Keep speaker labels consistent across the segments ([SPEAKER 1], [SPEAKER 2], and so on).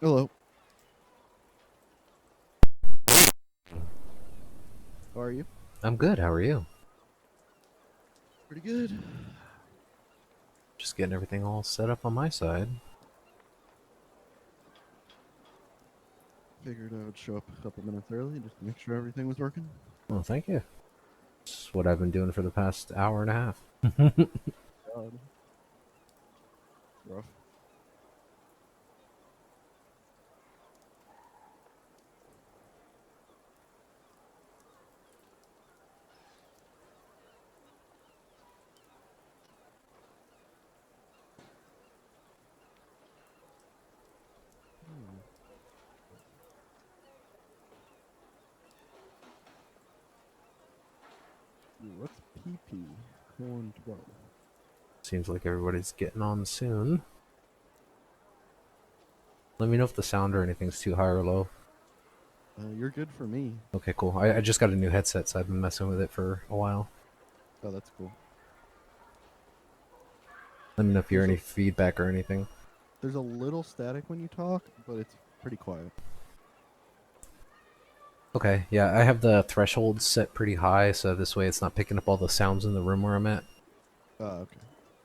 [SPEAKER 1] Hello. How are you?
[SPEAKER 2] I'm good. How are you?
[SPEAKER 1] Pretty good.
[SPEAKER 2] Just getting everything all set up on my side.
[SPEAKER 1] Figured I would show up a couple minutes early just to make sure everything was working.
[SPEAKER 2] Well, thank you. It's what I've been doing for the past hour and a half.
[SPEAKER 1] God, it's rough. Hmm. What's PP? Horn 12.
[SPEAKER 2] Seems like everybody's getting on soon. Let me know if the sound or anything's too high or low.
[SPEAKER 1] You're good for me.
[SPEAKER 2] Okay, cool. I just got a new headset, so I've been messing with it for a while.
[SPEAKER 1] Oh, that's cool.
[SPEAKER 2] Let me know if you hear
[SPEAKER 1] There's a
[SPEAKER 2] any feedback or anything.
[SPEAKER 1] there's a little static when you talk, but it's pretty quiet.
[SPEAKER 2] Okay, yeah, I have the threshold set pretty high, so this way it's not picking up all the sounds in the room where I'm at.
[SPEAKER 1] Okay.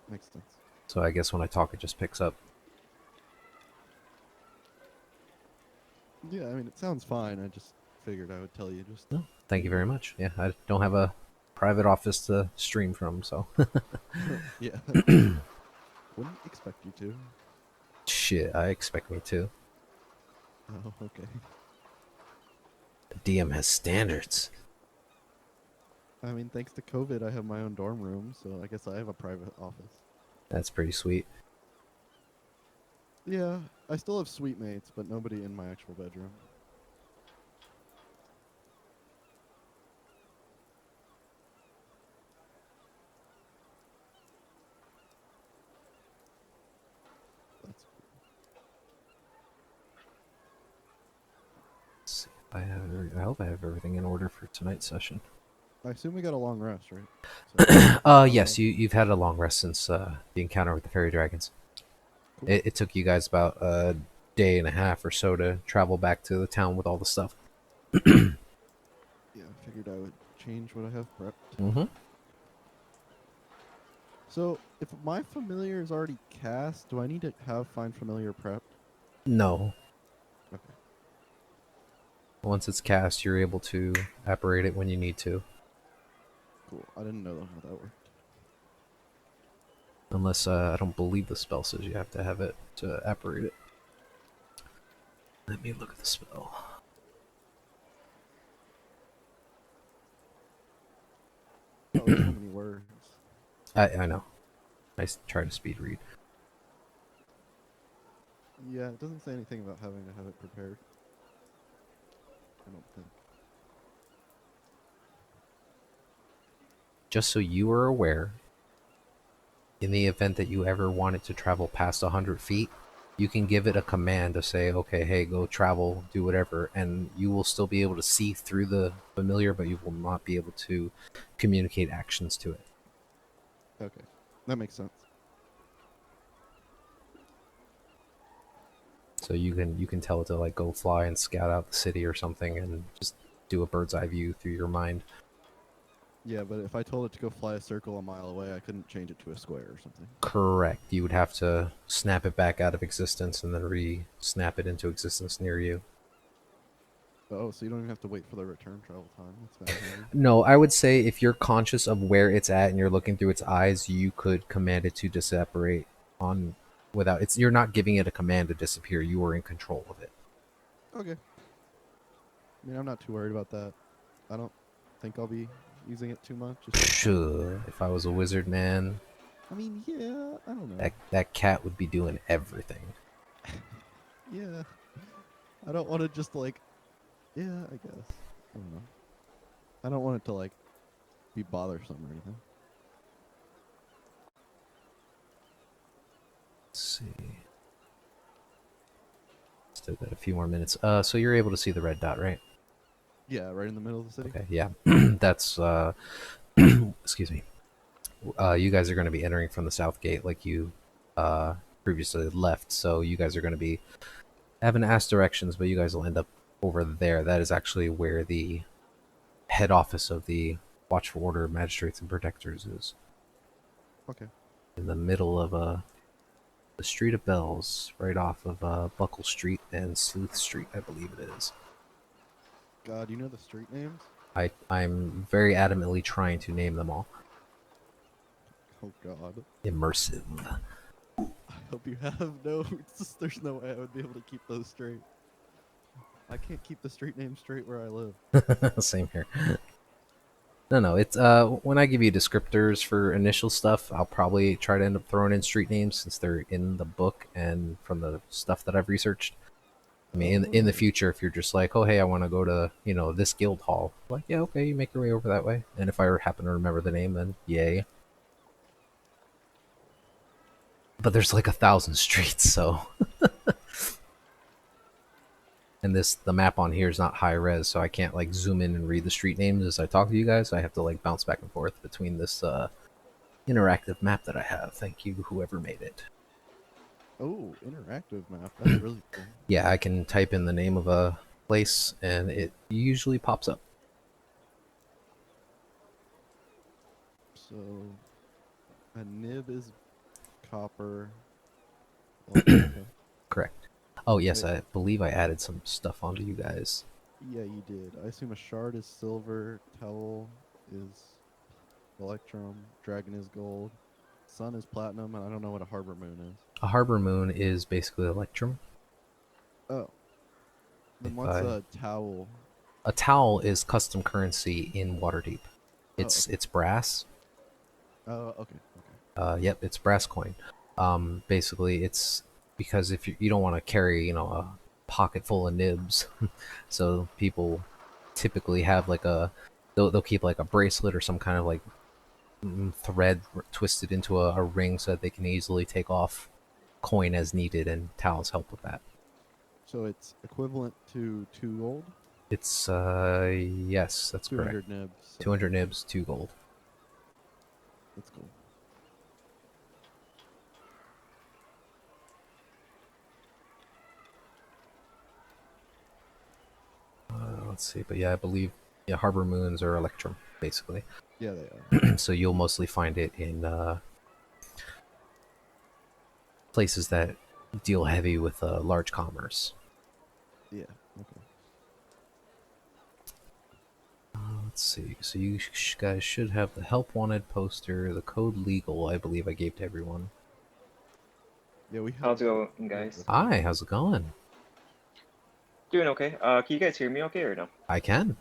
[SPEAKER 1] Makes sense.
[SPEAKER 2] So I guess when I talk, it just picks up.
[SPEAKER 1] Yeah, I mean, it sounds fine. I just figured I would tell you just
[SPEAKER 2] No, thank you
[SPEAKER 1] in
[SPEAKER 2] very
[SPEAKER 1] case.
[SPEAKER 2] much. Yeah, I don't have a private office to stream from, so.
[SPEAKER 1] Yeah. Wouldn't expect you to.
[SPEAKER 2] Shit, I expect me to.
[SPEAKER 1] Oh, okay.
[SPEAKER 2] DM has standards.
[SPEAKER 1] I mean, thanks to COVID, I have my own dorm room, so I guess I have a private office.
[SPEAKER 2] That's pretty sweet.
[SPEAKER 1] Yeah, I still have suite mates, but nobody in my actual bedroom. That's
[SPEAKER 2] Let's see if I hope I have everything in order for tonight's session.
[SPEAKER 1] I assume we got a long rest, right? So, not
[SPEAKER 2] Yes,
[SPEAKER 1] bad.
[SPEAKER 2] you've had a long rest since the encounter with the fairy dragons.
[SPEAKER 1] Cool.
[SPEAKER 2] It took you guys about a day and a half or so to travel back to the town with all the stuff.
[SPEAKER 1] Yeah, I figured I would change what I have prepped.
[SPEAKER 2] Mm-hmm.
[SPEAKER 1] So, if my familiar is already cast, do I need to have find familiar prepped?
[SPEAKER 2] No,
[SPEAKER 1] Okay,
[SPEAKER 2] once it's cast, you're able to apparate it when you need to,
[SPEAKER 1] cool. I didn't know how that worked.
[SPEAKER 2] unless I don't believe the spell says you have to have it to apparate it. Let me look at the spell.
[SPEAKER 1] Oh, there's so many words.
[SPEAKER 2] I know. Try to speed read.
[SPEAKER 1] Yeah, it doesn't say anything about having to have it prepared. I don't think.
[SPEAKER 2] Just so you are aware, in the event that you ever wanted to travel past 100 feet, you can give it a command to say, okay, hey, go travel, do whatever, and you will still be able to see through the familiar, but you will not be able to communicate actions to it.
[SPEAKER 1] Okay, that makes sense.
[SPEAKER 2] So you can tell it to like go fly and scout out the city or something and just do a bird's eye view through your mind.
[SPEAKER 1] Yeah, but if I told it to go fly a circle a mile away, I couldn't change it to a square or something.
[SPEAKER 2] Correct. You would have to snap it back out of existence and then re-snap it into existence near you.
[SPEAKER 1] Oh, so you don't even have to wait for the return travel time. That's kind of handy.
[SPEAKER 2] No, I would say if you're conscious of where it's at and you're looking through its eyes, you could command it to disapparate on without it's you're not giving it a command to disappear. You are in control of it.
[SPEAKER 1] Okay. I mean, I'm not too worried about that. I don't think I'll be using it too much. It's just kind of.
[SPEAKER 2] Sure. If I was a wizard man,
[SPEAKER 1] I mean, yeah, I don't know.
[SPEAKER 2] that cat would be doing everything.
[SPEAKER 1] Yeah, I don't want to just like. Yeah, I guess. I don't know. I don't want it to like be bothersome or anything.
[SPEAKER 2] Let's see. Still got a few more minutes. So you're able to see the red dot, right?
[SPEAKER 1] Yeah, right in the middle of the city.
[SPEAKER 2] Okay, yeah. That's excuse me. You guys are going to be entering from the south gate like you previously left, so you guys are going to be I haven't asked directions, but you guys will end up over there. That is actually where the head office of the Watchful Order of Magistrates and Protectors is.
[SPEAKER 1] Okay.
[SPEAKER 2] In the middle of the Street of Bells, right off of Buckle Street and Sleuth Street, I believe it is.
[SPEAKER 1] God, you know the street names?
[SPEAKER 2] I'm very adamantly trying to name them all.
[SPEAKER 1] Oh God.
[SPEAKER 2] Immersive.
[SPEAKER 1] I hope you have notes. There's no way I would be able to keep those straight. I can't keep the street names straight where I live.
[SPEAKER 2] Same here. No, it's when I give you descriptors for initial stuff, I'll probably try to end up throwing in street names since they're in the book and from the stuff that I've researched. I mean, in the
[SPEAKER 1] Oh.
[SPEAKER 2] future, if you're just like, oh hey, I want to go to this guild hall, like yeah, okay, you make your way over that way. And if I happen to remember the name, then yay. But there's like 1,000 streets, so. And the map on here is not high res, so I can't like zoom in and read the street names as I talk to you guys. I have to like bounce back and forth between this interactive map that I have. Thank you, whoever made it.
[SPEAKER 1] Oh, interactive map. That's really cool.
[SPEAKER 2] Yeah, I can type in the name of a place and it usually pops up.
[SPEAKER 1] So, a nib is copper. Okay.
[SPEAKER 2] Correct. Oh yes,
[SPEAKER 1] Wait.
[SPEAKER 2] I believe I added some stuff onto you guys.
[SPEAKER 1] Yeah, you did. I assume a shard is silver, towel is electrum, dragon is gold, sun is platinum, and I don't know what a harbor moon is.
[SPEAKER 2] A harbor moon is basically electrum.
[SPEAKER 1] Oh. Then
[SPEAKER 2] If
[SPEAKER 1] what's a towel?
[SPEAKER 2] a towel is custom currency in Waterdeep.
[SPEAKER 1] Oh,
[SPEAKER 2] It's brass.
[SPEAKER 1] oh, okay, okay.
[SPEAKER 2] Yep, it's brass coin. Basically, it's because if you don't want to carry, a pocket full of nibs, so people typically have like they'll keep like a bracelet or some kind of like thread twisted into a ring so that they can easily take off coin as needed, and towels help with that.
[SPEAKER 1] So it's equivalent to 2 gold?
[SPEAKER 2] It's yes, that's correct.
[SPEAKER 1] 200 nibs. So
[SPEAKER 2] 200 nibs, 2 gold.
[SPEAKER 1] that's cool.
[SPEAKER 2] Let's see, but yeah, I believe harbor moons are electrum basically.
[SPEAKER 1] Yeah, they are.
[SPEAKER 2] So you'll mostly find it in places that deal heavy with large commerce.
[SPEAKER 1] Yeah, okay.
[SPEAKER 2] Let's see. So you guys should have the help wanted poster, the code legal. I believe I gave to everyone.
[SPEAKER 1] Yeah, we have.
[SPEAKER 3] How's it going, guys?
[SPEAKER 2] Hi, how's it going?
[SPEAKER 3] Doing okay. Can you guys hear me okay or no?
[SPEAKER 2] I can.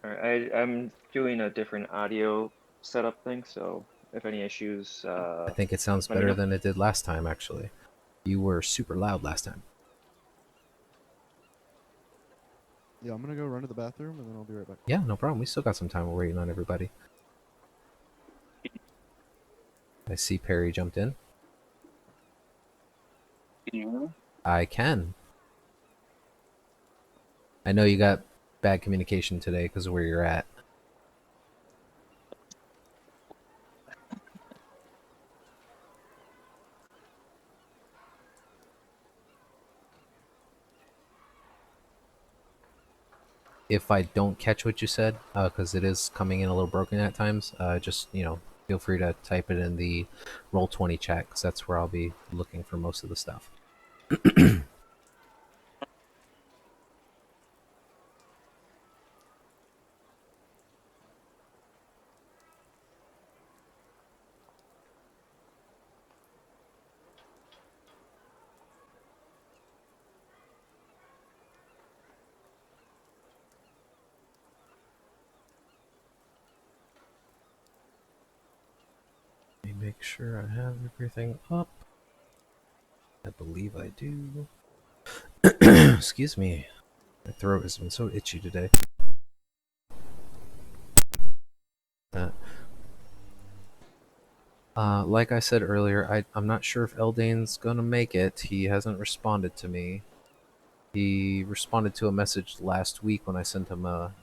[SPEAKER 3] Alright, I'm doing a different audio setup thing, so if any issues,
[SPEAKER 2] I think it sounds
[SPEAKER 3] let me
[SPEAKER 2] better
[SPEAKER 3] know.
[SPEAKER 2] than it did last time. Actually, you were super loud last time.
[SPEAKER 1] Yeah, I'm gonna go run to the bathroom and then I'll be right back.
[SPEAKER 2] Yeah, no problem. We still got some time. We're waiting on everybody. I see Perry jumped in. I can. I know you got bad communication today because of where you're at. If I don't catch what you said, because it is coming in a little broken at times, just feel free to type it in the Roll20 chat, because that's where I'll be looking for most of the stuff. Let me make sure I have everything up. I believe I do. Excuse me. My throat has been so itchy today. Like I said earlier, I'm not sure if Eldane's gonna make it. He hasn't responded to me. He responded to a message last week when I sent him a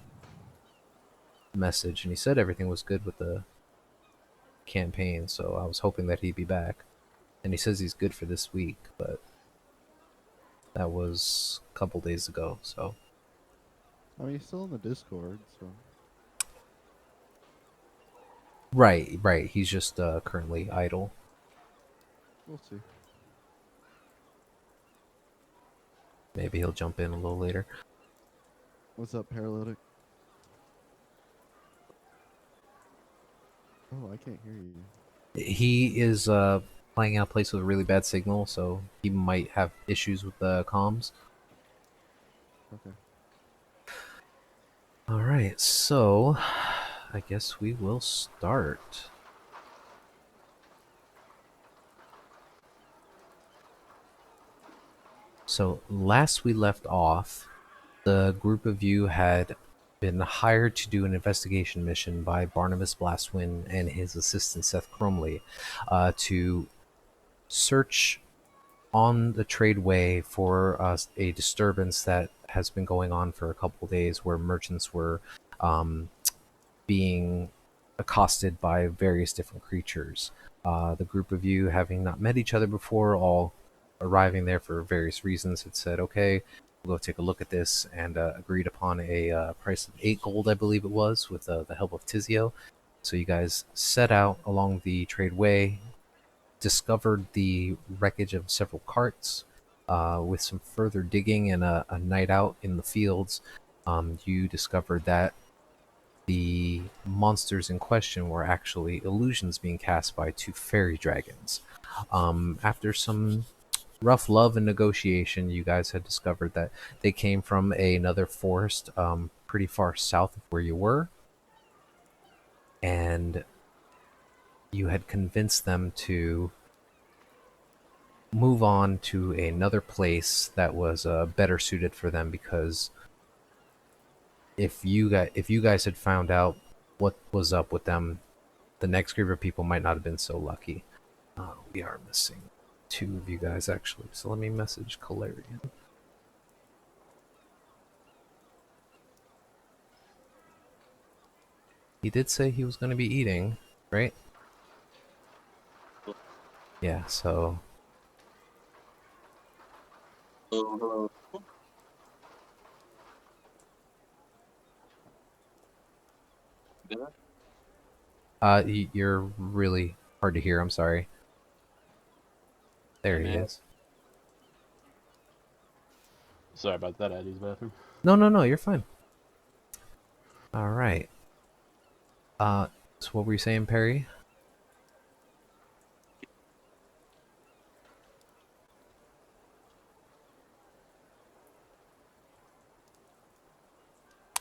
[SPEAKER 2] message, and he said everything was good with the campaign, so I was hoping that he'd be back. And he says he's good for this week, but That was a couple days ago, so.
[SPEAKER 1] I mean, he's still in the Discord, so
[SPEAKER 2] Right, right. He's just currently idle.
[SPEAKER 1] we'll see.
[SPEAKER 2] Maybe he'll jump in a little later.
[SPEAKER 1] What's up, Paralytic? Oh, I can't hear you.
[SPEAKER 2] He is playing out a place with a really bad signal, so he might have issues with the comms.
[SPEAKER 1] Okay.
[SPEAKER 2] All right, so I guess we will start. So last we left off, the group of you had been hired to do an investigation mission by Barnabas Blastwind and his assistant Seth Cromley to search on the tradeway for a disturbance that has been going on for a couple days where merchants were um, being accosted by various different creatures. The group of you, having not met each other before, all arriving there for various reasons, had said, okay, we'll go take a look at this, and agreed upon a price of 8 gold, I believe it was, with the help of Tizio. So you guys set out along the tradeway, discovered the wreckage of several carts. With some further digging and a night out in the fields, you discovered that the monsters in question were actually illusions being cast by 2 fairy dragons. After some rough love and negotiation, you guys had discovered that they came from another forest pretty far south of where you were, and you had convinced them to move on to another place that was better suited for them, because if you guys had found out what was up with them, the next group of people might not have been so lucky. We are missing 2 of you guys, actually, so let me message Calarian. He did say he was going to be eating, right? Yeah, so
[SPEAKER 4] Hello.
[SPEAKER 2] you're really hard to hear. I'm sorry. There he
[SPEAKER 4] Man.
[SPEAKER 2] is.
[SPEAKER 4] Sorry about that. I had to use the bathroom.
[SPEAKER 2] No, you're fine. All right. So what were you saying, Perry?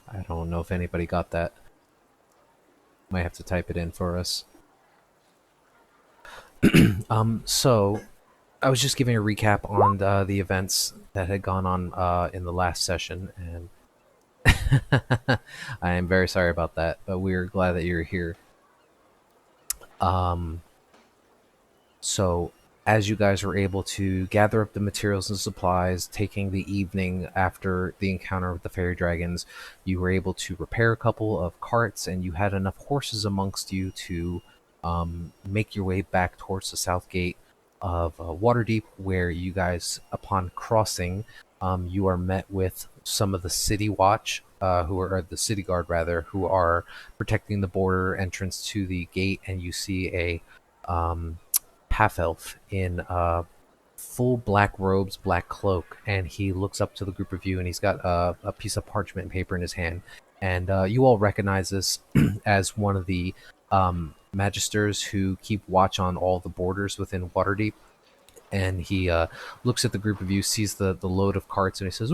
[SPEAKER 2] I don't know if anybody got that. Might have to type it in for us. So I was just giving a recap on the events that had gone on in the last session, and I am very sorry about that, but we're glad that you're here. So as you guys were able to gather up the materials and supplies, taking the evening after the encounter with the fairy dragons, you were able to repair a couple of carts, and you had enough horses amongst you to make your way back towards the south gate of Waterdeep, where you guys, upon crossing, you are met with some of the city watch, who are or the city guard rather, who are protecting the border entrance to the gate, and you see a half elf in full black robes, black cloak, and he looks up to the group of you, and he's got a piece of parchment paper in his hand, and you all recognize this as one of the magisters who keep watch on all the borders within Waterdeep. And he looks at the group of you, sees the load of carts, and he says,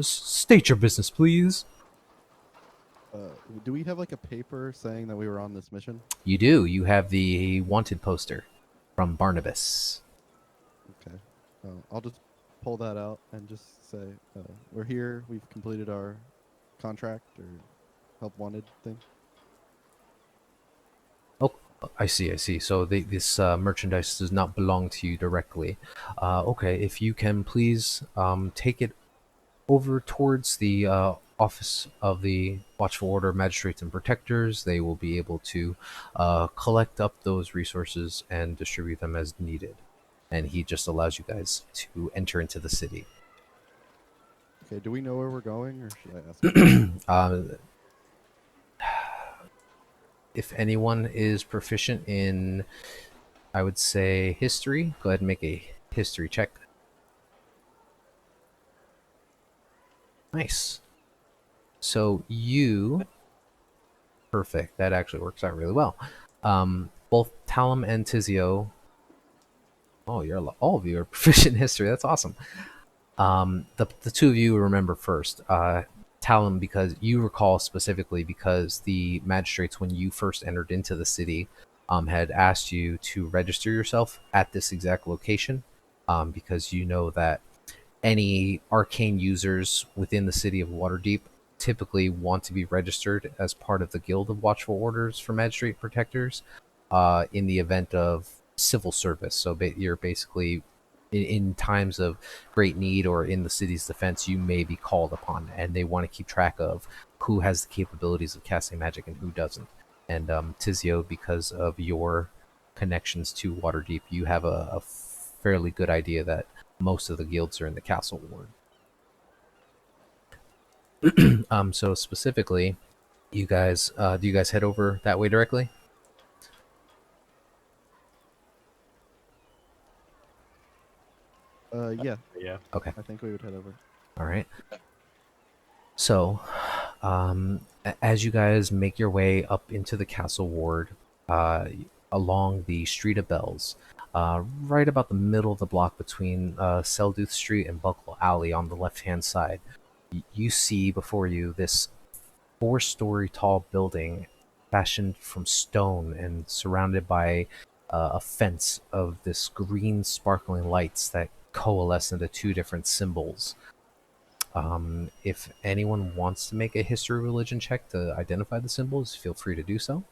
[SPEAKER 2] "State your business, please."
[SPEAKER 1] Do we have like a paper saying that we were on this mission?
[SPEAKER 2] You do. You have the wanted poster from Barnabas.
[SPEAKER 1] Okay. I'll just pull that out and just say we're here. We've completed our contract or help wanted thing.
[SPEAKER 2] Oh, I see. So this merchandise does not belong to you directly. Okay, if you can please take it over towards the office of the Watchful Order of Magistrates and Protectors. They will be able to collect up those resources and distribute them as needed. And he just allows you guys to enter into the city.
[SPEAKER 1] Okay, do we know where we're going, or should I ask?
[SPEAKER 2] If anyone is proficient in, I would say, history, go ahead and make a history check. Nice. So you... Perfect. That actually works out really well. Both Talum and Tizio... Oh, all of you are proficient in history. That's awesome. The two of you remember first. Talum, because you recall specifically because the magistrates, when you first entered into the city, had asked you to register yourself at this exact location, because you know that any arcane users within the city of Waterdeep typically want to be registered as part of the Guild of Watchful Orders for Magistrate Protectors, in the event of civil service. So you're basically in times of great need or in the city's defense, you may be called upon, and they want to keep track of who has the capabilities of casting magic and who doesn't. And Tizio, because of your connections to Waterdeep, you have a fairly good idea that most of the guilds are in the castle ward. So specifically, you guys, do you guys head over that way directly?
[SPEAKER 1] Yeah,
[SPEAKER 4] Yeah.
[SPEAKER 2] Okay.
[SPEAKER 1] I think we would head over.
[SPEAKER 2] All right. So, as you guys make your way up into the castle ward, along the Street of Bells, right about the middle of the block between Selduth Street and Buckle Alley on the left-hand side, you see before you this 4-story tall building fashioned from stone and surrounded by a fence of this green sparkling lights that coalesce into 2 different symbols. If anyone wants to make a history religion check to identify the symbols, feel free to do so.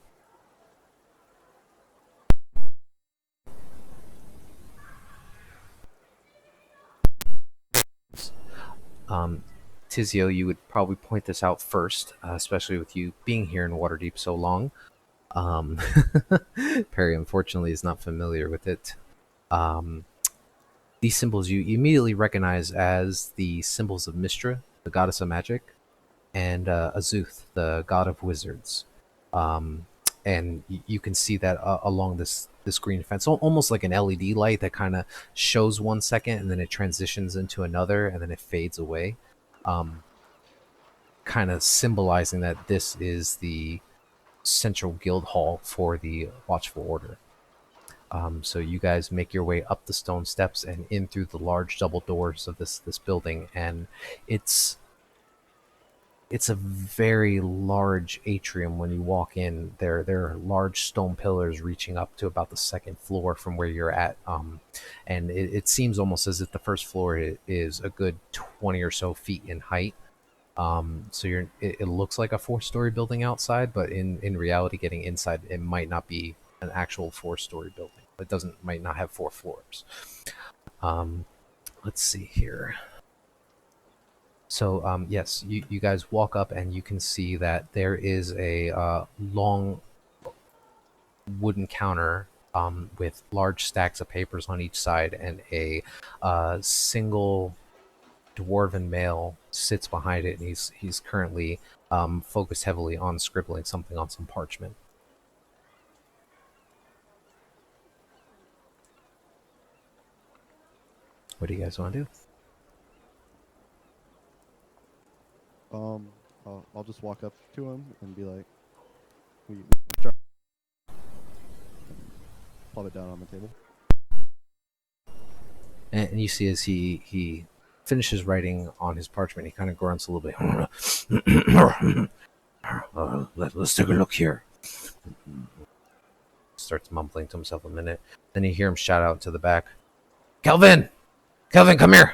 [SPEAKER 2] Tizio, you would probably point this out first, especially with you being here in Waterdeep so long. Perry, unfortunately, is not familiar with it. These symbols you immediately recognize as the symbols of Mystra, the goddess of magic, and Azuth, the god of wizards. And you can see that along this green fence, almost like an LED light that kind of shows 1 second and then it transitions into another and then it fades away, kind of symbolizing that this is the central guild hall for the Watchful Order. So you guys make your way up the stone steps and in through the large double doors of this building, and it's a very large atrium. When you walk in, there are large stone pillars reaching up to about the 2nd floor from where you're at, and it seems almost as if the 1st floor is a good 20 or so feet in height. So it looks like a 4-story building outside, but in reality, getting inside, it might not be an actual 4-story building. It might not have 4 floors. Let's see here. So yes, you guys walk up and you can see that there is a long wooden counter with large stacks of papers on each side, and a single dwarven male sits behind it, and he's currently focused heavily on scribbling something on some parchment. What do you guys want to do?
[SPEAKER 1] I'll just walk up to him and be like, "We try." Plop it down on the table.
[SPEAKER 2] And you see as he finishes writing on his parchment, he kind of grunts a little bit. Let's take a look here. Starts mumbling to himself a minute. Then you hear him shout out to the back, Kelvin, come here.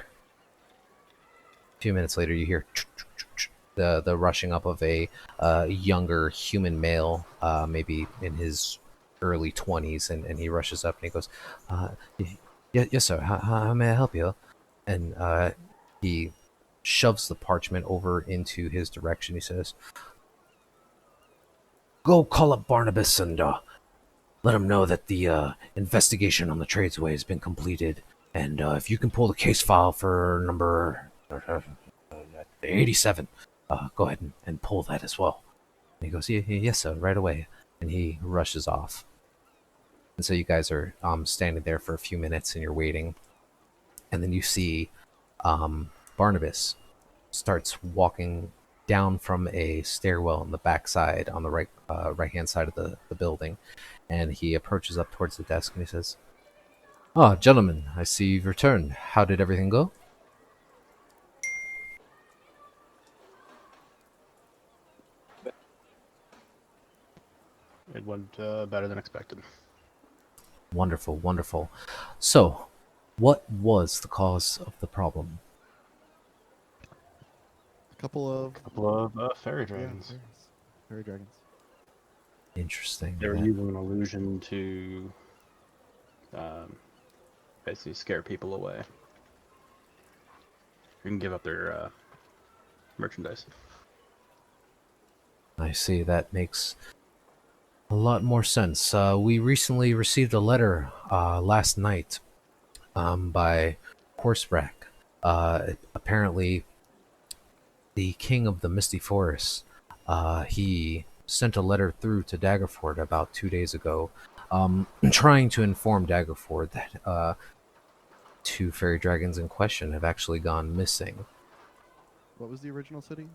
[SPEAKER 2] A few minutes later, you hear the rushing up of a younger human male, maybe in his early 20s, and he rushes up and he goes, yes sir, how may I help you? And he shoves the parchment over into his direction. He says, go call up Barnabas and let him know that the investigation on the tradesway has been completed, and if you can pull the case file for number, I 87. Go ahead and pull that as well. And he goes, yes, sir, right away. And he rushes off. And so you guys are standing there for a few minutes and you're waiting. And then you see Barnabas starts walking down from a stairwell on the backside on the right hand side of the building. And he approaches up towards the desk and he says, "Ah, gentlemen, I see you've returned. How did everything go?"
[SPEAKER 4] It went better than expected.
[SPEAKER 2] Wonderful, wonderful. So, what was the cause of the problem?
[SPEAKER 1] A couple of
[SPEAKER 4] Fairy
[SPEAKER 1] yeah,
[SPEAKER 4] dragons.
[SPEAKER 1] fairy dragons.
[SPEAKER 2] Interesting.
[SPEAKER 4] They were
[SPEAKER 2] Yeah.
[SPEAKER 4] using an illusion to basically scare people away. You can give up their merchandise.
[SPEAKER 2] I see. That makes a lot more sense. We recently received a letter last night by Horsebrack. Apparently, the king of the Misty Forest, he sent a letter through to Daggerford about 2 days ago, trying to inform Daggerford that two fairy dragons in question have actually gone missing.
[SPEAKER 1] What was the original city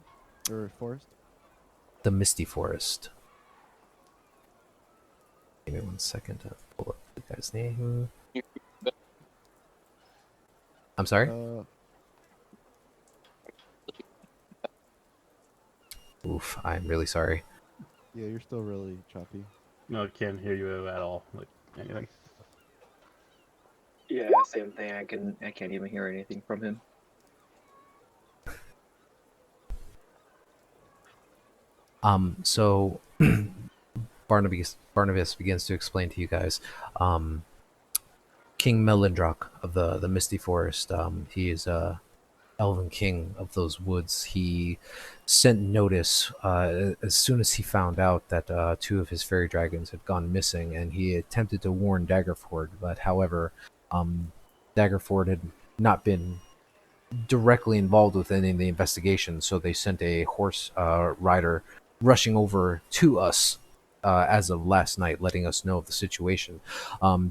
[SPEAKER 1] or forest?
[SPEAKER 2] The Misty Forest. Give me 1 second to pull up the guy's name. I'm sorry? Oof, I'm really sorry.
[SPEAKER 1] Yeah, you're still really choppy.
[SPEAKER 4] No, I can't hear you at all. Like anything.
[SPEAKER 3] Yeah, same thing. I can't even hear anything from him.
[SPEAKER 2] So Barnabas begins to explain to you guys. King Melindrock of the Misty Forest, he is Elven King of those woods. He sent notice as soon as he found out that two of his fairy dragons had gone missing, and he attempted to warn Daggerford, but however, Daggerford had not been directly involved with any of the investigation, so they sent a horse rider rushing over to us as of last night, letting us know of the situation.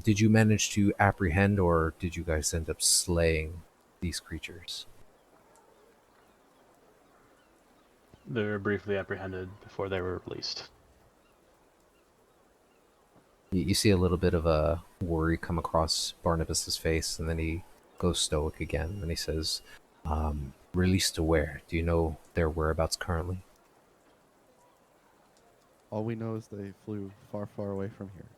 [SPEAKER 2] Did you manage to apprehend, or did you guys end up slaying these creatures?
[SPEAKER 4] They were briefly apprehended before they were released.
[SPEAKER 2] You see a little bit of a worry come across Barnabas's face, and then he goes stoic again, and he says, "Released to where? Do you know their whereabouts currently?"
[SPEAKER 1] All we know is they flew far, far away from here.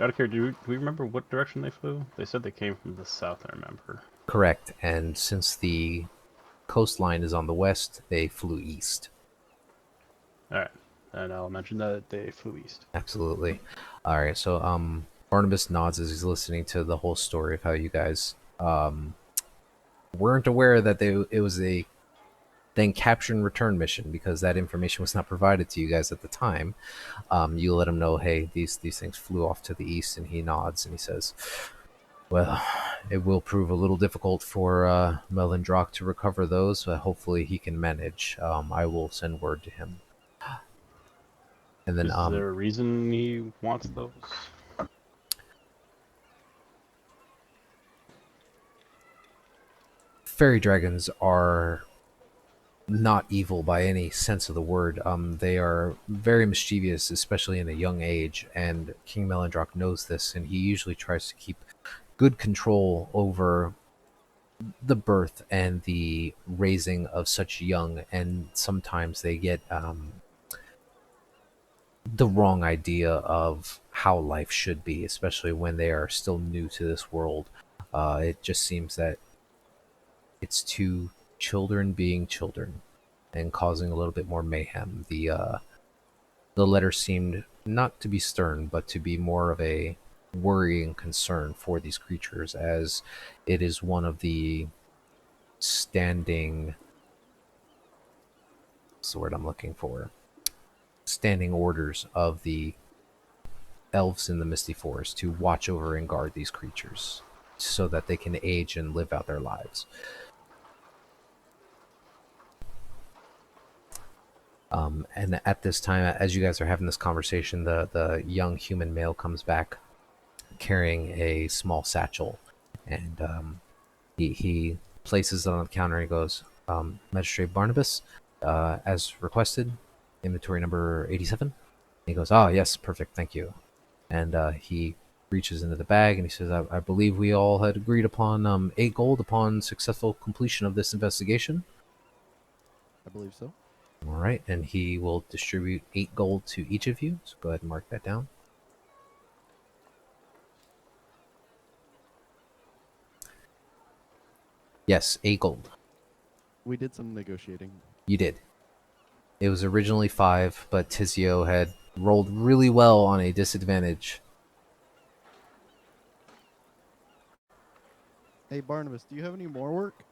[SPEAKER 4] Out of care, do we remember what direction they flew? They said they came from the south, I remember.
[SPEAKER 2] Correct. And since the coastline is on the west, they flew east.
[SPEAKER 4] Alright. And I'll mention that they flew east.
[SPEAKER 2] Absolutely. All right. So Barnabas nods as he's listening to the whole story of how you guys weren't aware that it was a then capture and return mission, because that information was not provided to you guys at the time. You let him know, hey, these things flew off to the east, and he nods and he says, "Well, it will prove a little difficult for Melindrock to recover those, but hopefully he can manage. I will send word to him." And then,
[SPEAKER 4] Is there a reason he wants those?
[SPEAKER 2] fairy dragons are not evil by any sense of the word. They are very mischievous, especially in a young age, and King Melindrock knows this, and he usually tries to keep good control over the birth and the raising of such young, and sometimes they get the wrong idea of how life should be, especially when they are still new to this world. It just seems that it's two children being children and causing a little bit more mayhem. The letter seemed not to be stern, but to be more of a worrying concern for these creatures, as it is one of the standing, what's the word I'm looking for? Standing orders of the elves in the Misty Forest to watch over and guard these creatures. so that they can age and live out their lives. And at this time, as you guys are having this conversation, the young human male comes back carrying a small satchel, and he places it on the counter. And he goes, Magistrate Barnabas, as requested, inventory number 87. He goes, oh, yes, perfect, thank you. And he reaches into the bag and he says, I believe we all had agreed upon 8 gold upon successful completion of this investigation.
[SPEAKER 1] I believe so.
[SPEAKER 2] All right, and he will distribute 8 gold to each of you. So go ahead and mark that down. Yes, 8 gold.
[SPEAKER 1] We did some negotiating.
[SPEAKER 2] You did. It was originally 5, but Tizio had rolled really well on a disadvantage.
[SPEAKER 1] Hey, Barnabas, do you have any more work?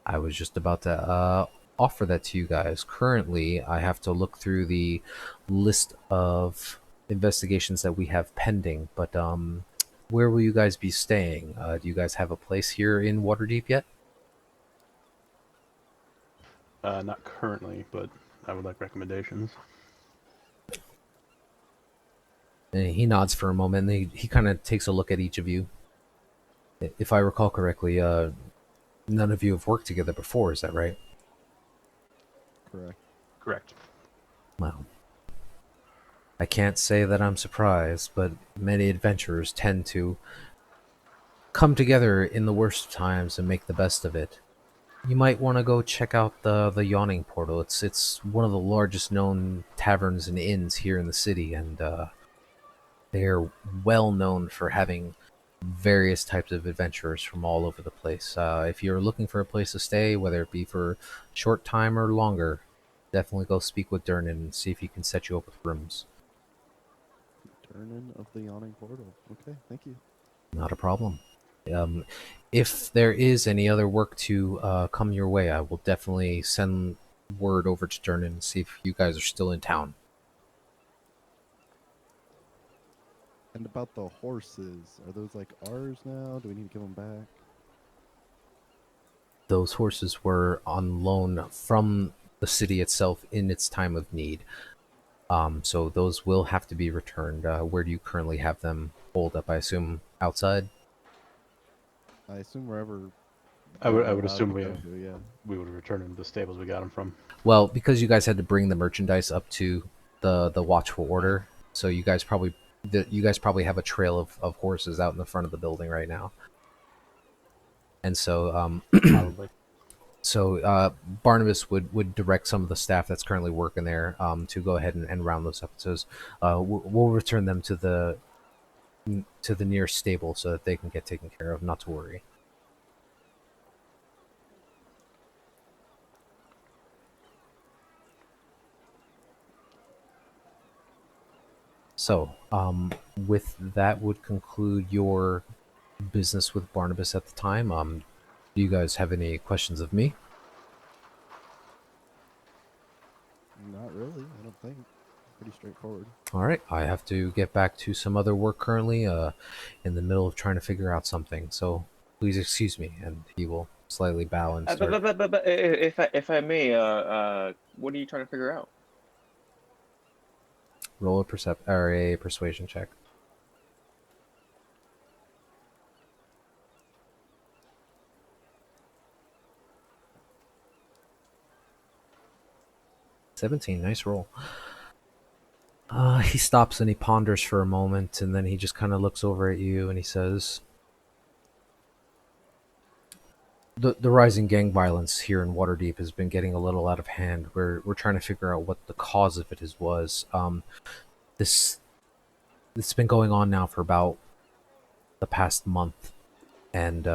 [SPEAKER 2] I was just about to offer that to you guys. Currently, I have to look through the list of investigations that we have pending, but where will you guys be staying? Do you guys have a place here in Waterdeep yet?
[SPEAKER 4] Not currently, but I would like recommendations.
[SPEAKER 2] And he nods for a moment, and he kind of takes a look at each of you. If I recall correctly, none of you have worked together before, is that right?
[SPEAKER 1] Correct.
[SPEAKER 4] Correct.
[SPEAKER 2] Well, I can't say that I'm surprised, but many adventurers tend to come together in the worst of times and make the best of it. You might want to go check out the Yawning Portal. It's one of the largest known taverns and inns here in the city, and they're well known for having various types of adventurers from all over the place. If you're looking for a place to stay, whether it be for a short time or longer, definitely go speak with Durnan and see if he can set you up with rooms.
[SPEAKER 1] Turnin of the Yawning Portal. Okay, thank you.
[SPEAKER 2] Not a problem. If there is any other work to come your way, I will definitely send word over to Durnan and see if you guys are still in town.
[SPEAKER 1] And about the horses, are those like ours now? Do we need to give them back?
[SPEAKER 2] Those horses were on loan from the city itself in its time of need. So those will have to be returned. Where do you currently have them holed up? I assume outside?
[SPEAKER 1] I assume wherever.
[SPEAKER 4] I would
[SPEAKER 1] allowed
[SPEAKER 4] assume
[SPEAKER 1] to
[SPEAKER 4] we
[SPEAKER 1] go to, yeah.
[SPEAKER 4] would return them to the stables we got them from.
[SPEAKER 2] Well, because you guys had to bring the merchandise up to the Watchful Order, so you guys probably have a trail of horses out in the front of the building right now. And so
[SPEAKER 4] Probably.
[SPEAKER 2] So Barnabas would direct some of the staff that's currently working there to go ahead and round those up. It says we'll return them to the nearest stable so that they can get taken care of. Not to worry. So with that would conclude your business with Barnabas at the time. Do you guys have any questions of me?
[SPEAKER 1] Not really, I don't think. Pretty straightforward.
[SPEAKER 2] All right, I have to get back to some other work currently, in the middle of trying to figure out something. So please excuse me, and he will slightly bow and start.
[SPEAKER 3] But if I may, what are you trying to figure out?
[SPEAKER 2] Roll a persuasion check. $17, nice roll. He stops and he ponders for a moment, and then he just kind of looks over at you and he says, The rising gang violence here in Waterdeep has been getting a little out of hand. We're trying to figure out what the cause of it was. This has been going on now for about the past month, and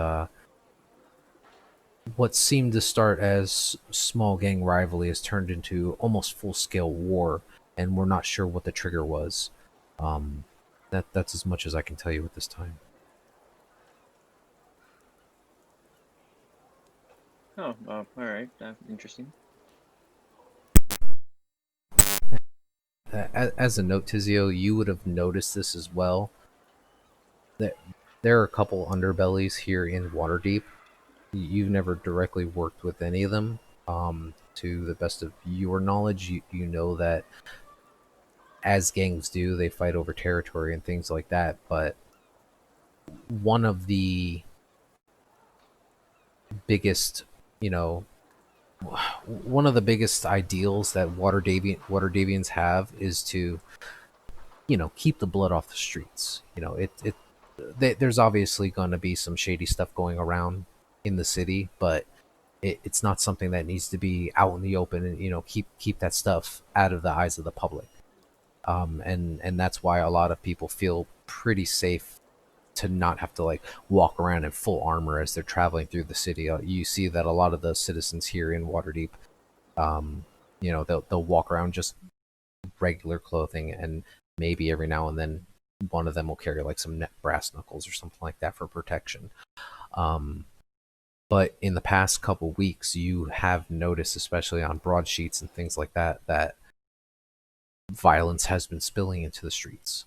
[SPEAKER 2] what seemed to start as small gang rivalry has turned into almost full-scale war, and we're not sure what the trigger was. That's as much as I can tell you at this time.
[SPEAKER 3] Oh, all right. Interesting.
[SPEAKER 2] As a note, Tizio, you would have noticed this as well. That there are a couple underbellies here in Waterdeep. You've never directly worked with any of them. To the best of your knowledge, you know that as gangs do, they fight over territory and things like that. But one of the biggest, you know, one of the biggest ideals that Waterdevians have is to, keep the blood off the streets. There's obviously going to be some shady stuff going around in the city, but it's not something that needs to be out in the open, and keep that stuff out of the eyes of the public. And that's why a lot of people feel pretty safe to not have to like walk around in full armor as they're traveling through the city. You see that a lot of the citizens here in Waterdeep, they'll walk around just regular clothing, and maybe every now and then one of them will carry like some brass knuckles or something like that for protection. But in the past couple weeks, you have noticed, especially on broadsheets and things like that, that violence has been spilling into the streets.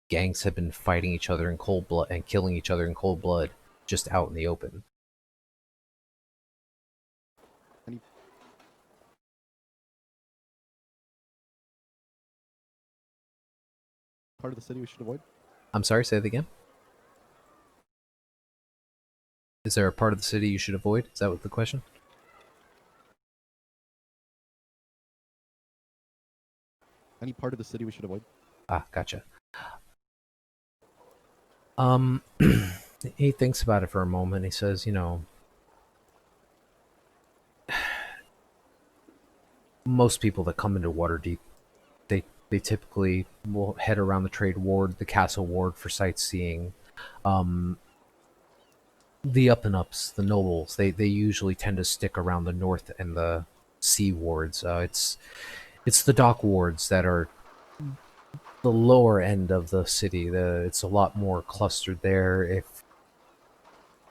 [SPEAKER 2] Gangs have been fighting each other in cold blood and killing each other in cold blood just out in the open.
[SPEAKER 1] Part of the city we should avoid?
[SPEAKER 2] I'm sorry, say that again? Is there a part of the city you should avoid? Is that what the question?
[SPEAKER 1] Any part of the city we should avoid?
[SPEAKER 2] Ah, gotcha. He thinks about it for a moment. He says, most people that come into Waterdeep, they typically will head around the trade ward, the castle ward for sightseeing. The up and ups, the nobles, they usually tend to stick around the north and the sea wards. It's the dock wards that are the lower end of the city. It's a lot more clustered there.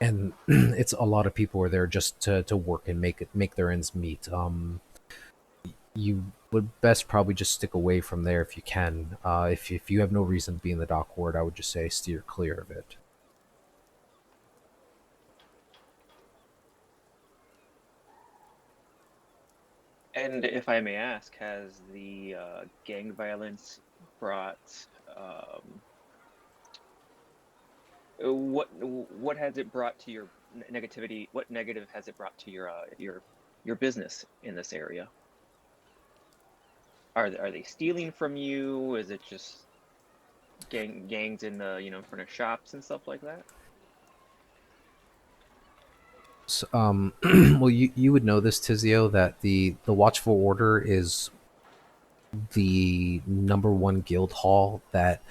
[SPEAKER 2] And it's a lot of people are there just to work and make their ends meet. You would best probably just stick away from there if you can. If you have no reason to be in the dock ward, I would just say steer clear of it.
[SPEAKER 3] And if I may ask, has the gang violence brought what has it brought to your negativity? What negative has it brought to your business in this area? Are they stealing from you? Is it just gangs in the in front of shops and stuff like that?
[SPEAKER 2] So, well, you would know this, Tizio, that the Watchful Order is the number one guild hall that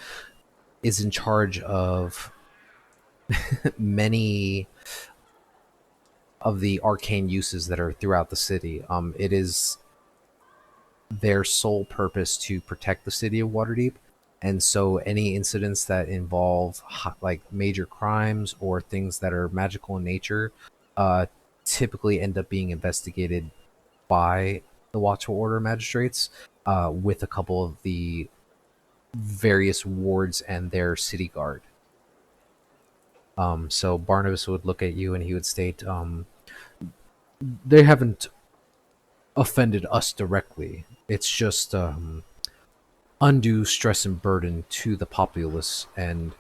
[SPEAKER 2] is in charge of many of the arcane uses that are throughout the city. It is their sole purpose to protect the city of Waterdeep, and so any incidents that involve like major crimes or things that are magical in nature typically end up being investigated by the Watchful Order magistrates with a couple of the various wards and their city guard. So Barnabas would look at you and he would state, they haven't offended us directly. It's just undue stress and burden to the populace, and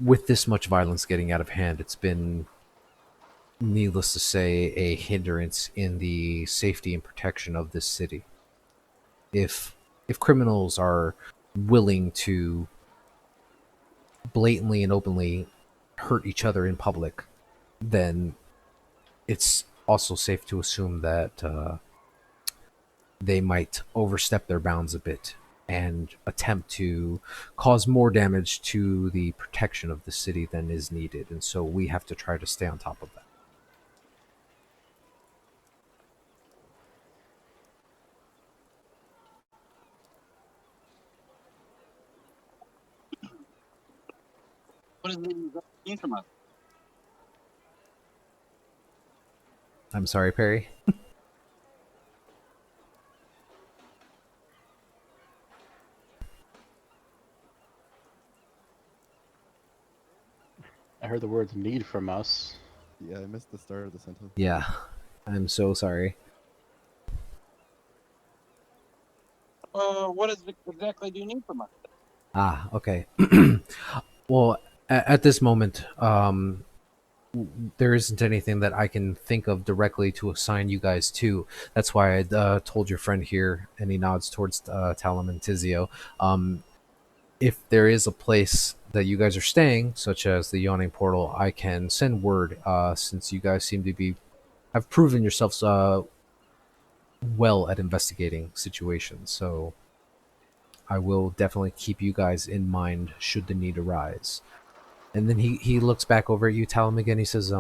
[SPEAKER 2] with this much violence getting out of hand, it's been, needless to say, a hindrance in the safety and protection of this city. If criminals are willing to blatantly and openly hurt each other in public, then it's also safe to assume that they might overstep their bounds a bit and attempt to cause more damage to the protection of the city than is needed. And so we have to try to stay on top of that.
[SPEAKER 5] What does it mean from us?
[SPEAKER 2] I'm sorry, Perry.
[SPEAKER 4] heard the words "need from us."
[SPEAKER 1] Yeah, I missed the start of the sentence.
[SPEAKER 2] Yeah, I'm so sorry.
[SPEAKER 5] What exactly do you need from us?
[SPEAKER 2] Ah, okay. Well, at this moment, there isn't anything that I can think of directly to assign you guys to. That's why I told your friend here, and he nods towards Talum and Tizio. If there is a place that you guys are staying, such as the Yawning Portal, I can send word. Since you guys seem to have proven yourselves well at investigating situations, so I will definitely keep you guys in mind should the need arise. And then he looks back over at you, Talum again. He says,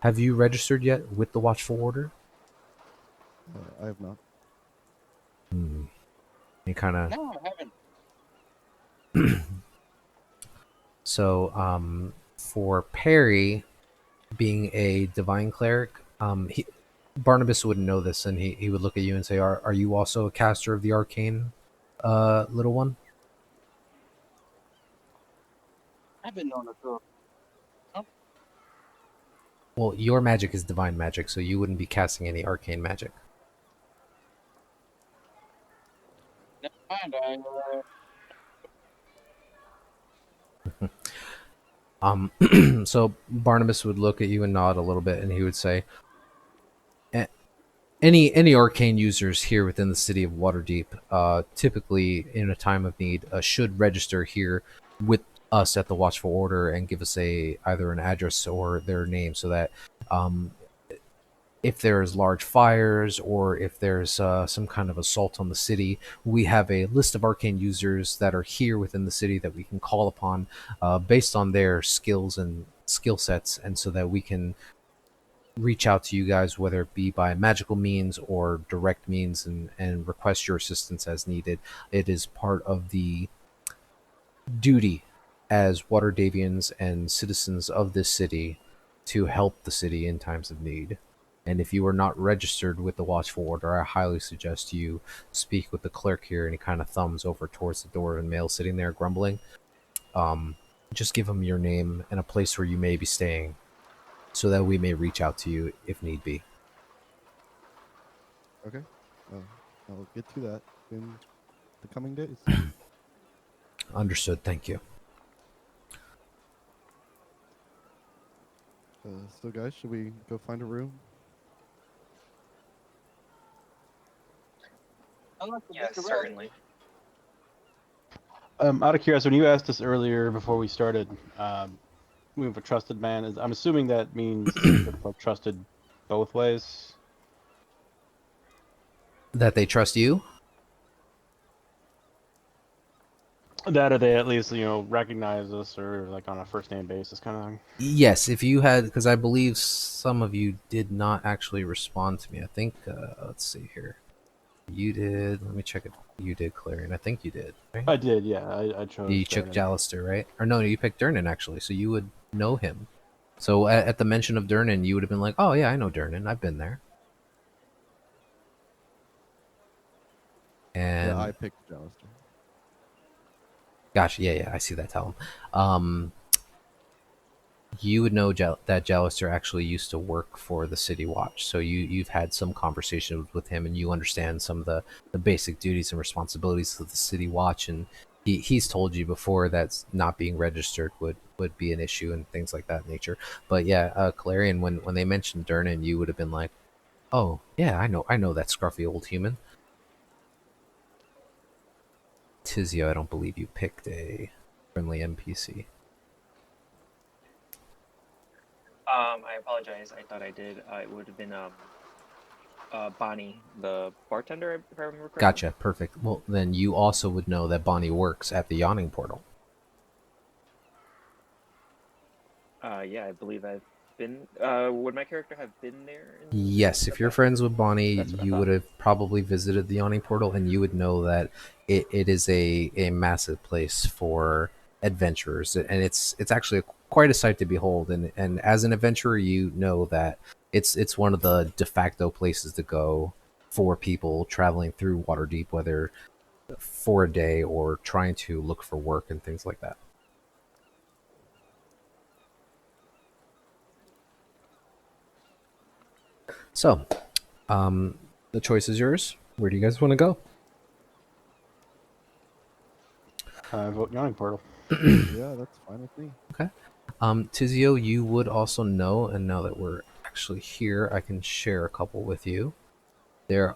[SPEAKER 2] have you registered yet with the Watchful Order?
[SPEAKER 1] I have not.
[SPEAKER 2] He kind of
[SPEAKER 5] No, I haven't.
[SPEAKER 2] So, for Perry, being a divine cleric, Barnabas wouldn't know this, and he would look at you and say, "Are you also a caster of the arcane, little one?"
[SPEAKER 5] I've been known to throw.
[SPEAKER 2] Well, your magic is divine magic, so you wouldn't be casting any arcane magic.
[SPEAKER 5] Never mind.
[SPEAKER 2] So Barnabas would look at you and nod a little bit, and he would say, Any arcane users here within the city of Waterdeep, typically in a time of need, should register here with us at the Watchful Order and give us either an address or their name, so that if there's large fires or if there's some kind of assault on the city, we have a list of arcane users that are here within the city that we can call upon based on their skills and skill sets, and so that we can reach out to you guys, whether it be by magical means or direct means, and request your assistance as needed. It is part of the duty as Waterdavians and citizens of this city to help the city in times of need. And if you are not registered with the Watchful Order, I highly suggest you speak with the clerk here. And he kind of thumbs over towards the door, and male sitting there grumbling. Just give him your name and a place where you may be staying, so that we may reach out to you if need be.
[SPEAKER 1] Okay. I'll get to that in the coming days.
[SPEAKER 2] Understood. Thank you.
[SPEAKER 1] So guys, should we go find a room?
[SPEAKER 5] Unless you
[SPEAKER 3] Yes,
[SPEAKER 5] get the rest.
[SPEAKER 3] certainly.
[SPEAKER 4] Out of curiosity, when you asked us earlier before we started, we have a trusted man. I'm assuming that means they're trusted both ways.
[SPEAKER 2] That they trust you?
[SPEAKER 4] That or they at least recognize us or like on a first name basis kind of thing.
[SPEAKER 2] Yes, if you had, because I believe some of you did not actually respond to me. I think, let's see here. You did. Let me check it. You did, Clarion. I think you did. Right?
[SPEAKER 4] I did, yeah. I chose.
[SPEAKER 2] You took
[SPEAKER 4] Durnan.
[SPEAKER 2] Jallister, right? Or no, you picked Durnan actually, so you would know him. So at the mention of Durnan, you would have been like, "Oh yeah, I know Durnan. I've been there." And
[SPEAKER 1] Yeah, I picked Jallister.
[SPEAKER 2] gotcha. Yeah, I see that. Tell him. You would know that Jallister actually used to work for the City Watch, so you've had some conversations with him, and you understand some of the basic duties and responsibilities of the City Watch, and he's told you before that not being registered would be an issue and things like that nature. But yeah, Clarion, when they mentioned Durnan, you would have been like, "Oh yeah, I know that scruffy old human." Tizio, I don't believe you picked a friendly NPC.
[SPEAKER 3] I apologize. I thought I did. It would have been Bonnie, the bartender, if I remember correctly.
[SPEAKER 2] Gotcha, perfect. Well, then you also would know that Bonnie works at the Yawning Portal.
[SPEAKER 3] Yeah, I believe I've been. Would my character have been there?
[SPEAKER 2] Yes, if you're friends with Bonnie,
[SPEAKER 3] That's what I
[SPEAKER 2] you
[SPEAKER 3] thought.
[SPEAKER 2] would have probably visited the Yawning Portal, and you would know that it is a massive place for adventurers, and it's actually quite a sight to behold. And as an adventurer, you know that it's one of the de facto places to go for people traveling through Waterdeep, whether for a day or trying to look for work and things like that. So, the choice is yours. Where do you guys want to go?
[SPEAKER 4] Vote Yawning Portal.
[SPEAKER 1] Yeah, that's fine with me.
[SPEAKER 2] Tizio, you would also know, and now that we're actually here, I can share a couple with you. There,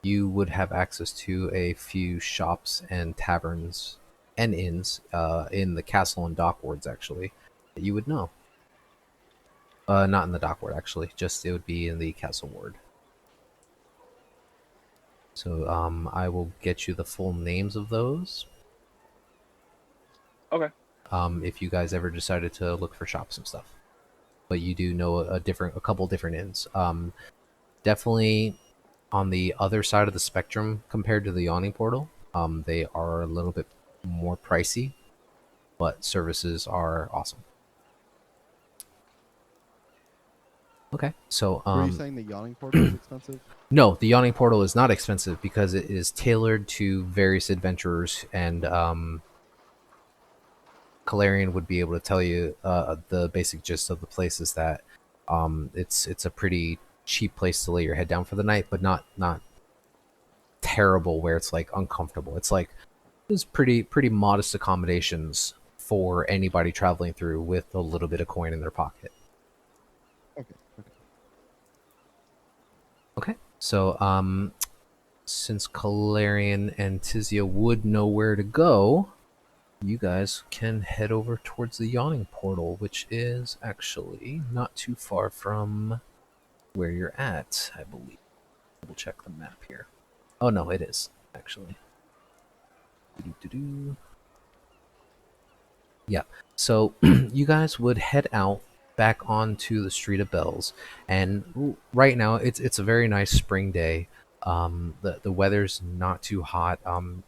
[SPEAKER 2] you would have access to a few shops and taverns and inns, in the castle and dock wards, actually, that you would know. Not in the dock ward, actually. Just it would be in the castle ward. So, I will get you the full names of those.
[SPEAKER 3] Okay.
[SPEAKER 2] If you guys ever decided to look for shops and stuff, but you do know a couple different inns. Definitely on the other side of the spectrum compared to the Yawning Portal. They are a little bit more pricey, but services are awesome. Okay, so
[SPEAKER 1] Were you saying the Yawning Portal is expensive?
[SPEAKER 2] no, the Yawning Portal is not expensive because it is tailored to various adventurers, and Calarian would be able to tell you the basic gist of the place is that it's a pretty cheap place to lay your head down for the night, but not terrible where it's like uncomfortable. It's like there's pretty modest accommodations for anybody traveling through with a little bit of coin in their pocket.
[SPEAKER 1] Okay. Okay.
[SPEAKER 2] Okay, so since Calarian and Tizia would know where to go, you guys can head over towards the Yawning Portal, which is actually not too far from where you're at, I believe. Double check the map here. Oh no, it is, actually. Doo-doo-doo-doo. Yeah, so you guys would head out back onto the Street of Bells, and right now it's a very nice spring day. The weather's not too hot.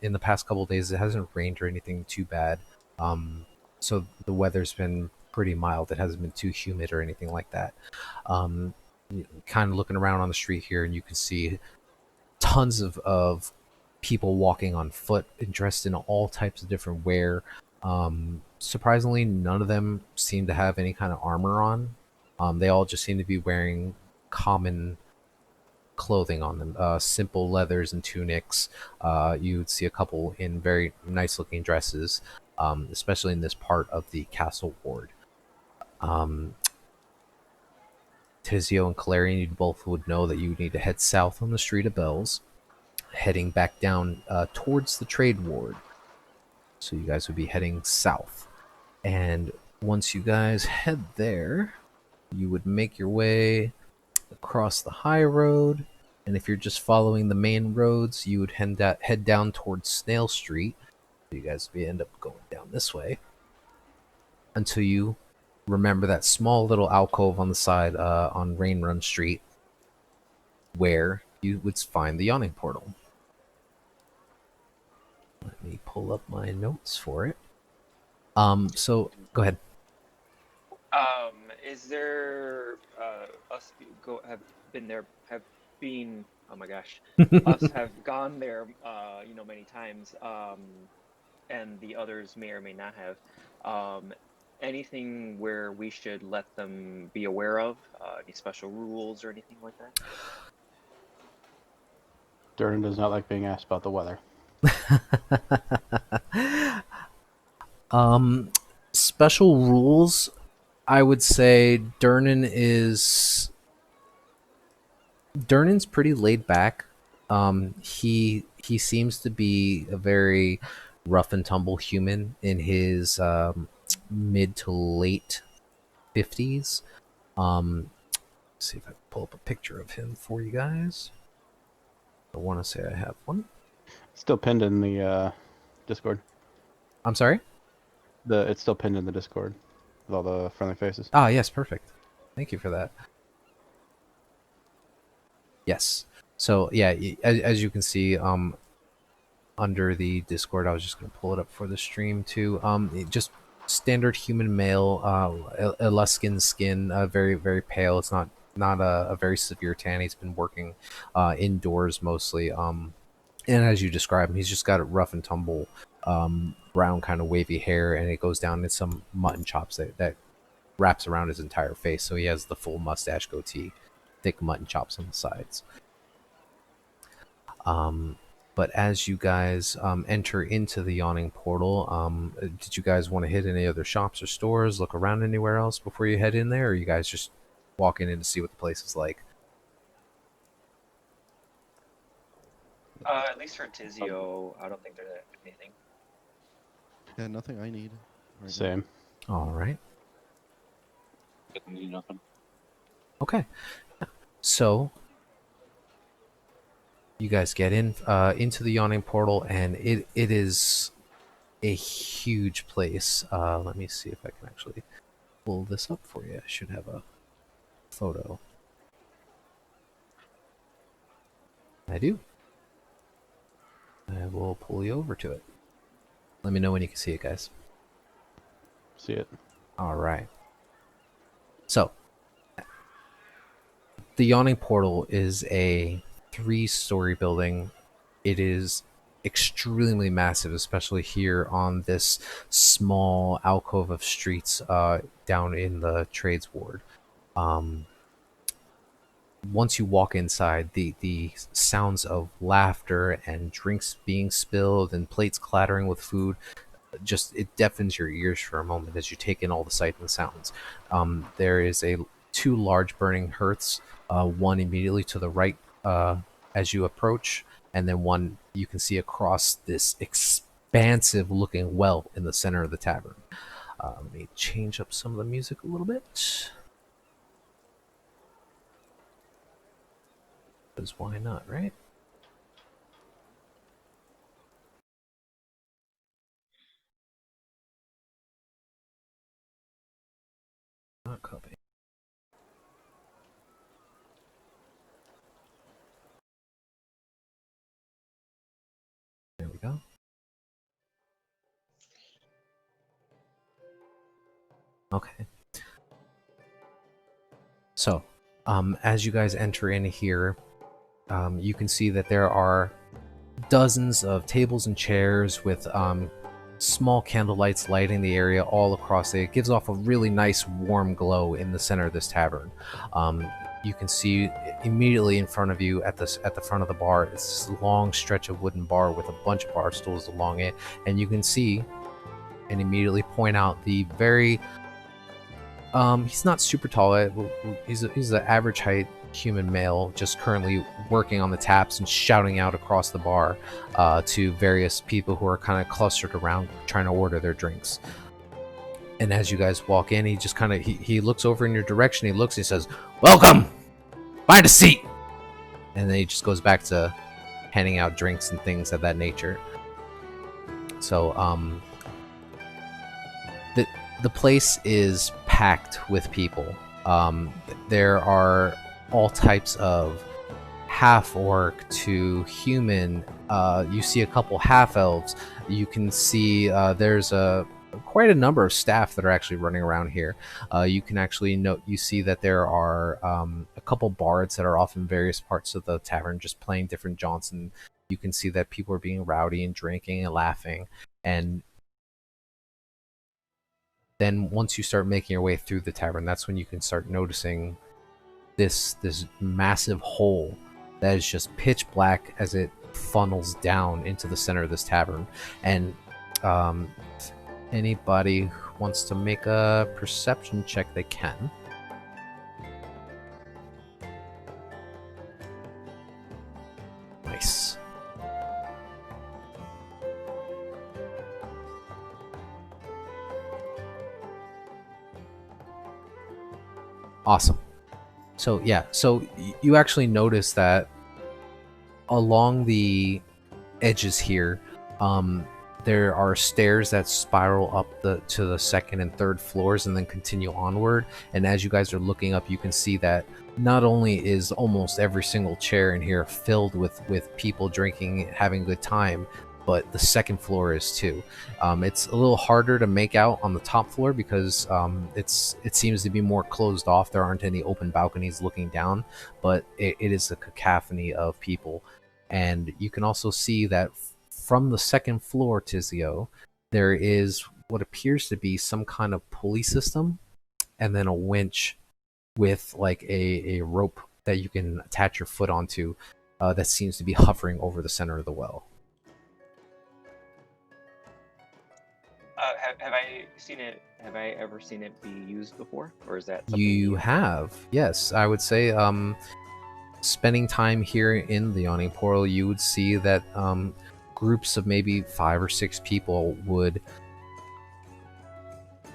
[SPEAKER 2] In the past couple of days, it hasn't rained or anything too bad. So the weather's been pretty mild. It hasn't been too humid or anything like that. Kind of looking around on the street here, and you can see tons of people walking on foot and dressed in all types of different wear. Surprisingly, none of them seem to have any kind of armor on. They all just seem to be wearing common clothing on them, simple leathers and tunics. You'd see a couple in very nice looking dresses, especially in this part of the castle ward. Tizio and Calarian, you both would know that you need to head south on the Street of Bells, heading back down towards the trade ward. So you guys would be heading south. And once you guys head there, you would make your way across the high road. And if you're just following the main roads, you would head down towards Snail Street. So you guys would end up going down this way until you remember that small little alcove on the side on Rain Run Street where you would find the Yawning Portal. Let me pull up my notes for it. So go ahead.
[SPEAKER 3] Is there us have been there have been oh my gosh us have gone there many times and the others may or may not have anything where we should let them be aware of any special rules or anything like that?
[SPEAKER 4] Durden does not like being asked about the weather.
[SPEAKER 2] Special rules, I would say Durnan's pretty laid back. He seems to be a very rough and tumble human in his mid to late 50s. Let's see if I can pull up a picture of him for you guys. I want to say I have one.
[SPEAKER 4] It's still pinned in the Discord.
[SPEAKER 2] I'm sorry?
[SPEAKER 4] It's still pinned in the Discord with all the friendly faces.
[SPEAKER 2] Ah, yes, perfect. Thank you for that. Yes. So, yeah, as you can see, under the Discord, I was just going to pull it up for the stream, too. Just standard human male, Eluskin skin, very, very pale. It's not a very severe tan. He's been working indoors mostly. And as you describe him, he's just got a rough and tumble brown kind of wavy hair, and it goes down in some mutton chops that wraps around his entire face. So he has the full mustache goatee. thick mutton chops on the sides. But as you guys enter into the yawning portal, did you guys want to hit any other shops or stores, look around anywhere else before you head in there, or are you guys just walking in to see what the place is like?
[SPEAKER 3] At least for Tizio, I don't think there's anything.
[SPEAKER 1] Yeah, nothing I need. Right now.
[SPEAKER 4] Same.
[SPEAKER 2] All right.
[SPEAKER 5] Didn't need nothing.
[SPEAKER 2] Okay. So you guys get in into the yawning portal, and it is a huge place. Let me see if I can actually pull this up for you. I should have a photo. I do. I will pull you over to it. Let me know when you can see it, guys.
[SPEAKER 4] See it.
[SPEAKER 2] All right. So, the Yawning Portal is a 3-story building. It is extremely massive, especially here on this small alcove of streets down in the trades ward. Once you walk inside, the sounds of laughter and drinks being spilled and plates clattering with food, just it deafens your ears for a moment as you take in all the sight and sounds. There is 2 large burning hearths, one immediately to the right as you approach, and then one you can see across this expansive looking well in the center of the tavern. Let me change up some of the music a little bit. Because why not, right? Not copy. There we go. Okay. So, as you guys enter in here, you can see that there are dozens of tables and chairs with small candle lights lighting the area all across it. It gives off a really nice warm glow in the center of this tavern. You can see immediately in front of you at the front of the bar, it's this long stretch of wooden bar with a bunch of bar stools along it, and you can see and immediately point out the very he's not super tall. He's an average height human male, just currently working on the taps and shouting out across the bar to various people who are kind of clustered around trying to order their drinks. And as you guys walk in, he just kind of he looks over in your direction. He looks and he says, "Welcome, find a seat." And then he just goes back to handing out drinks and things of that nature. So the place is packed with people. There are all types of half-orc to human. You see a couple half-elves. You can see there's quite a number of staff that are actually running around here. You can actually you see that there are a couple bards that are off in various parts of the tavern just playing different jaunts, and you can see that people are being rowdy and drinking and laughing. And then once you start making your way through the tavern, that's when you can start noticing this massive hole that is just pitch black as it funnels down into the center of this tavern. And anybody who wants to make a perception check, they can. Nice. Awesome. So yeah, so you actually notice that along the edges here, there are stairs that spiral up to the second and third floors and then continue onward. And as you guys are looking up, you can see that not only is almost every single chair in here filled with people drinking, having a good time, but the second floor is too. It's a little harder to make out on the top floor because it seems to be more closed off. There aren't any open balconies looking down, but it is a cacophony of people. And you can also see that from the second floor, Tizio, there is what appears to be some kind of pulley system and then a winch with like a rope that you can attach your foot onto that seems to be hovering over the center of the well.
[SPEAKER 3] Have I seen it? Have I ever seen it be used before, or is that something
[SPEAKER 2] You
[SPEAKER 3] new?
[SPEAKER 2] have, yes. I would say, spending time here in the Yawning Portal, you would see that groups of maybe 5 or 6 people would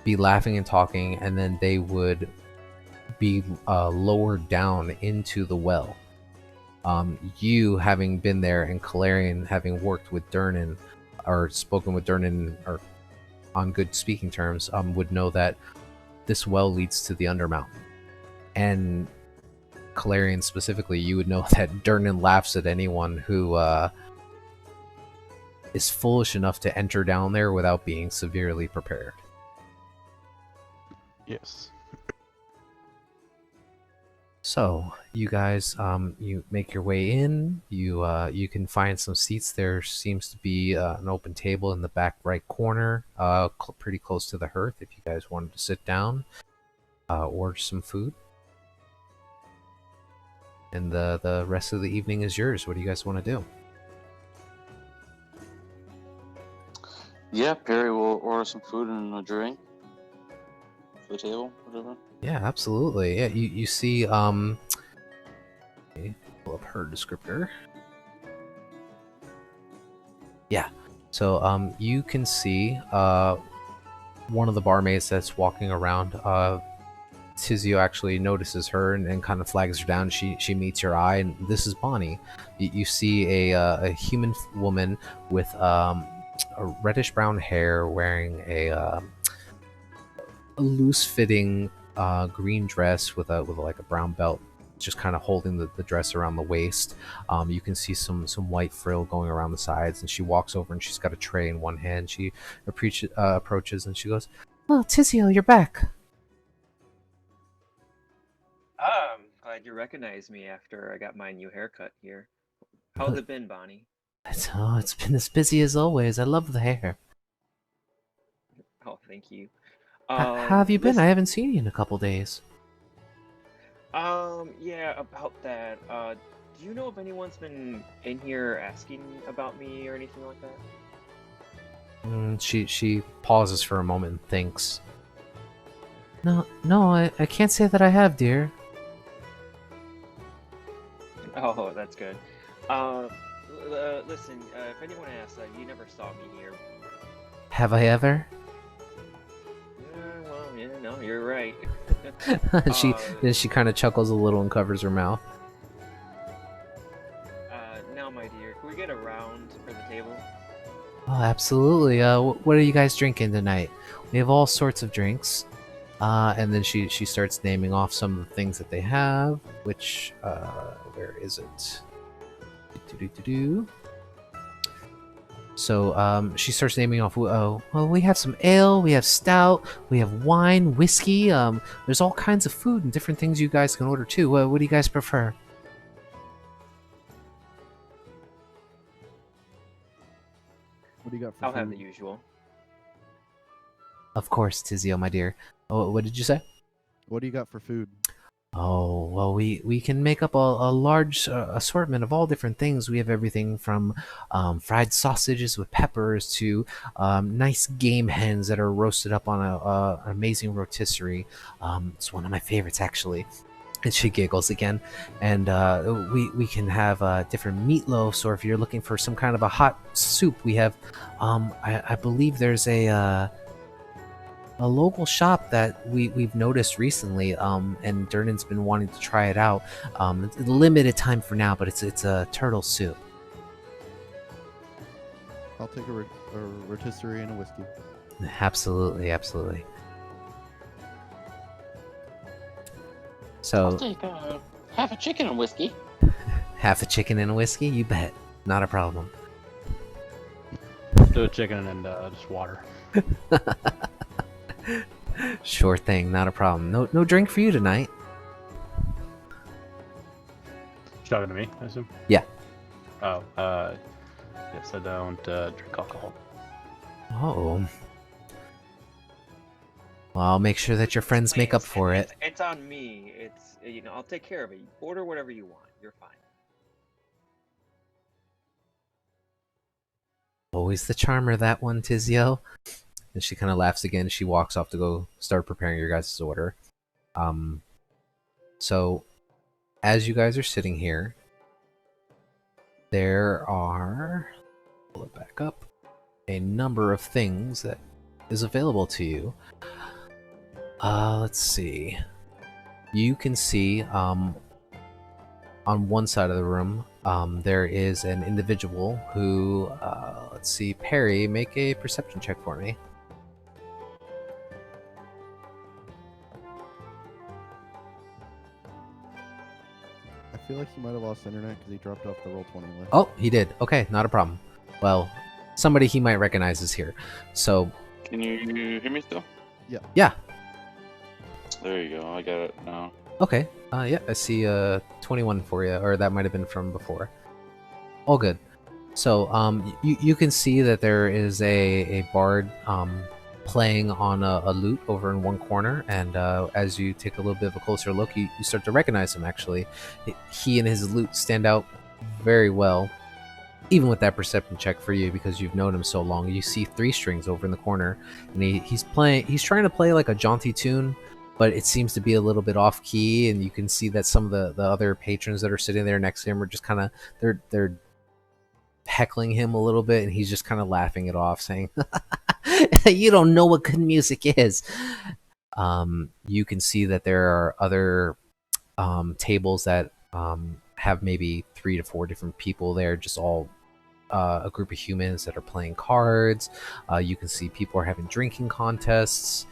[SPEAKER 2] be laughing and talking, and then they would be lowered down into the well. You having been there, and Calarian having worked with Durnan, or spoken with Durnan, or on good speaking terms, would know that this well leads to the Undermountain. And Calarian specifically, you would know that Durnan laughs at anyone who is foolish enough to enter down there without being severely prepared.
[SPEAKER 4] Yes.
[SPEAKER 2] So you guys, you make your way in. You can find some seats. There seems to be an open table in the back right corner, pretty close to the hearth. If you guys wanted to sit down, order some food, and the rest of the evening is yours. What do you guys want to do?
[SPEAKER 5] Yeah, Perry will order some food and a drink for the table, whatever.
[SPEAKER 2] Yeah, absolutely. Yeah, you see, let me pull up her descriptor. Yeah, so you can see one of the barmaids that's walking around. Tizio actually notices her and kind of flags her down. She meets your eye, and this is Bonnie. You see a human woman with a reddish brown hair, wearing a loose fitting green dress with like a brown belt, just kind of holding the dress around the waist. You can see some white frill going around the sides, and she walks over and she's got a tray in one hand. She approaches and she goes, "Oh, Tizio, you're back."
[SPEAKER 3] Glad you recognized me after I got my new haircut here. How's it been, Bonnie?
[SPEAKER 2] It's been as busy as always. I love the hair.
[SPEAKER 3] Oh, thank you.
[SPEAKER 2] How have you been?
[SPEAKER 3] Listen,
[SPEAKER 2] I haven't seen you in a couple days.
[SPEAKER 3] yeah, about that. Do you know if anyone's been in here asking about me or anything like that?
[SPEAKER 2] She pauses for a moment and thinks. No, I can't say that I have, dear.
[SPEAKER 3] Oh, that's good. Listen, if anyone asks, you never saw me here.
[SPEAKER 2] Have I ever?
[SPEAKER 3] Well, yeah, no, you're right.
[SPEAKER 2] Then she kind of chuckles a little and covers her mouth.
[SPEAKER 3] Now, my dear, can we get a round for the table?
[SPEAKER 2] Oh, absolutely. What are you guys drinking tonight? We have all sorts of drinks. And then she starts naming off some of the things that they have. Which, where is it? So she starts naming off. Oh, well, we have some ale, we have stout, we have wine, whiskey. There's all kinds of food and different things you guys can order too. What do you guys prefer?
[SPEAKER 1] What do you got for
[SPEAKER 3] I'll have the
[SPEAKER 1] food?
[SPEAKER 3] usual.
[SPEAKER 2] Of course, Tizio, my dear. Oh, what did you say?
[SPEAKER 1] What do you got for food?
[SPEAKER 2] Oh, well, we can make up a large assortment of all different things. We have everything from fried sausages with peppers to nice game hens that are roasted up on an amazing rotisserie. It's one of my favorites, actually. And she giggles again. And we can have different meatloafs, or if you're looking for some kind of a hot soup, we have, I believe there's a local shop that we've noticed recently, and Durnan's been wanting to try it out. It's a limited time for now, but it's a turtle soup.
[SPEAKER 1] I'll take a rotisserie and a whiskey.
[SPEAKER 2] Absolutely.
[SPEAKER 5] I'll
[SPEAKER 2] So
[SPEAKER 5] take half a chicken and whiskey.
[SPEAKER 2] half a chicken and a whiskey, you bet. Not a problem.
[SPEAKER 4] Do a chicken and just water.
[SPEAKER 2] Sure thing, not a problem. No drink for you tonight.
[SPEAKER 4] She's talking to me, I assume?
[SPEAKER 2] Yeah.
[SPEAKER 4] Oh, yes, I don't drink alcohol.
[SPEAKER 2] Oh. Well, I'll make sure that your friends make up for it.
[SPEAKER 3] It's on me. It's I'll take care of it. Order whatever you want. You're fine.
[SPEAKER 2] Always the charmer, that one, Tizio. And she kind of laughs again. She walks off to go start preparing your guys' order. So, as you guys are sitting here, there are, pull it back up, a number of things that is available to you. Let's see. You can see on one side of the room, there is an individual who, let's see, Perry, make a perception check for me.
[SPEAKER 1] I feel like he might have lost internet because he dropped off the Roll20 list.
[SPEAKER 2] Oh, he did. Okay, not a problem. Well, somebody he might recognize is here. So,
[SPEAKER 5] Can you hear me still?
[SPEAKER 2] yeah.
[SPEAKER 5] There you go. I got it now.
[SPEAKER 2] Okay. Yeah, I see 21 for you, or that might have been from before. All good. So, you can see that there is a bard playing on a lute over in one corner, and as you take a little bit of a closer look, you start to recognize him, actually. He and his lute stand out very well, even with that perception check for you, because you've known him so long. You see 3 strings over in the corner, and he's trying to play like a jaunty tune, but it seems to be a little bit off key, and you can see that some of the other patrons that are sitting there next to him are just kind of, they're heckling him a little bit, and he's just kind of laughing it off, saying, "You don't know what good music is." You can see that there are other tables that have maybe 3 to 4 different people there, just all a group of humans that are playing cards. You can see people are having drinking contests.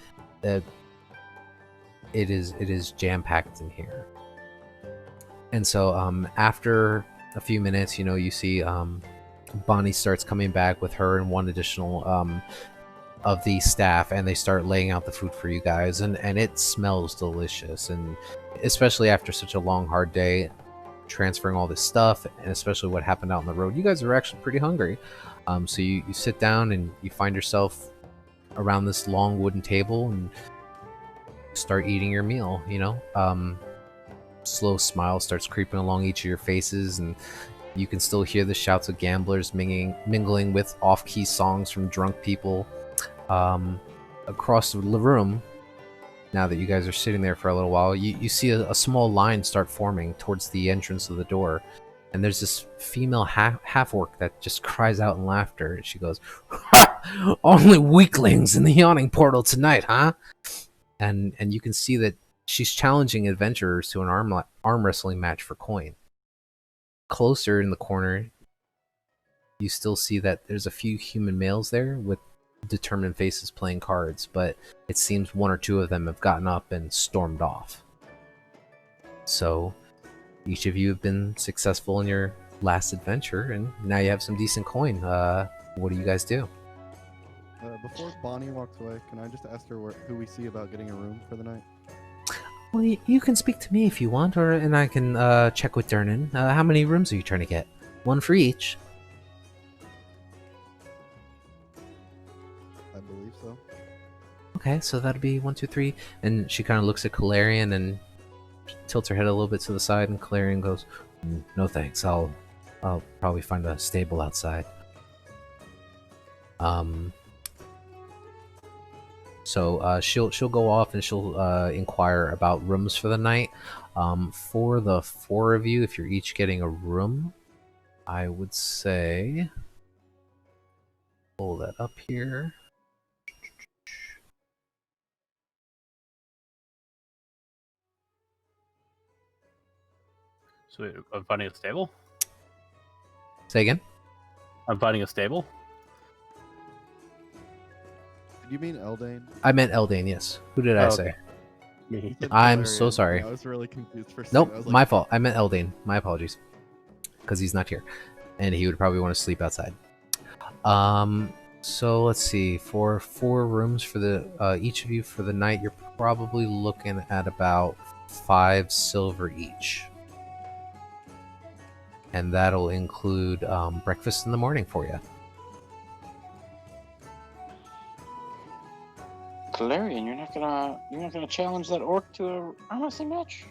[SPEAKER 2] It is jam-packed in here. And so after a few minutes, you see Bonnie starts coming back with her and one additional of the staff, and they start laying out the food for you guys, and it smells delicious, and especially after such a long, hard day transferring all this stuff, and especially what happened out on the road, you guys are actually pretty hungry. So you sit down and you find yourself around this long wooden table and start eating your meal. Slow smile starts creeping along each of your faces, and you can still hear the shouts of gamblers mingling with off-key songs from drunk people across the room. Now that you guys are sitting there for a little while, you see a small line start forming towards the entrance of the door, and there's this female half-orc that just cries out in laughter, and she goes, "Ha! Only weaklings in the yawning portal tonight, huh?" And you can see that she's challenging adventurers to an arm wrestling match for coin. Closer in the corner, you still see that there's a few human males there with determined faces playing cards, but it seems 1 or 2 of them have gotten up and stormed off. So each of you have been successful in your last adventure, and now you have some decent coin. What do you guys do?
[SPEAKER 1] Before Bonnie walks away, can I just ask her who we see about getting a room for the night?
[SPEAKER 2] Well, you can speak to me if you want, and I can check with Dernan. How many rooms are you trying to get? 1 for each.
[SPEAKER 1] I believe so.
[SPEAKER 2] Okay, so that'd be 1, 2, 3. And she kind of looks at Calarian and tilts her head a little bit to the side, and Calarian goes, "No thanks. I'll probably find a stable outside." So she'll go off and she'll inquire about rooms for the night. For the 4 of you, if you're each getting a room, I would say, pull that up here.
[SPEAKER 4] So I'm finding a stable?
[SPEAKER 2] Say again?
[SPEAKER 4] I'm finding a stable?
[SPEAKER 1] Did you mean Eldane?
[SPEAKER 2] I meant Eldane, yes. Who did I say?
[SPEAKER 4] Okay. Me.
[SPEAKER 1] You said
[SPEAKER 2] I'm so
[SPEAKER 1] Valerian.
[SPEAKER 2] sorry.
[SPEAKER 1] I was really confused for a second.
[SPEAKER 2] Nope,
[SPEAKER 1] I was like,
[SPEAKER 2] my fault. I meant Eldane. My apologies. Because he's not here. And he would probably want to sleep outside. So let's see. For 4 rooms for the each of you for the night, you're probably looking at about 5 silver each. And that'll include breakfast in the morning for you.
[SPEAKER 5] Calarian, you're not gonna challenge that orc to a arm wrestling match?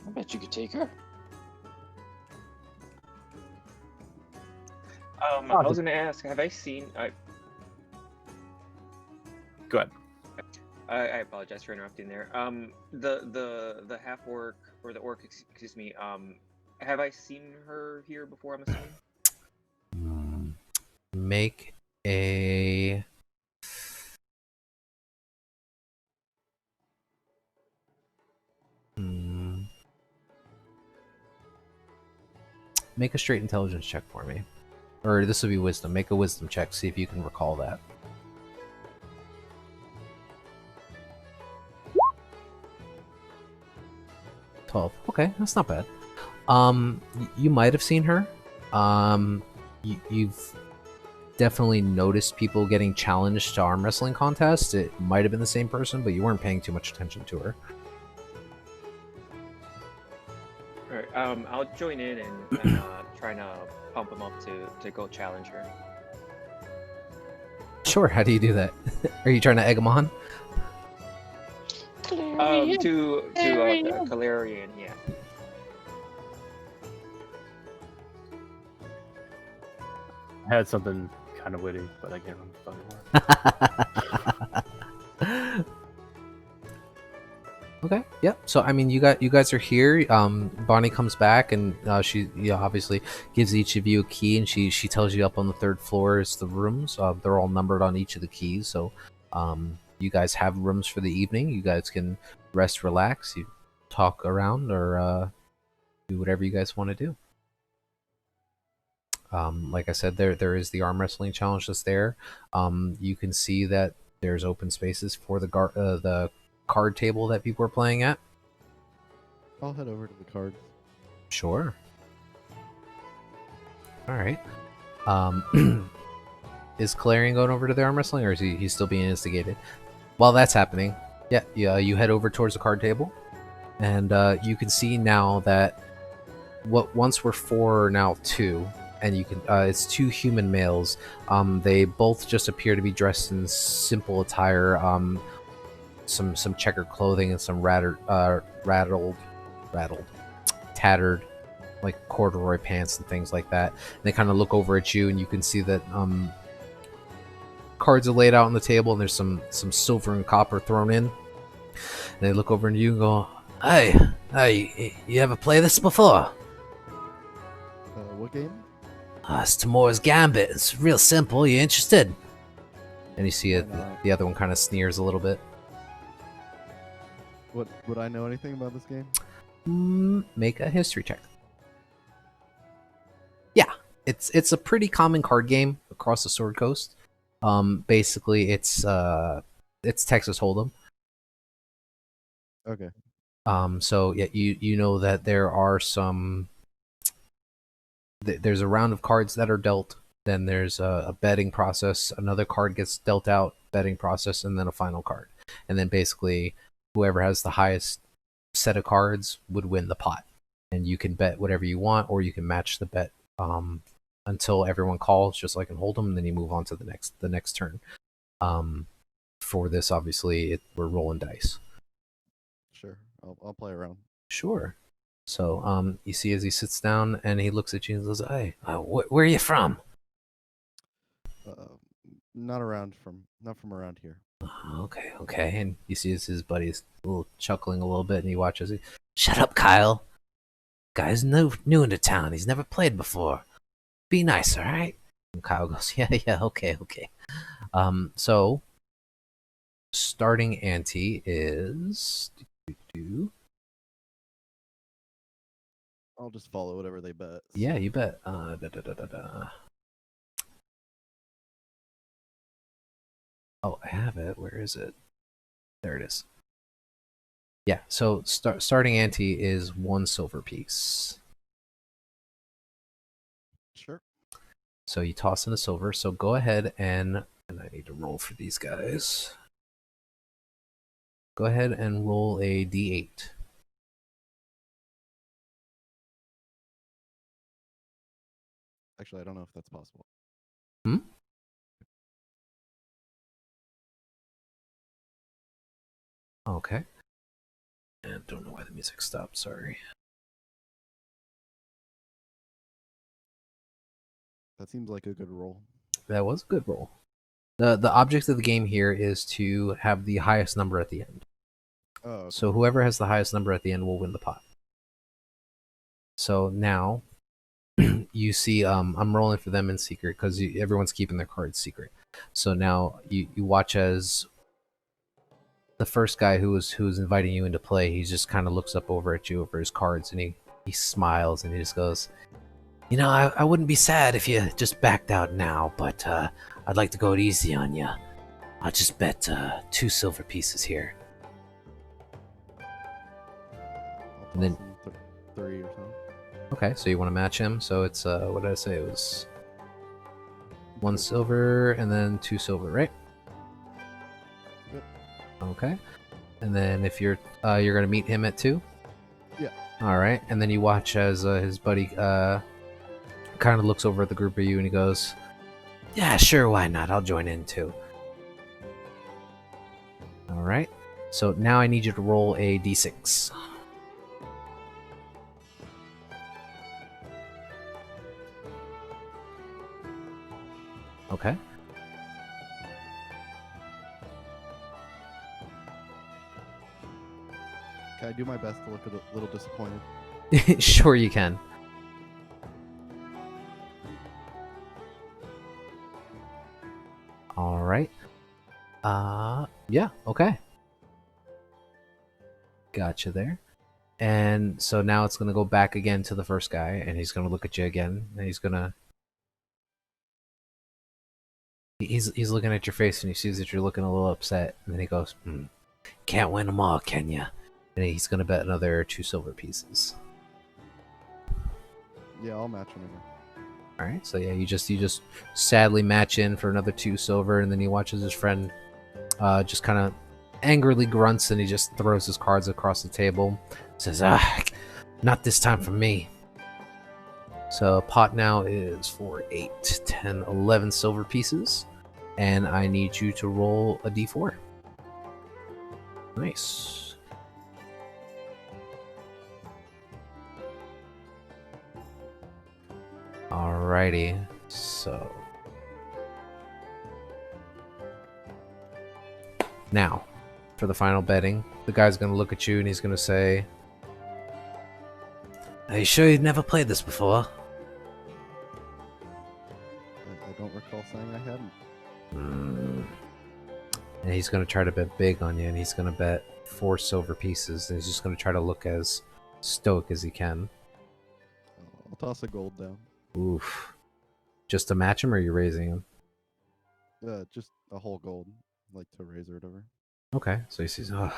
[SPEAKER 5] I bet you could take her.
[SPEAKER 3] I was gonna ask, have I seen?
[SPEAKER 6] Go ahead.
[SPEAKER 3] I apologize for interrupting there. The half orc or the orc, excuse me. Have I seen her here before? I'm assuming.
[SPEAKER 2] Make a make a straight intelligence check for me, or this will be wisdom. Make a wisdom check. See if you can recall that. 12. Okay, that's not bad. You might have seen her. You've definitely noticed people getting challenged to arm wrestling contests. It might have been the same person, but you weren't paying too much attention to her.
[SPEAKER 3] All right. I'll join in and try to pump him up to go challenge her.
[SPEAKER 2] Sure. How do you do that? Are you trying to egg him on?
[SPEAKER 3] To Calarian, yeah.
[SPEAKER 4] I had something kind of witty, but I can't remember what it was.
[SPEAKER 2] Okay. Yep. So I mean, you guys are here. Bonnie comes back and she obviously gives each of you a key, and she tells you up on the 3rd floor is the rooms. They're all numbered on each of the keys. So you guys have rooms for the evening. You guys can rest, relax, you talk around, or do whatever you guys want to do. Like I said, there is the arm wrestling challenge that's there. You can see that there's open spaces for the card table that people are playing at.
[SPEAKER 1] I'll head over to the cards.
[SPEAKER 2] Sure. All right. Is Calarian going over to the arm wrestling, or is he's still being instigated? While that's happening, yeah, you head over towards the card table, and you can see now that what once were 4 are now 2, and you can it's 2 human males. They both just appear to be dressed in simple attire, some checkered clothing and some tattered like corduroy pants and things like that. And they kind of look over at you, and you can see that cards are laid out on the table, and there's some silver and copper thrown in. And they look over at you and go, "Hey, you ever play this before?"
[SPEAKER 1] What game?
[SPEAKER 2] It's Timor's Gambit. It's real simple. You interested? And you see it.
[SPEAKER 1] Why not?
[SPEAKER 2] The other one kind of sneers a little bit.
[SPEAKER 1] Would I know anything about this game?
[SPEAKER 2] Make a history check. Yeah, it's a pretty common card game across the Sword Coast. Basically, it's Texas Hold'em.
[SPEAKER 1] Okay.
[SPEAKER 2] So yeah, you know that there are some. There's a round of cards that are dealt. Then there's a betting process. Another card gets dealt out, betting process, and then a final card. And then basically, whoever has the highest set of cards would win the pot. And you can bet whatever you want, or you can match the bet until everyone calls, just like in Hold'em, and then you move on to the next turn. For this, obviously, we're rolling dice.
[SPEAKER 1] Sure. I'll play around.
[SPEAKER 2] Sure. So you see as he sits down and he looks at you and says, "Hey, where are you from?"
[SPEAKER 1] Not from around here.
[SPEAKER 2] Okay. And you see as his buddy's chuckling a little bit, and he watches it. "Shut up, Kyle. Guy's new into town. He's never played before. Be nice, all right?" And Kyle goes, "Yeah, okay." So starting ante is.
[SPEAKER 1] I'll just follow whatever they bet.
[SPEAKER 2] Yeah, you bet. Oh, I have it. Where is it? There it is. Yeah, so starting ante is 1 silver piece.
[SPEAKER 1] Sure.
[SPEAKER 2] So you toss in a silver. So go ahead and I need to roll for these guys. Go ahead and roll a d8.
[SPEAKER 1] Actually, I don't know if that's possible.
[SPEAKER 2] Okay. And don't know why the music stopped. Sorry.
[SPEAKER 1] That seems like a good roll.
[SPEAKER 2] That was a good roll. The object of the game here is to have the highest number at the end.
[SPEAKER 1] Oh, okay.
[SPEAKER 2] So whoever has the highest number at the end will win the pot. So now you see I'm rolling for them in secret because everyone's keeping their cards secret. So now you watch as the first guy who was inviting you into play, he just kind of looks up over at you over his cards, and he smiles and he just goes, "You know, I wouldn't be sad if you just backed out now, but I'd like to go it easy on you. I'll just bet 2 silver pieces here."
[SPEAKER 1] I'll
[SPEAKER 2] And then-
[SPEAKER 1] toss him 3 or something.
[SPEAKER 2] Okay, so you want to match him? So it's what did I say? It was 1 silver and then 2 silver, right?
[SPEAKER 1] Yep.
[SPEAKER 2] Okay, and then if you're gonna meet him at 2.
[SPEAKER 1] Yeah.
[SPEAKER 2] All right, and then you watch as his buddy kind of looks over at the group of you and he goes, "Yeah, sure, why not? I'll join in too." All right, so now I need you to roll a d6. Okay.
[SPEAKER 1] Can I do my best to look a little disappointed?
[SPEAKER 2] Sure you can. All right. Yeah, okay. Gotcha there. And so now it's going to go back again to the first guy, and he's going to look at you again, and he's going to... He's looking at your face, and he sees that you're looking a little upset, and then he goes, "Can't win them all, can ya?" And he's going to bet another 2 silver pieces.
[SPEAKER 1] Yeah, I'll match him again.
[SPEAKER 2] All right, so yeah, you just sadly match in for another 2 silver, and then he watches his friend just kind of angrily grunts, and he just throws his cards across the table, says, "Not this time for me." So pot now is for 8, 10, 11 silver pieces, and I need you to roll a d4. Nice. Alrighty, so now for the final betting, the guy's gonna look at you and he's gonna say, "Are you sure you've never played this before?"
[SPEAKER 1] I don't recall saying I hadn't.
[SPEAKER 2] And he's gonna try to bet big on you, and he's gonna bet 4 silver pieces, and he's just gonna try to look as stoic as he can.
[SPEAKER 1] I'll toss a gold down.
[SPEAKER 2] Oof. Just to match him, or are you raising him?
[SPEAKER 1] Just a whole gold, like to raise or whatever.
[SPEAKER 2] Okay, so he says, "Oh,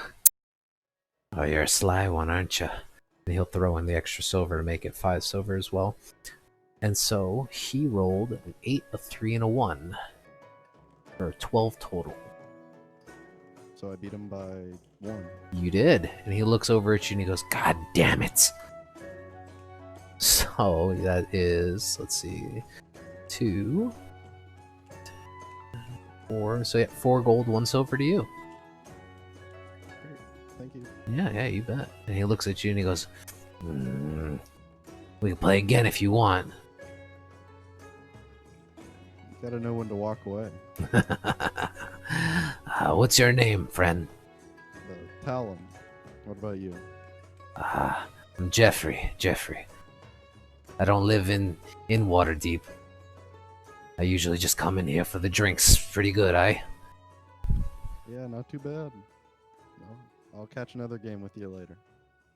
[SPEAKER 2] you're a sly one, aren't you?" And he'll throw in the extra silver to make it 5 silver as well. And so he rolled an 8, a 3, and a 1 for 12 total.
[SPEAKER 1] So I beat him by 1.
[SPEAKER 2] You did. And he looks over at you and he goes, "God damn it." So that is, let's see, 2, 4. So yeah, 4 gold, 1 silver to you.
[SPEAKER 1] Great. Thank you.
[SPEAKER 2] Yeah, you bet. And he looks at you and he goes, "We can play again if you want."
[SPEAKER 1] You gotta know when to walk away.
[SPEAKER 2] What's your name, friend?
[SPEAKER 1] Talon. What about you?
[SPEAKER 2] I'm Jeffrey. I don't live in Waterdeep. I usually just come in here for the drinks. Pretty good, eh?
[SPEAKER 1] Yeah, not too bad. No, I'll catch another game with you later.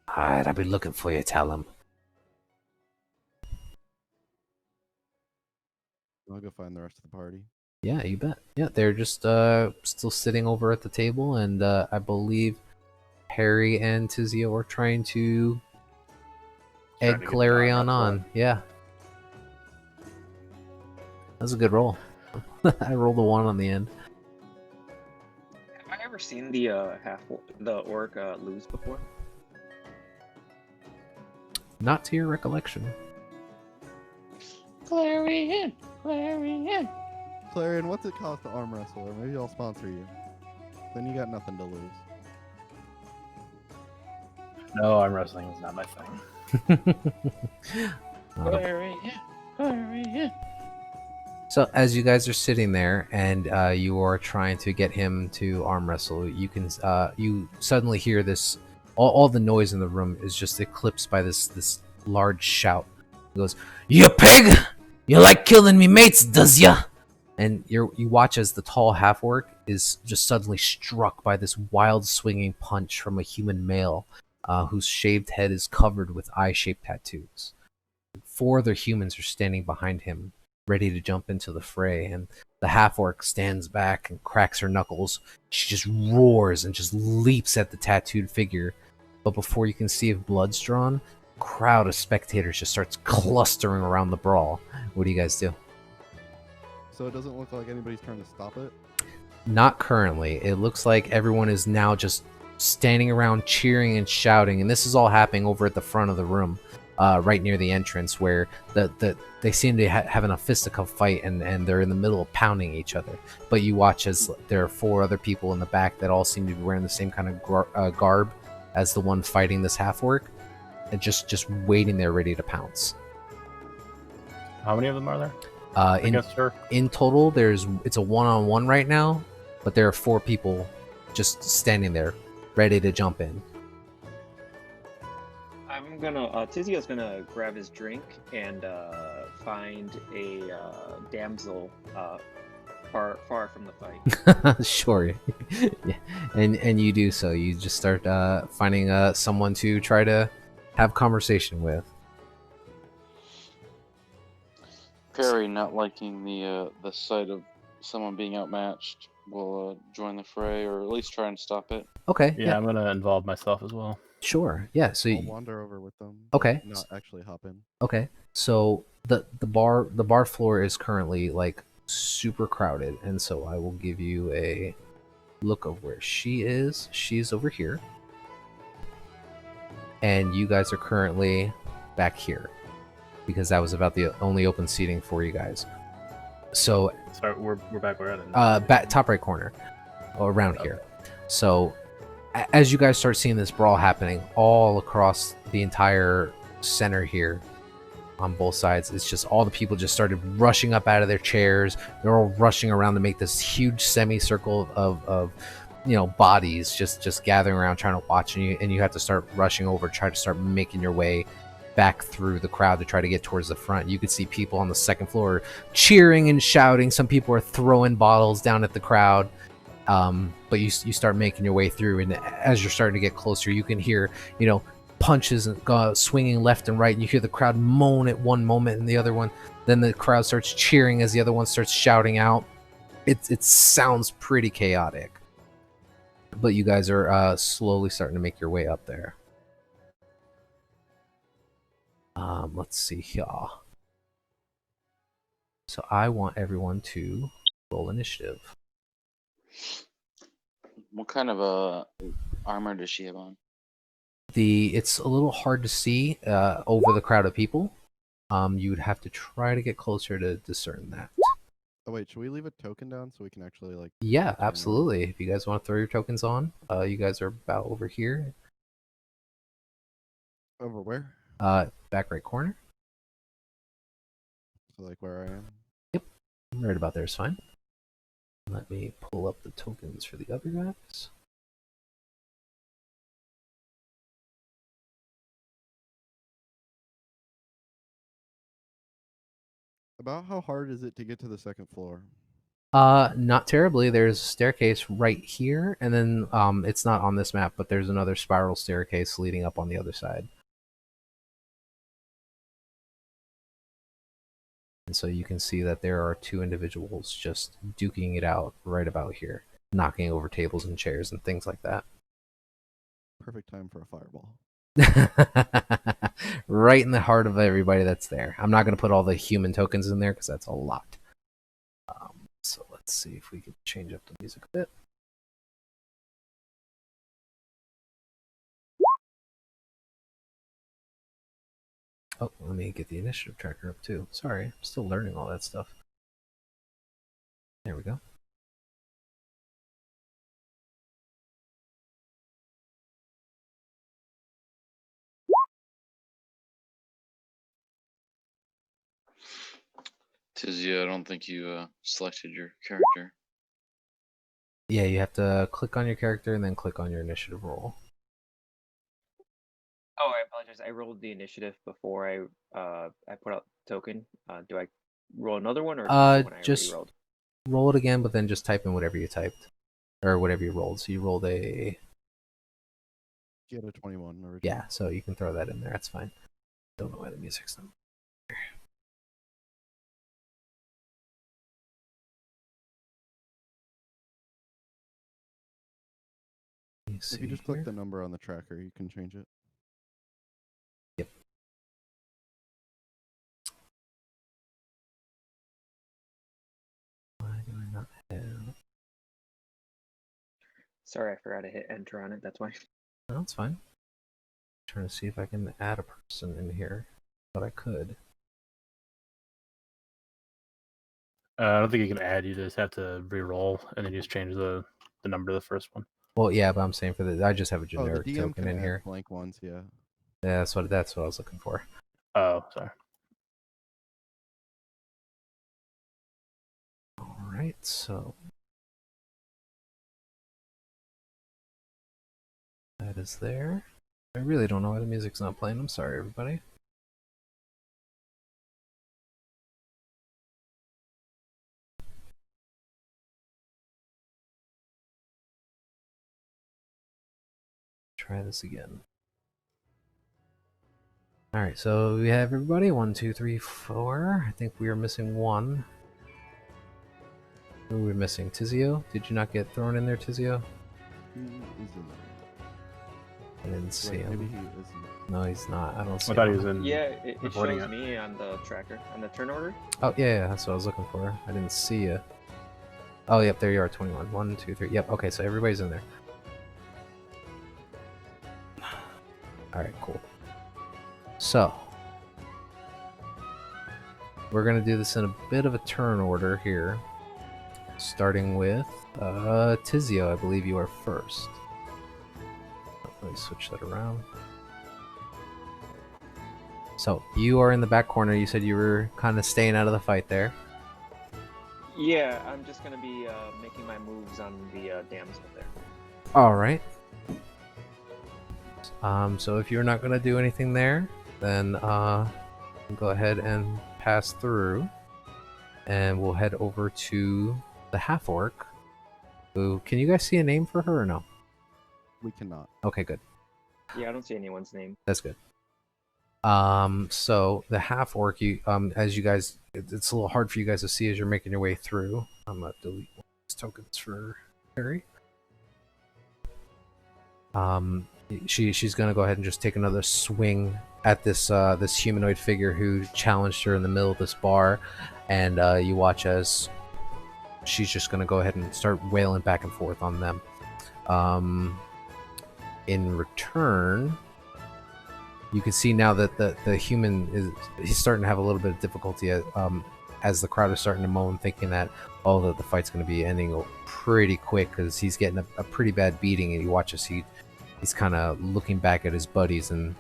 [SPEAKER 2] Alright, I'll be looking for you, tell him.
[SPEAKER 1] I'll go find the rest of the party.
[SPEAKER 2] Yeah, you bet. Yeah, they're just still sitting over at the table, and I believe Harry and Tizio are trying to egg
[SPEAKER 6] Trying to get
[SPEAKER 2] Clarion
[SPEAKER 6] Don
[SPEAKER 2] on. Yeah. That was a good roll. I rolled a 1 on the end.
[SPEAKER 3] Have I ever seen the orc lose before?
[SPEAKER 2] Not to your recollection.
[SPEAKER 5] Clarion, Clarion.
[SPEAKER 1] Clarion, what's it cost to arm wrestle? Or maybe I'll sponsor you. Then you got nothing to lose.
[SPEAKER 4] No, arm wrestling is not my thing.
[SPEAKER 2] Not a-
[SPEAKER 5] Fire right here. Fire right here.
[SPEAKER 2] So as you guys are sitting there and you are trying to get him to arm wrestle, you suddenly hear this. All the noise in the room is just eclipsed by this large shout. He goes, "You pig! You like killing me mates, does ya?" And you watch as the tall half orc is just suddenly struck by this wild swinging punch from a human male, whose shaved head is covered with eye-shaped tattoos. 4 other humans are standing behind him, ready to jump into the fray, and the half orc stands back and cracks her knuckles. She just roars and just leaps at the tattooed figure. But before you can see if blood's drawn, a crowd of spectators just starts clustering around the brawl. What do you guys do?
[SPEAKER 1] So it doesn't look like anybody's trying to stop it.
[SPEAKER 2] Not currently. It looks like everyone is now just standing around cheering and shouting, and this is all happening over at the front of the room, right near the entrance, where they seem to be having a fisticuff fight, and they're in the middle of pounding each other. But you watch as there are 4 other people in the back that all seem to be wearing the same kind of garb as the one fighting this half orc, and just waiting there ready to pounce.
[SPEAKER 4] How many of them are there? Against her?
[SPEAKER 2] In total, it's a 1-on-1 right now, but there are 4 people just standing there, ready to jump in.
[SPEAKER 3] I'm gonna. Tizio's gonna grab his drink and find a damsel far from the fight.
[SPEAKER 2] Sure, yeah, and you do so. You just start finding someone to try to have conversation with.
[SPEAKER 5] Perry, not liking the sight of someone being outmatched, will join the fray, or at least try and stop it.
[SPEAKER 2] Okay,
[SPEAKER 4] Yeah, I'm gonna involve myself as well.
[SPEAKER 2] sure, yeah. So
[SPEAKER 1] I'll wander over with them.
[SPEAKER 2] Okay.
[SPEAKER 1] Not actually hop in.
[SPEAKER 2] Okay, so the bar floor is currently like super crowded, and so I will give you a look of where she is. She's over here, and you guys are currently back here because that was about the only open seating for you guys. So
[SPEAKER 4] Sorry, we're back where at?
[SPEAKER 2] back top right corner, around here. So as you guys start seeing this brawl happening all across the entire center here, on both sides, it's just all the people just started rushing up out of their chairs. They're all rushing around to make this huge semicircle of bodies just gathering around trying to watch, and you have to start rushing over, try to start making your way back through the crowd to try to get towards the front. You could see people on the second floor cheering and shouting. Some people are throwing bottles down at the crowd. But you start making your way through, and as you're starting to get closer, you can hear punches and swinging left and right, and you hear the crowd moan at one moment and the other one. Then the crowd starts cheering as the other one starts shouting out. It sounds pretty chaotic, but you guys are slowly starting to make your way up there. Let's see here. So I want everyone to roll initiative.
[SPEAKER 5] What kind of armor does she have on?
[SPEAKER 2] It's a little hard to see over the crowd of people. You would have to try to get closer to discern that.
[SPEAKER 1] Oh wait, should we leave a token down so we can actually like?
[SPEAKER 2] Yeah, absolutely. If you guys want to throw your tokens on, you guys are about over here.
[SPEAKER 1] Over where?
[SPEAKER 2] Back right corner.
[SPEAKER 1] So like where I am.
[SPEAKER 2] Right about there is fine. Let me pull up the tokens for the other guys.
[SPEAKER 1] About how hard is it to get to the second floor?
[SPEAKER 2] Not terribly. There's a staircase right here, and then it's not on this map, but there's another spiral staircase leading up on the other side. And so you can see that there are 2 individuals just duking it out right about here, knocking over tables and chairs and things like that.
[SPEAKER 1] Perfect time for a fireball.
[SPEAKER 2] Right in the heart of everybody that's there. I'm not going to put all the human tokens in there because that's a lot. So let's see if we can change up the music a bit. Oh, let me get the initiative tracker up too. Sorry, I'm still learning all that stuff. There we go.
[SPEAKER 5] Tizia, I don't think you selected your character.
[SPEAKER 2] Yeah, you have to click on your character and then click on your initiative roll.
[SPEAKER 3] Oh, I apologize. I rolled the initiative before I put out the token. Do I roll another one or keep the one I already
[SPEAKER 2] Just
[SPEAKER 3] rolled?
[SPEAKER 2] roll it again, but then just type in whatever you typed or whatever you rolled. So you rolled a
[SPEAKER 1] You had a 21 originally.
[SPEAKER 2] yeah, so you can throw that in there. That's fine. Don't know why the music's not.
[SPEAKER 1] If you just click the number on the tracker, you can change it.
[SPEAKER 2] Yep. Why do I not have?
[SPEAKER 3] Sorry, I forgot to hit enter on it. That's why.
[SPEAKER 2] No, it's fine. Trying to see if I can add a person in here, but I could.
[SPEAKER 6] I don't think you can add. You just have to re-roll, and then you just change the number to the first one.
[SPEAKER 2] Well, yeah, but I'm saying for the I just have a
[SPEAKER 1] Oh, the
[SPEAKER 2] generic
[SPEAKER 1] DM
[SPEAKER 2] token
[SPEAKER 1] can
[SPEAKER 2] in
[SPEAKER 1] add
[SPEAKER 2] here.
[SPEAKER 1] blank ones, yeah.
[SPEAKER 2] Yeah, that's what I was looking for.
[SPEAKER 6] Oh, sorry.
[SPEAKER 2] All right, so that is there. I really don't know why the music's not playing. I'm sorry, everybody. Try this again. All right, so we have everybody. 1, 2, 3, 4. I think we are missing one. Who are we missing? Tizio? Did you not get thrown in there, Tizio?
[SPEAKER 1] He isn't.
[SPEAKER 2] I didn't see
[SPEAKER 1] Wait, maybe he
[SPEAKER 2] him.
[SPEAKER 1] isn't.
[SPEAKER 2] No, he's not. I don't see
[SPEAKER 6] I thought
[SPEAKER 2] him.
[SPEAKER 6] he was in.
[SPEAKER 3] Yeah, it
[SPEAKER 6] reporting
[SPEAKER 3] shows
[SPEAKER 6] it.
[SPEAKER 3] me on the tracker on the turn order.
[SPEAKER 2] Oh, yeah, that's what I was looking for. I didn't see you. Oh, yep, there you are, 21. 1, 2, 3. Yep, okay, so everybody's in there. Alright, cool. So, we're going to do this in a bit of a turn order here. Starting with Tizio, I believe you are first. Let me switch that around. So, you are in the back corner. You said you were kind of staying out of the fight there.
[SPEAKER 3] Yeah, I'm just gonna be making my moves on the damsel there.
[SPEAKER 2] Alright. So if you're not going to do anything there, then go ahead and pass through. And we'll head over to the half-orc. Who, can you guys see a name for her or no?
[SPEAKER 1] We cannot.
[SPEAKER 2] Okay, good.
[SPEAKER 3] Yeah, I don't see anyone's name.
[SPEAKER 2] That's good. So the half-orc, you as you guys, it's a little hard for you guys to see as you're making your way through. I'm gonna delete one of these tokens for Harry. She's gonna go ahead and just take another swing at this this humanoid figure who challenged her in the middle of this bar, and you watch as she's just gonna go ahead and start wailing back and forth on them. In return, you can see now that the human he's starting to have a little bit of difficulty as the crowd is starting to moan, thinking that the fight's going to be ending pretty quick because he's getting a pretty bad beating, and you watch as he's kind of looking back at his buddies, and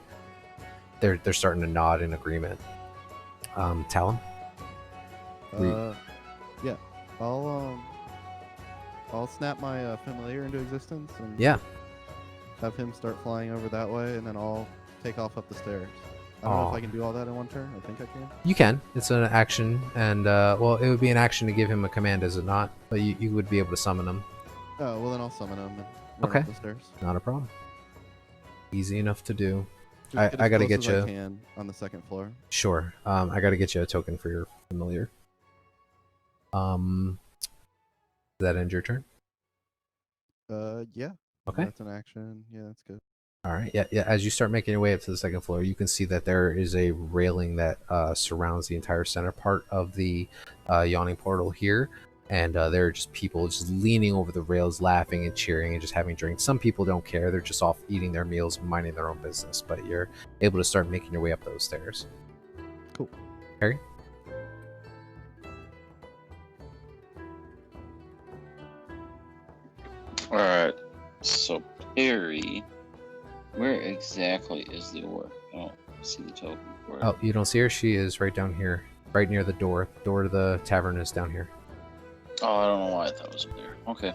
[SPEAKER 2] they're starting to nod in agreement. Talon?
[SPEAKER 1] Yeah. I'll snap my familiar into existence and
[SPEAKER 2] Yeah.
[SPEAKER 1] have him start flying over that way, and then I'll take off up the stairs. I don't know if
[SPEAKER 2] Aw.
[SPEAKER 1] I can do all that in one turn. I think I can.
[SPEAKER 2] You can. It's an action, and well, it would be an action to give him a command, is it not? But you would be able to summon him.
[SPEAKER 1] Oh, well then I'll summon him and run
[SPEAKER 2] Okay.
[SPEAKER 1] up the stairs.
[SPEAKER 2] Not a problem. Easy enough to do.
[SPEAKER 1] Just
[SPEAKER 2] I
[SPEAKER 1] as
[SPEAKER 2] gotta
[SPEAKER 1] close
[SPEAKER 2] get
[SPEAKER 1] as
[SPEAKER 2] you-
[SPEAKER 1] I can on the second floor.
[SPEAKER 2] Sure. I got to get you a token for your familiar. Does that end your turn?
[SPEAKER 1] Yeah.
[SPEAKER 2] Okay.
[SPEAKER 1] That's an action. Yeah, that's good.
[SPEAKER 2] All right. Yeah. As you start making your way up to the second floor, you can see that there is a railing that surrounds the entire center part of the yawning portal here, and there are just people just leaning over the rails, laughing and cheering, and just having drinks. Some people don't care; they're just off eating their meals, and minding their own business. But you're able to start making your way up those stairs.
[SPEAKER 1] Cool.
[SPEAKER 2] Harry.
[SPEAKER 5] Alright, so Perry, where exactly is the orc? I don't see the token for it.
[SPEAKER 2] Oh, you don't see her? She is right down here right near the door. The door to the tavern is down here.
[SPEAKER 5] Oh, I don't know why I thought it was up there. Okay.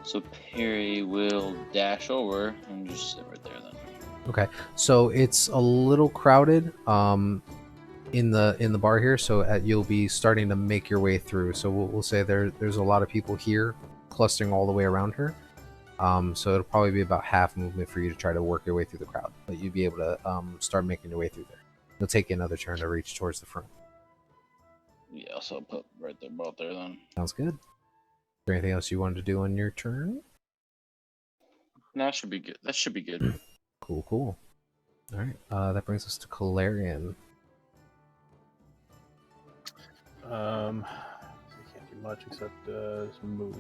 [SPEAKER 5] So Perry will dash over and just sit right there then.
[SPEAKER 2] Okay, so it's a little crowded in the bar here, so you'll be starting to make your way through. So we'll say there's a lot of people here clustering all the way around her. So it'll probably be about half movement for you to try to work your way through the crowd, but you'll be able to start making your way through there. It'll take you another turn to reach towards the front.
[SPEAKER 5] Yeah, so I'll put right there, about there then.
[SPEAKER 2] Sounds good. Is there anything else you wanted to do on your turn?
[SPEAKER 5] No, that should be good. That should be good.
[SPEAKER 2] Cool. All right, that brings us to Calarian.
[SPEAKER 6] Can't do much except move.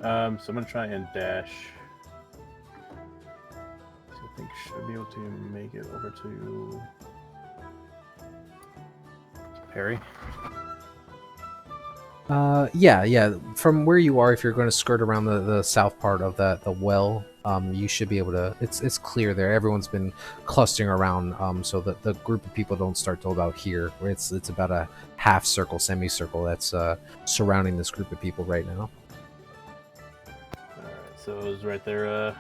[SPEAKER 6] So I'm gonna try and dash. So I think should be able to make it over to Perry.
[SPEAKER 2] Yeah. From where you are, if you're going to skirt around the south part of the well, you should be able to. It's clear there. Everyone's been clustering around, so that the group of people don't start till about here. Where it's about a half circle, semicircle that's surrounding this group of people right now.
[SPEAKER 6] Alright, so it was right there,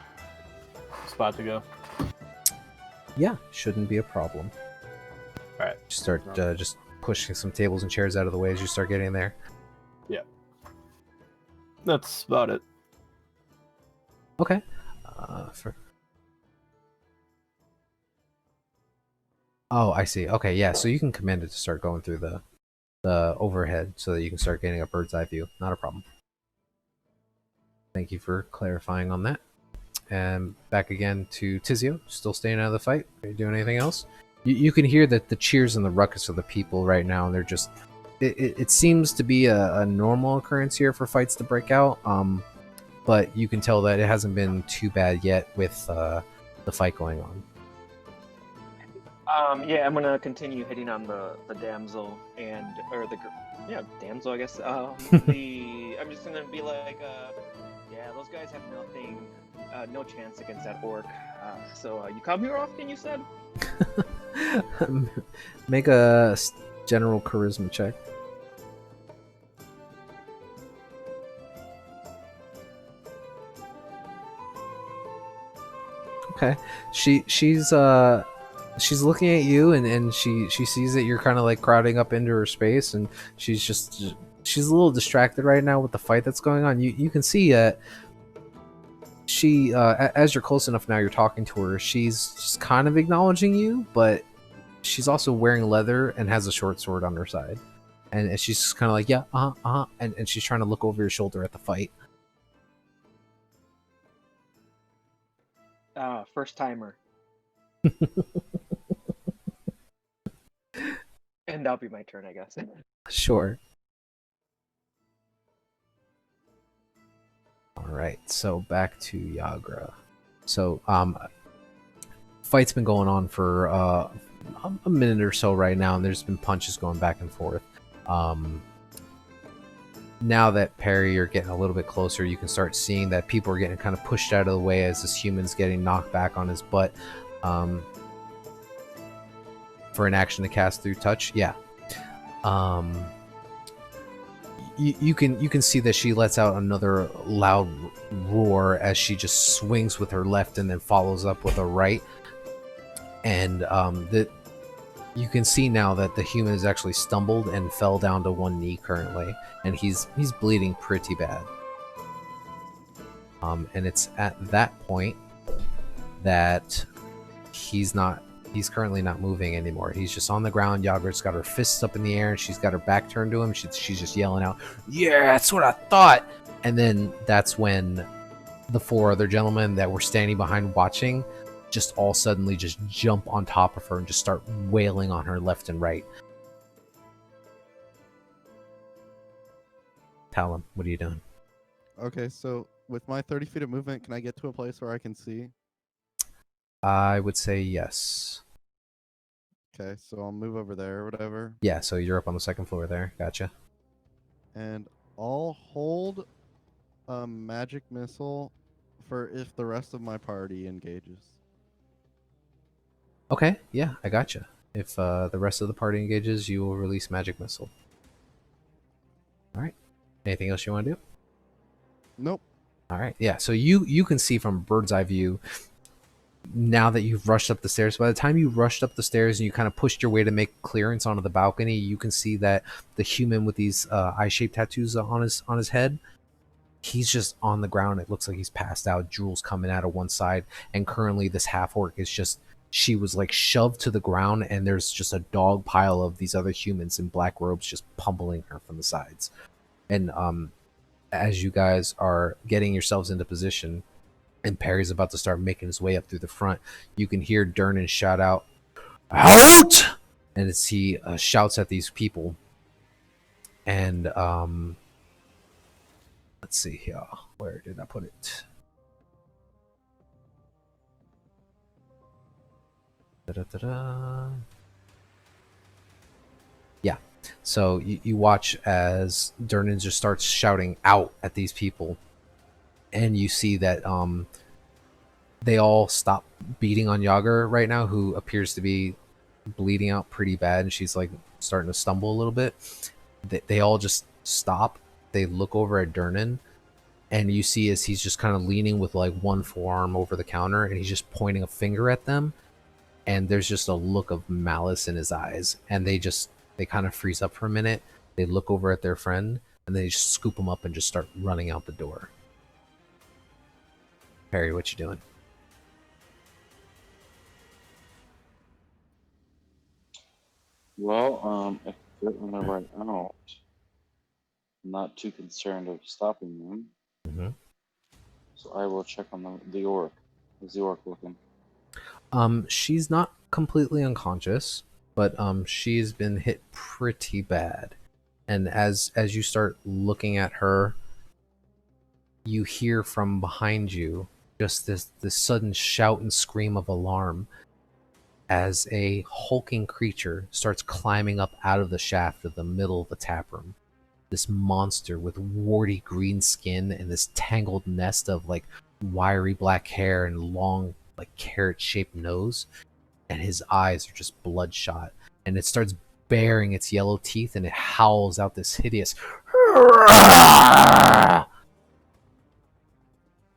[SPEAKER 6] spot to go.
[SPEAKER 2] Yeah, shouldn't be a problem.
[SPEAKER 6] Alright.
[SPEAKER 2] Start just pushing some tables and chairs out of the way as you start getting there.
[SPEAKER 6] That's about it.
[SPEAKER 2] Okay. Oh, I see. Okay, yeah. So you can command it to start going through the overhead so that you can start getting a bird's eye view. Not a problem. Thank you for clarifying on that. And back again to Tizio, still staying out of the fight. Are you doing anything else? You can hear that the cheers and the ruckus of the people right now, and they're just... It seems to be a normal occurrence here for fights to break out, but you can tell that it hasn't been too bad yet with the fight going on.
[SPEAKER 3] Yeah, I'm gonna continue hitting on the damsel damsel, I guess. I'm just gonna be like, yeah, those guys have nothing, no chance against that orc. So you come here often, you said?
[SPEAKER 2] Make a general charisma check. Okay, she's looking at you, and she sees that you're kind of like crowding up into her space, and she's a little distracted right now with the fight that's going on. You can see that she as you're close enough now, you're talking to her, she's just kind of acknowledging you, but she's also wearing leather and has a short sword on her side, and she's just kind of like, yeah, and she's trying to look over your shoulder at the fight.
[SPEAKER 3] First timer. And that'll be my turn, I guess.
[SPEAKER 2] Sure. Alright, so back to Yagra. So, fight's been going on for a minute or so right now, and there's been punches going back and forth. Now that Perry, you're getting a little bit closer, you can start seeing that people are getting kind of pushed out of the way as this human's getting knocked back on his butt. For an action to cast through touch, yeah. You can see that she lets out another loud roar as she just swings with her left and then follows up with a right, and you can see now that the human has actually stumbled and fell down to one knee currently, and he's bleeding pretty bad. And it's at that point that he's currently not moving anymore. He's just on the ground. Yagra's got her fists up in the air, and she's got her back turned to him. She's just yelling out, "Yeah, that's what I thought!" And then that's when the four other gentlemen that were standing behind watching just all suddenly just jump on top of her and just start wailing on her left and right. Talon, what are you doing?
[SPEAKER 1] Okay, so with my 30 feet of movement, can I get to a place where I can see?
[SPEAKER 2] I would say yes.
[SPEAKER 1] Okay, so I'll move over there or whatever,
[SPEAKER 2] Yeah, so you're up on the second floor there. Gotcha.
[SPEAKER 1] and I'll hold a magic missile for if the rest of my party engages.
[SPEAKER 2] Okay, yeah, I gotcha. If the rest of the party engages, you will release magic missile. All right. Anything else you want to do?
[SPEAKER 1] Nope.
[SPEAKER 2] All right. Yeah. So you can see from bird's eye view now that you've rushed up the stairs. By the time you rushed up the stairs and you kind of pushed your way to make clearance onto the balcony, you can see that the human with these eye-shaped tattoos on his head, he's just on the ground. It looks like he's passed out. Jewels coming out of one side, and currently this half orc is just, she was like shoved to the ground, and there's just a dog pile of these other humans in black robes just pummeling her from the sides. And as you guys are getting yourselves into position, and Perry's about to start making his way up through the front, you can hear Durnan shout out, "Out!" And as he shouts at these people, and let's see here. Where did I put it? Da-da-da-da. Yeah. So you watch as Durnan just starts shouting out at these people, and you see that they all stop beating on Yager right now, who appears to be bleeding out pretty bad, and she's like starting to stumble a little bit. They all just stop. They look over at Durnan, and you see as he's just kind of leaning with like one forearm over the counter, and he's just pointing a finger at them, and there's just a look of malice in his eyes, and they kind of freeze up for a minute. They look over at their friend, and they just scoop him up and just start running out the door. Perry, what you doing?
[SPEAKER 5] Well, if they're on their way out, I'm not too concerned of stopping them.
[SPEAKER 2] Mm-hmm.
[SPEAKER 5] So I will check on the orc. How's the orc looking?
[SPEAKER 2] She's not completely unconscious, but she's been hit pretty bad. And as you start looking at her, you hear from behind you just this sudden shout and scream of alarm as a hulking creature starts climbing up out of the shaft of the middle of the tap room. This monster with warty green skin and this tangled nest of like wiry black hair and long like carrot-shaped nose, and his eyes are just bloodshot, and it starts baring its yellow teeth, and it howls out this hideous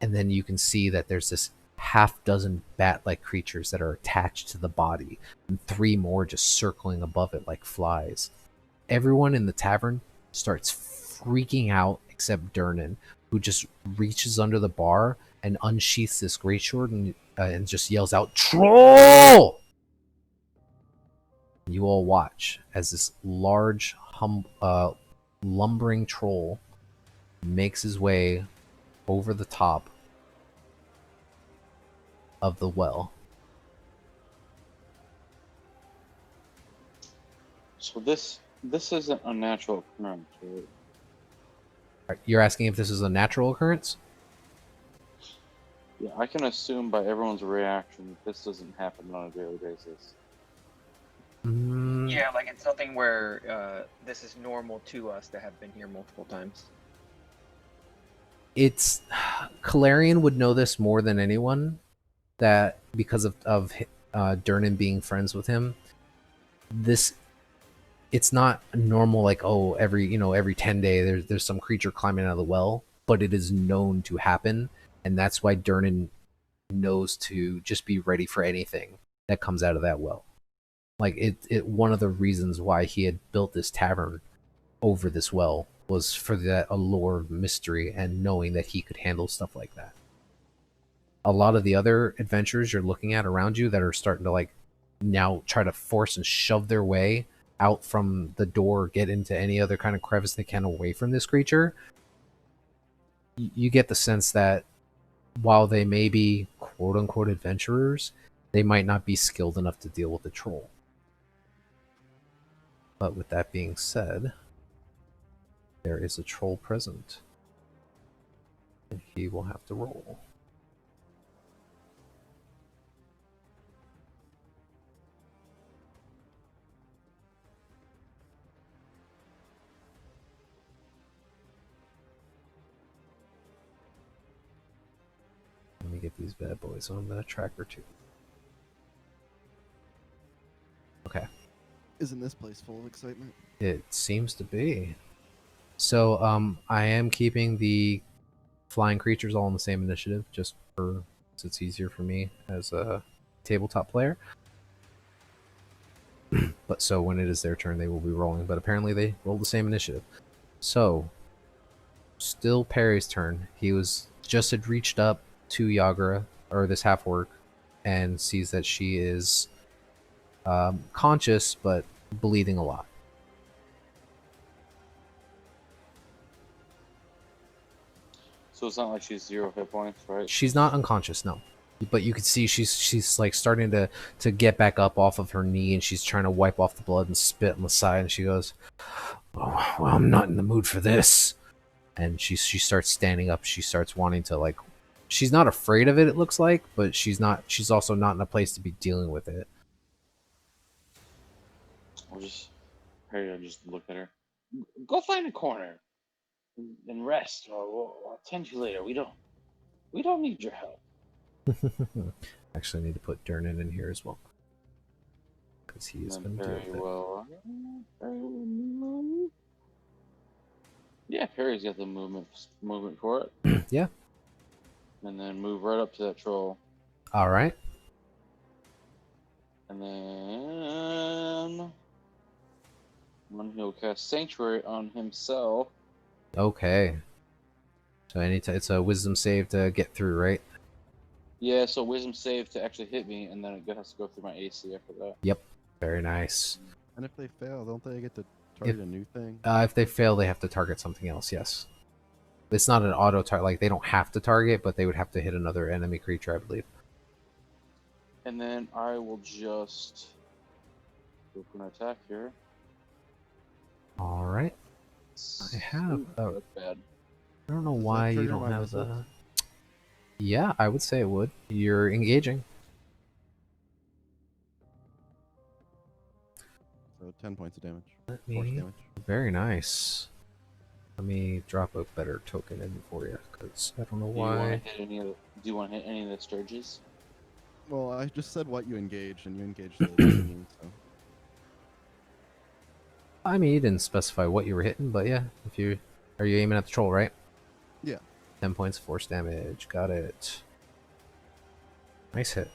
[SPEAKER 2] and then you can see that there's this half dozen bat-like creatures that are attached to the body, and 3 more just circling above it like flies. Everyone in the tavern starts freaking out except Durnan, who just reaches under the bar and unsheaths this greatsword and just yells out, "Troll!" You all watch as this large, lumbering troll makes his way over the top of the well.
[SPEAKER 5] So this isn't a natural occurrence, right?
[SPEAKER 2] You're asking if this is a natural occurrence?
[SPEAKER 5] Yeah, I can assume by everyone's reaction that this doesn't happen on a daily basis.
[SPEAKER 3] Yeah, like it's something where this is normal to us that have been here multiple times.
[SPEAKER 2] It's Kalarian would know this more than anyone, that because of Durnan being friends with him, it's not normal like, oh, every 10 days there's some creature climbing out of the well, but it is known to happen, and that's why Durnan knows to just be ready for anything that comes out of that well. Like it one of the reasons why he had built this tavern over this well was for that allure of mystery and knowing that he could handle stuff like that. A lot of the other adventurers you're looking at around you that are starting to like now try to force and shove their way out from the door, get into any other kind of crevice they can away from this creature, you get the sense that while they may be quote unquote adventurers, they might not be skilled enough to deal with the troll. But with that being said, there is a troll present, and he will have to roll. get these bad boys on the tracker too. Okay.
[SPEAKER 1] Isn't this place full of excitement?
[SPEAKER 2] It seems to be. So, I am keeping the flying creatures all in the same initiative, just for so it's easier for me as a tabletop player. But so when it is their turn, they will be rolling. But apparently they roll the same initiative. So, still Perry's turn. He was just had reached up to Yagura, or this half orc, and sees that she is conscious but bleeding a lot.
[SPEAKER 5] So it's not like she's 0 hit points, right?
[SPEAKER 2] She's not unconscious, no. But you can see she's like starting to get back up off of her knee, and she's trying to wipe off the blood and spit on the side, and she goes, "Oh, well, I'm not in the mood for this." And she starts standing up. She starts wanting to, like, she's not afraid of it, it looks like, but she's also not in a place to be dealing with it.
[SPEAKER 5] I'll just look at her. Go find a corner and rest, or we'll attend to you later. We don't need your help.
[SPEAKER 2] Actually, I need to put Durnan in here as well, because he has been
[SPEAKER 5] Very
[SPEAKER 2] doing it.
[SPEAKER 5] well. Yeah, Perry's got the movement for it.
[SPEAKER 2] Yeah.
[SPEAKER 5] And then move right up to that troll.
[SPEAKER 2] All right.
[SPEAKER 5] And then he'll cast Sanctuary on himself.
[SPEAKER 2] Okay. So it's a wisdom save to get through, right?
[SPEAKER 5] Yeah, so wisdom save to actually hit me, and then it has to go through my AC after that.
[SPEAKER 2] Very nice.
[SPEAKER 1] And if they fail, don't they get to target a new thing?
[SPEAKER 2] If they fail, they have to target something else. Yes. It's not an auto target. Like, they don't have to target, but they would have to hit another enemy creature, I believe.
[SPEAKER 5] And then I will just go for an attack here.
[SPEAKER 2] All right. I have.
[SPEAKER 5] Ooh, that's bad.
[SPEAKER 2] I don't know why you
[SPEAKER 1] trigger
[SPEAKER 2] don't
[SPEAKER 1] my
[SPEAKER 2] have
[SPEAKER 1] missiles?
[SPEAKER 2] the. Yeah, I would say it would. You're engaging.
[SPEAKER 1] So 10 points of damage.
[SPEAKER 2] Let
[SPEAKER 1] Force
[SPEAKER 2] me.
[SPEAKER 1] damage.
[SPEAKER 2] Very nice. Let me drop a better token in for you, because I don't know
[SPEAKER 5] Do you want
[SPEAKER 2] why.
[SPEAKER 5] to hit any of the Sturges?
[SPEAKER 1] Well, I just said what you engaged, and you engaged the thingy, so.
[SPEAKER 2] I mean, you didn't specify what you were hitting, but yeah, are you aiming at the troll, right?
[SPEAKER 1] Yeah.
[SPEAKER 2] 10 points of force damage. Got it. Nice hit.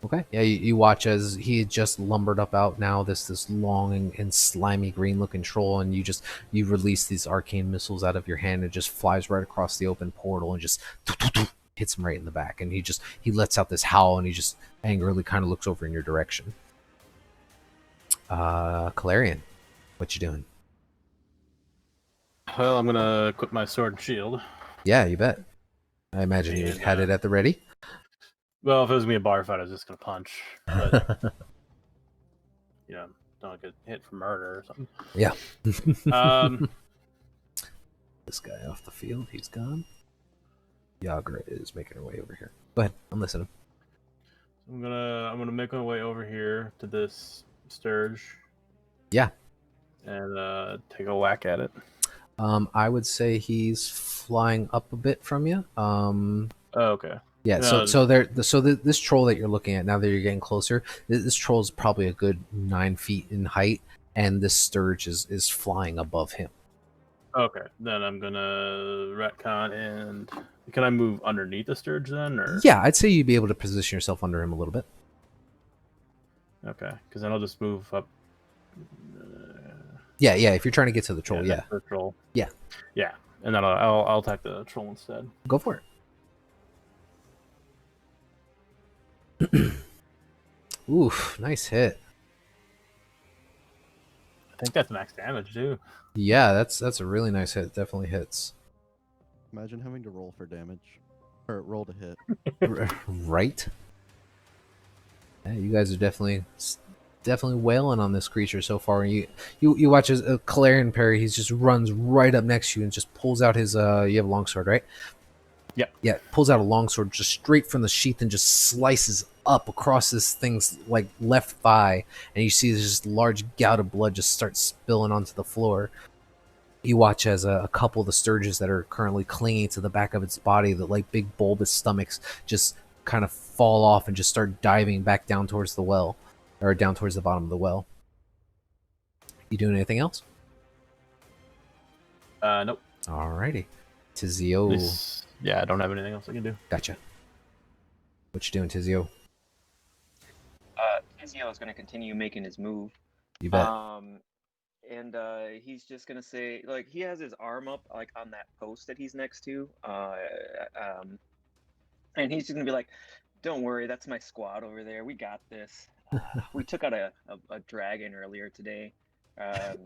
[SPEAKER 2] Okay. Yeah, you watch as he had just lumbered up out now this long and slimy green looking troll, and you release these arcane missiles out of your hand, and it just flies right across the open portal and just hits him right in the back, and he lets out this howl, and he just angrily kind of looks over in your direction. Calarian, what you doing?
[SPEAKER 6] Well, I'm gonna equip my sword and shield.
[SPEAKER 2] Yeah, you bet. I imagine you
[SPEAKER 6] And,
[SPEAKER 2] had it at the ready.
[SPEAKER 6] Well, if it was me a bar fight, I was just gonna punch. But don't get hit for murder or something.
[SPEAKER 2] Yeah.
[SPEAKER 6] Um,
[SPEAKER 2] This guy off the field, he's gone. Yagura is making her way over here. Go ahead, I'm listening.
[SPEAKER 6] I'm gonna make my way over here to this Sturge.
[SPEAKER 2] Yeah.
[SPEAKER 6] And take a whack at it.
[SPEAKER 2] I would say he's flying up a bit from you.
[SPEAKER 6] Oh, okay.
[SPEAKER 2] Yeah.
[SPEAKER 6] No,
[SPEAKER 2] This troll that you're looking at now that you're getting closer, this troll is probably a good 9 feet in height, and this Sturge is flying above him.
[SPEAKER 6] Okay, then I'm gonna retcon and can I move underneath the Sturge then, or
[SPEAKER 2] Yeah, I'd say you'd be able to position yourself under him a little bit.
[SPEAKER 6] okay, because then I'll just move up.
[SPEAKER 2] Yeah. If you're trying to get to the troll, yeah.
[SPEAKER 6] The troll.
[SPEAKER 2] Yeah.
[SPEAKER 6] Yeah, and then I'll attack the troll instead.
[SPEAKER 2] Go for it. Oof, nice hit.
[SPEAKER 6] I think that's max damage too.
[SPEAKER 2] Yeah, that's a really nice hit. Definitely hits.
[SPEAKER 1] Imagine having to roll for damage. Or roll to hit.
[SPEAKER 2] Right? Yeah, you guys are definitely wailing on this creature so far. You watch as Calarian Perry, he just runs right up next to you and just pulls out his you have a longsword, right?
[SPEAKER 6] Yep.
[SPEAKER 2] Yeah, pulls out a longsword just straight from the sheath and just slices up across this thing's like left thigh, and you see this large gout of blood just start spilling onto the floor. You watch as a couple of the sturges that are currently clinging to the back of its body, that like big bulbous stomachs, just kind of fall off and just start diving back down towards the well, or down towards the bottom of the well. You doing anything else?
[SPEAKER 6] Nope.
[SPEAKER 2] Alrighty. Tizio.
[SPEAKER 6] Yeah, I don't have anything else I can do.
[SPEAKER 2] Gotcha. What you doing, Tizio?
[SPEAKER 3] Tizio is going to continue making his move.
[SPEAKER 2] You bet.
[SPEAKER 3] And he's just gonna say, like, he has his arm up, like, on that post that he's next to, and he's just gonna be like, "Don't worry, that's my squad over there. We got this. We took out a dragon earlier today. I'm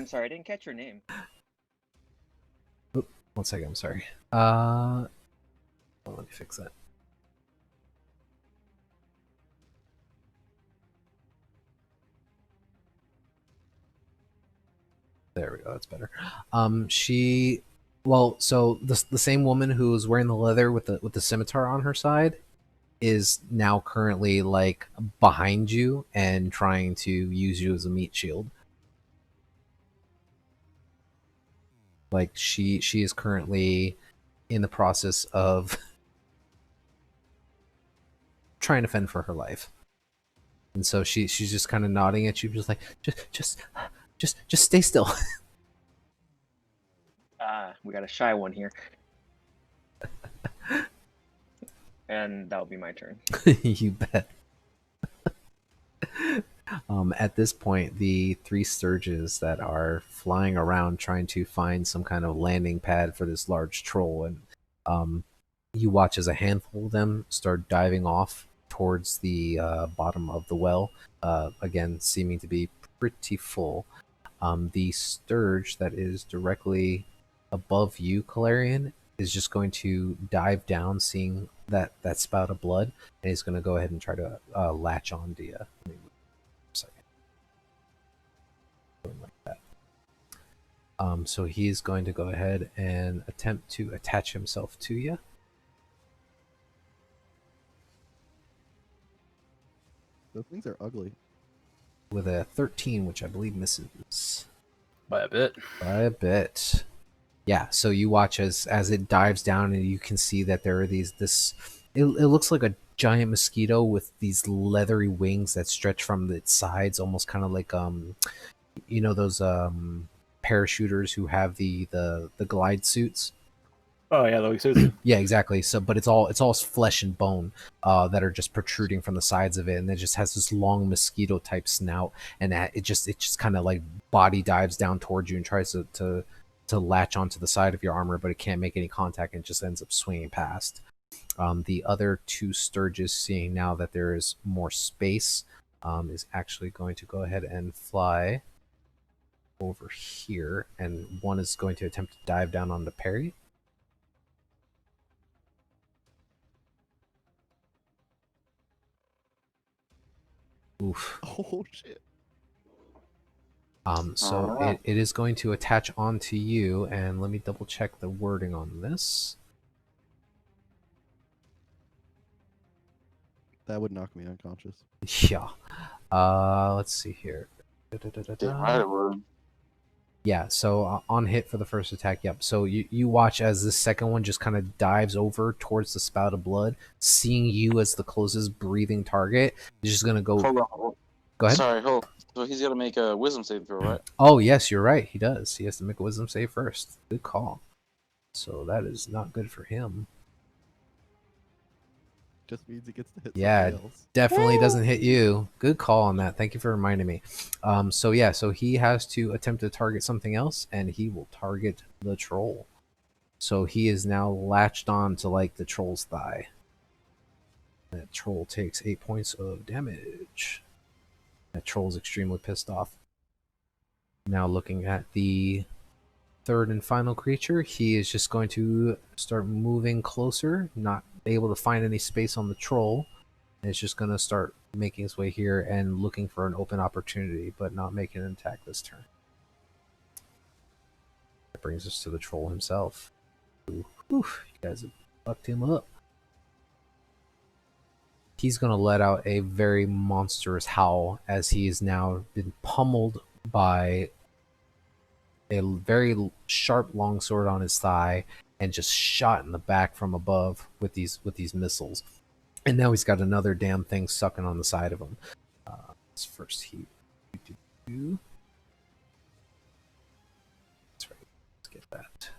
[SPEAKER 3] sorry, I didn't catch your name."
[SPEAKER 2] Oop, 1 second, I'm sorry. Well, let me fix that. There we go. That's better. So the same woman who's wearing the leather with the scimitar on her side is now currently like behind you and trying to use you as a meat shield. Like she is currently in the process of trying to fend for her life, and so she's just kind of nodding at you, just like just stay still.
[SPEAKER 3] We got a shy one here. And that'll be my turn.
[SPEAKER 2] You bet. At this point, the 3 sturges that are flying around trying to find some kind of landing pad for this large troll, and you watch as a handful of them start diving off towards the bottom of the well, again seeming to be pretty full. The sturge that is directly above you, Calarian, is just going to dive down, seeing that spout of blood, and he's going to go ahead and try to latch on to you. Let me move for a second. Going like that. So he's going to go ahead and attempt to attach himself to you.
[SPEAKER 1] Those things are ugly.
[SPEAKER 2] With a 13, which I believe misses.
[SPEAKER 6] By a bit.
[SPEAKER 2] By a bit. Yeah, so you watch as it dives down, and you can see that there are it looks like a giant mosquito with these leathery wings that stretch from its sides, almost kind of like those parachuters who have the glide suits.
[SPEAKER 6] Oh yeah, the suits.
[SPEAKER 2] Yeah, exactly. So, but it's all flesh and bone that are just protruding from the sides of it, and it just has this long mosquito type snout, and it just kind of like body dives down towards you and tries to latch onto the side of your armor, but it can't make any contact and just ends up swinging past. The other 2 sturges, seeing now that there is more space, is actually going to go ahead and fly over here, and one is going to attempt to dive down on the parry. Oof.
[SPEAKER 1] Oh shit.
[SPEAKER 2] So it is going to attach onto you, and let me double check the wording on this.
[SPEAKER 1] That would knock me unconscious.
[SPEAKER 2] Yeah. Let's see here. Yeah, so on hit for the first attack, yep. So you watch as the second one just kind of dives over towards the spout of blood, seeing you as the closest breathing target. He's just going to go...
[SPEAKER 5] Hold on.
[SPEAKER 2] Go ahead.
[SPEAKER 5] Sorry, hold. So he's got to make a wisdom saving throw, right?
[SPEAKER 2] Oh, yes, you're right. He does. He has to make a wisdom save first. Good call. So that is not good for him.
[SPEAKER 1] Just means he gets to hit
[SPEAKER 2] Yeah,
[SPEAKER 1] somebody else.
[SPEAKER 2] definitely doesn't hit you. Good call on that. Thank you for reminding me. So he has to attempt to target something else, and he will target the troll. So he is now latched on to like the troll's thigh. That troll takes 8 points of damage. That troll's extremely pissed off. Now looking at the 3rd and final creature, he is just going to start moving closer, not able to find any space on the troll. And it's just going to start making his way here and looking for an open opportunity, but not making an attack this turn. That brings us to the troll himself. Ooh, you guys have fucked him up. He's going to let out a very monstrous howl as he has now been pummeled by very sharp longsword on his thigh and just shot in the back from above with these missiles. And now he's got another damn thing sucking on the side of him. His first heat. That's right. Let's get that.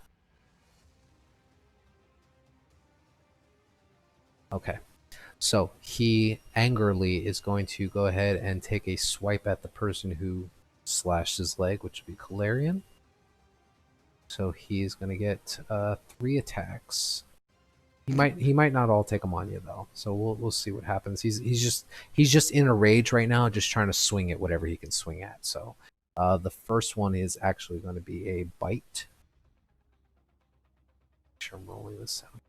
[SPEAKER 2] Okay. So he angrily is going to go ahead and take a swipe at the person who slashed his leg, which would be Calarian. So he's going to get 3 attacks. He might not all take them on you though. So we'll see what happens. He's just in a rage right now, just trying to swing at whatever he can swing at. So the first one is actually going to be a bite. Make sure I'm rolling this out.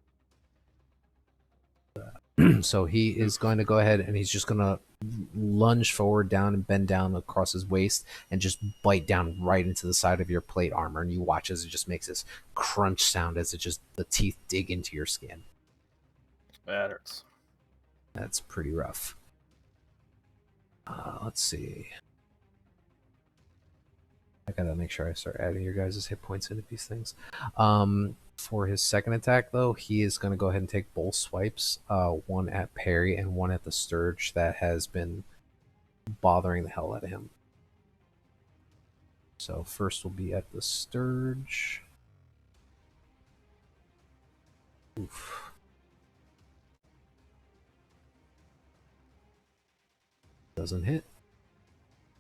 [SPEAKER 2] So he is going to go ahead and he's just going to lunge forward down and bend down across his waist and just bite down right into the side of your plate armor. And you watch as it just makes this crunch sound as the teeth dig into your skin.
[SPEAKER 6] That hurts.
[SPEAKER 2] That's pretty rough. Let's see. I gotta make sure I start adding your guys' hit points into these things. For his second attack, though, he is going to go ahead and take both swipes, one at Perry and one at the Sturge that has been bothering the hell out of him. So first will be at the Sturge. Oof. Doesn't hit.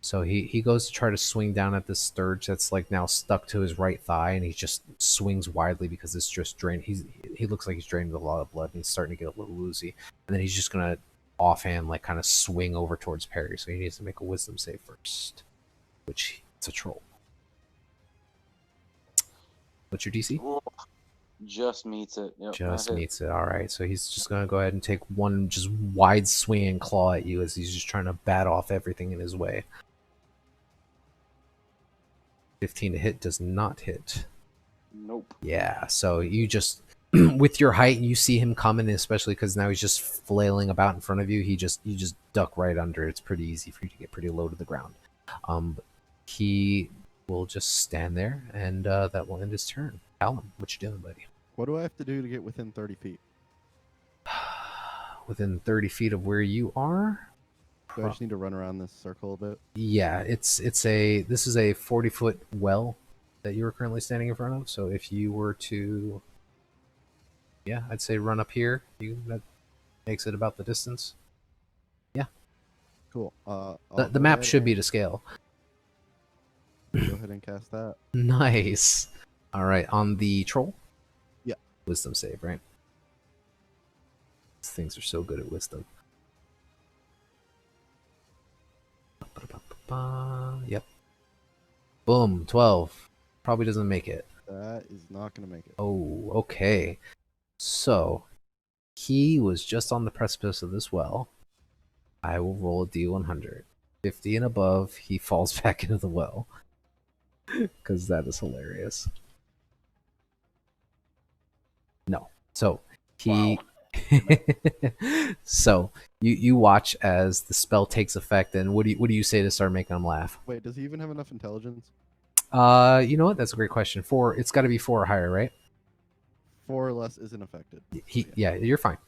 [SPEAKER 2] So he goes to try to swing down at this Sturge that's like now stuck to his right thigh, and he just swings widely because it's just drained. He looks like he's drained a lot of blood, and he's starting to get a little woozy. And then he's just gonna offhand like kind of swing over towards Perry. So he needs to make a wisdom save first, which it's a troll. What's your DC?
[SPEAKER 5] Ooh, just meets it. Yep,
[SPEAKER 2] Just meets it. All right. So he's just gonna go ahead and take one just wide swinging claw at you as he's just trying to bat off everything in his way. 15 to hit does not hit.
[SPEAKER 5] Nope.
[SPEAKER 2] Yeah, so you just, with your height, you see him coming, especially because now he's just flailing about in front of you. You just duck right under. It's pretty easy for you to get pretty low to the ground. He will just stand there, and that will end his turn. Alan, what you doing, buddy?
[SPEAKER 1] What do I have to do to get within 30 feet?
[SPEAKER 2] Within 30 feet of where you are?
[SPEAKER 1] Do I just need to run around this circle a bit?
[SPEAKER 2] Yeah, this is a 40-foot well that you are currently standing in front of. So if you were to, yeah, I'd say run up here. That makes it about the distance. Yeah.
[SPEAKER 1] Cool.
[SPEAKER 2] The map should be to scale.
[SPEAKER 1] Go ahead and cast that.
[SPEAKER 2] Nice. All right, on the troll?
[SPEAKER 1] Yeah.
[SPEAKER 2] Wisdom save, right? These things are so good at wisdom. Yep. Boom, 12. Probably doesn't make it.
[SPEAKER 1] That is not going to make it.
[SPEAKER 2] Oh, okay. So, he was just on the precipice of this well. I will roll a d100. 50 and above, he falls back into the well. Because that is hilarious. No. So, he...
[SPEAKER 6] Wow.
[SPEAKER 2] So you watch as the spell takes effect, and what do you say to start making him laugh?
[SPEAKER 1] Wait, does he even have enough intelligence?
[SPEAKER 2] You know what? That's a great question. It's got to be 4 or higher, right?
[SPEAKER 1] 4 or less isn't affected.
[SPEAKER 2] Yeah, you're fine.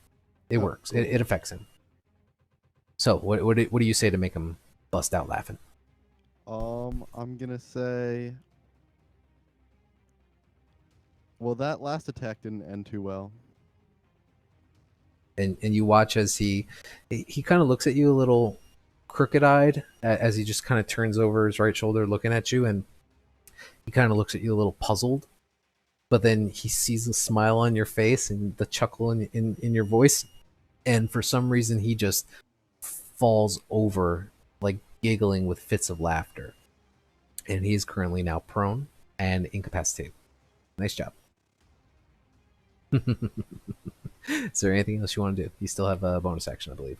[SPEAKER 2] It works.
[SPEAKER 1] Cool.
[SPEAKER 2] It affects him. So what do you say to make him bust out laughing?
[SPEAKER 1] I'm gonna say. Well, that last attack didn't end too well.
[SPEAKER 2] And you watch as he kind of looks at you a little crooked-eyed as he just kind of turns over his right shoulder looking at you, and he kind of looks at you a little puzzled, but then he sees the smile on your face and the chuckle in your voice, and for some reason he just falls over, like giggling with fits of laughter, and he's currently now prone and incapacitated. Nice job. Is there anything else you want to do? You still have a bonus action, I believe.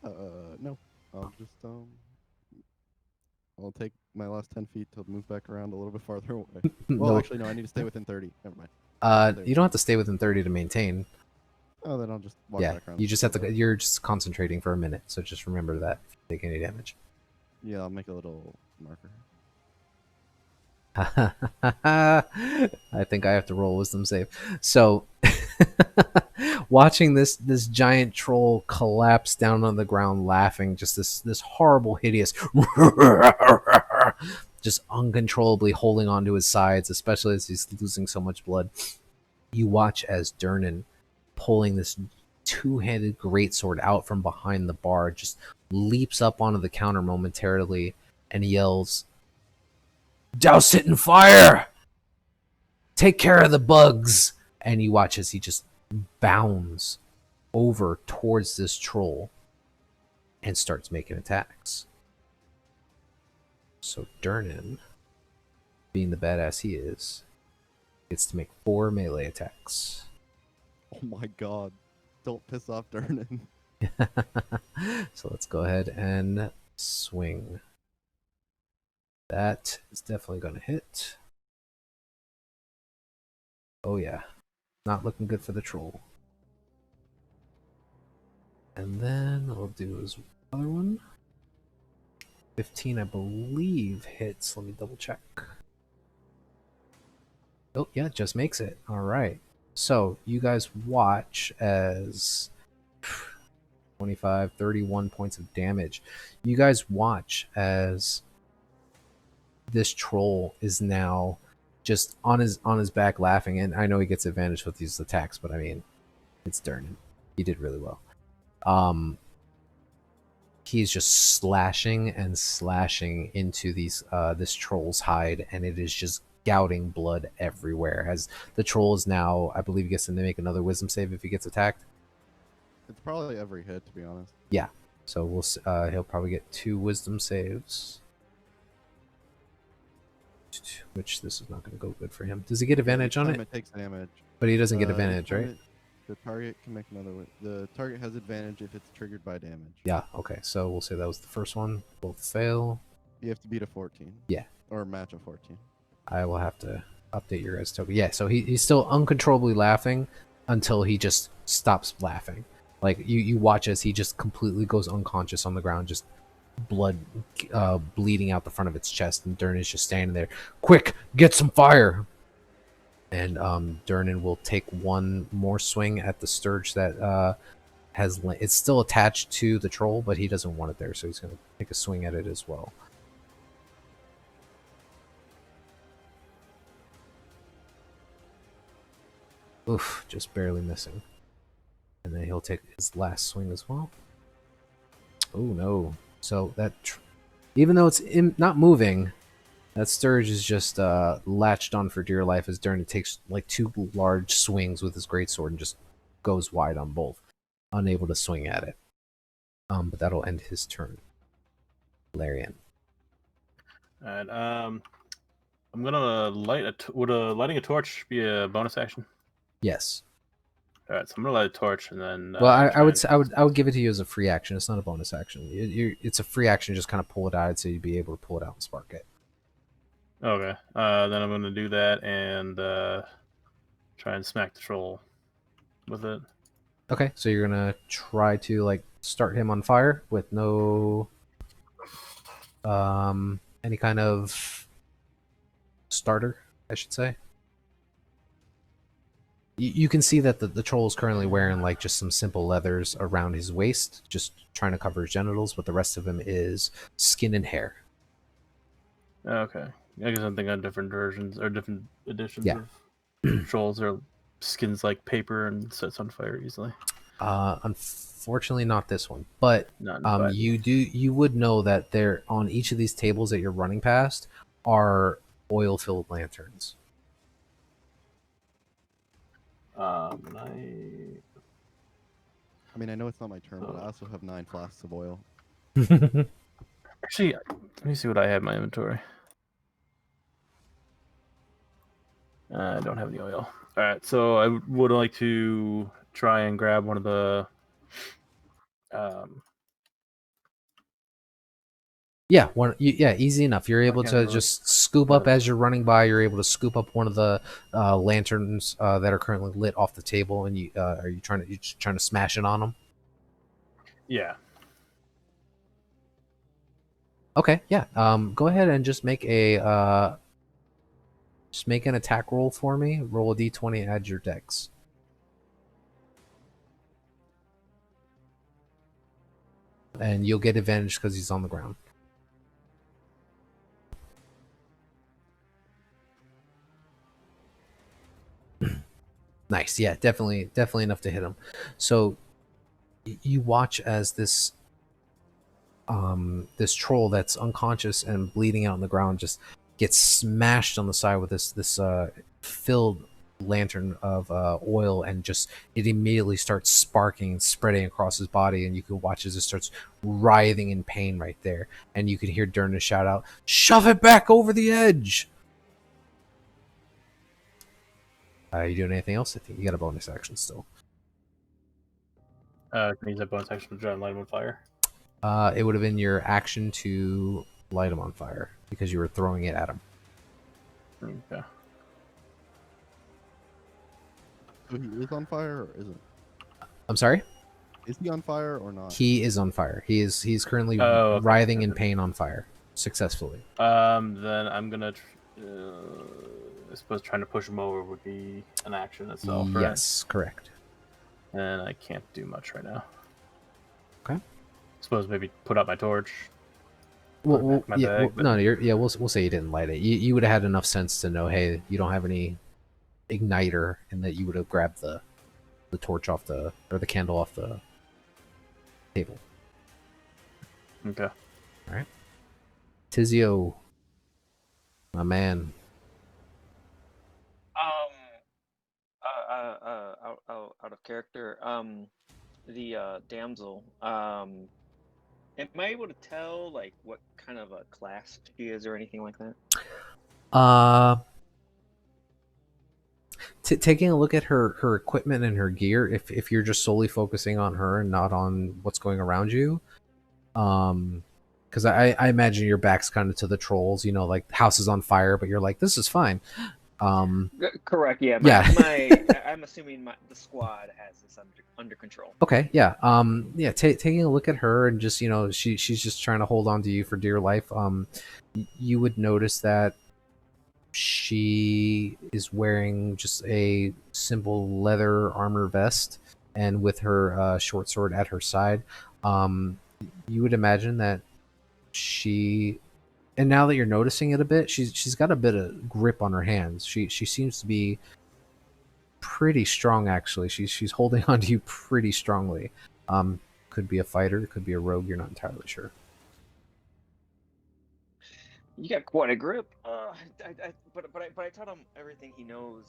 [SPEAKER 1] No. I'll just I'll take my last 10 feet to move back around a little bit farther away. Well,
[SPEAKER 2] No.
[SPEAKER 1] actually, no. I need to stay within 30. Never mind.
[SPEAKER 2] You don't have to stay within 30 to maintain.
[SPEAKER 1] Oh, then I'll just walk
[SPEAKER 2] Yeah,
[SPEAKER 1] back around.
[SPEAKER 2] you just have to. You're just concentrating for a minute, so just remember that if you take any damage.
[SPEAKER 1] Yeah, I'll make a little marker.
[SPEAKER 2] I think I have to roll wisdom save. So, watching this giant troll collapse down on the ground, laughing, just this horrible, hideous, just uncontrollably holding onto his sides, especially as he's losing so much blood. You watch as Durnan, pulling this two-handed greatsword out from behind the bar, just leaps up onto the counter momentarily and yells, "Douse it in fire! Take care of the bugs!" And you watch as he just bounds over towards this troll and starts making attacks. So Durnan, being the badass he is, gets to make 4 melee attacks.
[SPEAKER 1] Oh my god. Don't piss off Durnan.
[SPEAKER 2] So let's go ahead and swing. That is definitely going to hit. Oh yeah. Not looking good for the troll. And then we'll do his other one. 15, I believe, hits. Let me double check. Oh, yeah, just makes it. All right. So you guys watch as 25, 31 points of damage. You guys watch as this troll is now just on his back laughing, and I know he gets advantage with these attacks, but I mean, it's Durnan. He did really well. He's just slashing and slashing into this troll's hide, and it is just gouting blood everywhere. As the troll is now, I believe, he gets to make another wisdom save if he gets attacked.
[SPEAKER 1] It's probably every hit, to be honest.
[SPEAKER 2] Yeah, so he'll probably get 2 wisdom saves. Which this is not going to go good for him. Does he get advantage on it?
[SPEAKER 1] It takes damage.
[SPEAKER 2] But he doesn't get
[SPEAKER 1] The
[SPEAKER 2] advantage, right?
[SPEAKER 1] The target can make another. The target has advantage if it's triggered by damage.
[SPEAKER 2] Yeah. Okay. So we'll say that was the first one. Both fail.
[SPEAKER 1] You have to beat a 14.
[SPEAKER 2] Yeah.
[SPEAKER 1] Or match a 14.
[SPEAKER 2] I will have to update your guys' token. Yeah. So he's still uncontrollably laughing until he just stops laughing. Like you watch as he just completely goes unconscious on the ground, just blood bleeding out the front of its chest, and Durnan is just standing there. Quick, get some fire! And Durnan will take one more swing at the Sturge that it's still attached to the troll, but he doesn't want it there, so he's going to take a swing at it as well. Oof, just barely missing. And then he'll take his last swing as well. Oh no. So that, even though it's not moving, that Sturge is just latched on for dear life as Durnan takes like 2 large swings with his greatsword and just goes wide on both, unable to swing at it. But that'll end his turn. Larian.
[SPEAKER 6] Alright, I'm gonna would lighting a torch be a bonus action?
[SPEAKER 2] Yes.
[SPEAKER 6] Alright, so I'm gonna light a torch and then.
[SPEAKER 2] Well, I would give it to you as a free action. It's not a bonus action. It's a free action. Just kind of pull it out, so you'd be able to pull it out and spark it.
[SPEAKER 6] Okay. Then I'm gonna do that and try and smack the troll with it.
[SPEAKER 2] Okay, so you're gonna try to like start him on fire with no any kind of starter, I should say. You can see that the troll is currently wearing like just some simple leathers around his waist, just trying to cover his genitals, but the rest of him is skin and hair.
[SPEAKER 6] Okay. I guess I'm thinking on different versions or different editions
[SPEAKER 2] Yeah.
[SPEAKER 6] of trolls. Their skin's like paper and sets on fire easily.
[SPEAKER 2] Unfortunately, not this one, but you would know that there on each of these tables that you're running past are oil-filled lanterns.
[SPEAKER 1] I mean, I know it's not my turn, but I also have 9 flasks of oil.
[SPEAKER 6] Actually, let me see what I have in my inventory. I don't have any oil. All right, so I would like to try and grab one of the.
[SPEAKER 2] Yeah, easy enough. You're able to just scoop up as you're running by. You're able to scoop up one of the lanterns that are currently lit off the table, and you trying to smash it on them?
[SPEAKER 6] Yeah.
[SPEAKER 2] Okay, yeah. Go ahead and just make a Just make an attack roll for me. Roll a d20, add your dex. And you'll get advantage because he's on the ground. Nice. Yeah, definitely enough to hit him. So you watch as this troll that's unconscious and bleeding out on the ground just gets smashed on the side with this filled lantern of oil, and just it immediately starts sparking and spreading across his body, and you can watch as it starts writhing in pain right there, and you can hear Derna shout out, "Shove it back over the edge!" You doing anything else? I think you got a bonus action still.
[SPEAKER 6] Can I use that bonus action to try and light him on fire?
[SPEAKER 2] It would have been your action to light him on fire because you were throwing it at him.
[SPEAKER 6] Okay.
[SPEAKER 1] So he is on fire or isn't?
[SPEAKER 2] I'm sorry?
[SPEAKER 1] Is he on fire or not?
[SPEAKER 2] He is on fire. He's currently
[SPEAKER 6] Oh, okay.
[SPEAKER 2] writhing in pain on fire successfully.
[SPEAKER 6] Then I'm gonna. I suppose trying to push him over would be an action itself, right?
[SPEAKER 2] Yes, correct.
[SPEAKER 6] And I can't do much right now.
[SPEAKER 2] Okay.
[SPEAKER 6] Suppose maybe put out my torch.
[SPEAKER 2] Well,
[SPEAKER 6] my
[SPEAKER 2] yeah,
[SPEAKER 6] bag, but-
[SPEAKER 2] no, we'll say you didn't light it. You would have had enough sense to know, hey, you don't have any igniter, and that you would have grabbed the torch off the candle off the table.
[SPEAKER 6] Okay.
[SPEAKER 2] All right, Tizio, my man.
[SPEAKER 3] Out of character. The damsel. Am I able to tell like what kind of a class she is or anything like that?
[SPEAKER 2] Taking a look at her equipment and her gear, if you're just solely focusing on her and not on what's going around you, because I imagine your back's kind of to the trolls, like the house is on fire, but you're like, this is fine.
[SPEAKER 3] Correct. Yeah.
[SPEAKER 2] Yeah.
[SPEAKER 3] I'm assuming the squad has this under control.
[SPEAKER 2] Okay. Yeah. Taking a look at her and just she's just trying to hold on to you for dear life. You would notice that she is wearing just a simple leather armor vest, and with her short sword at her side. You would imagine that she. And now that you're noticing it a bit, she's got a bit of grip on her hands. She seems to be pretty strong, actually. She's holding on to you pretty strongly. Could be a fighter, could be a rogue. You're not entirely sure.
[SPEAKER 3] You got quite a grip. But I taught him everything he knows.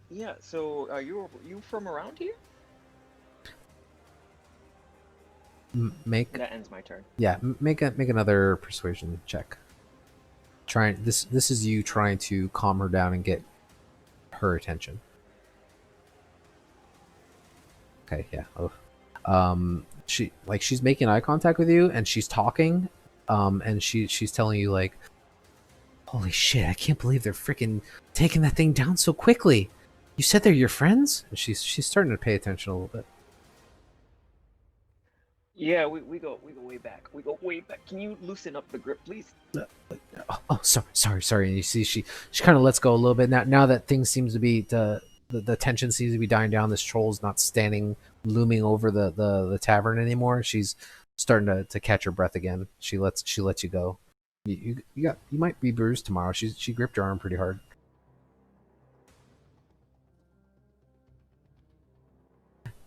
[SPEAKER 3] Yeah. So are you from around here? That ends my turn.
[SPEAKER 2] Yeah, make another persuasion check. This is you trying to calm her down and get her attention. Okay, yeah. Oh. She's making eye contact with you and she's talking, and she's telling you like, holy shit, I can't believe they're freaking taking that thing down so quickly. You said they're your friends? And she's starting to pay attention a little bit.
[SPEAKER 3] Yeah, we go way back. We go way back. Can you loosen up the grip, please?
[SPEAKER 2] Oh, sorry. And you see, she kind of lets go a little bit now that things seems to be the tension seems to be dying down. This troll's not looming over the tavern anymore. She's starting to catch her breath again. She lets you go. You might be bruised tomorrow. She gripped your arm pretty hard.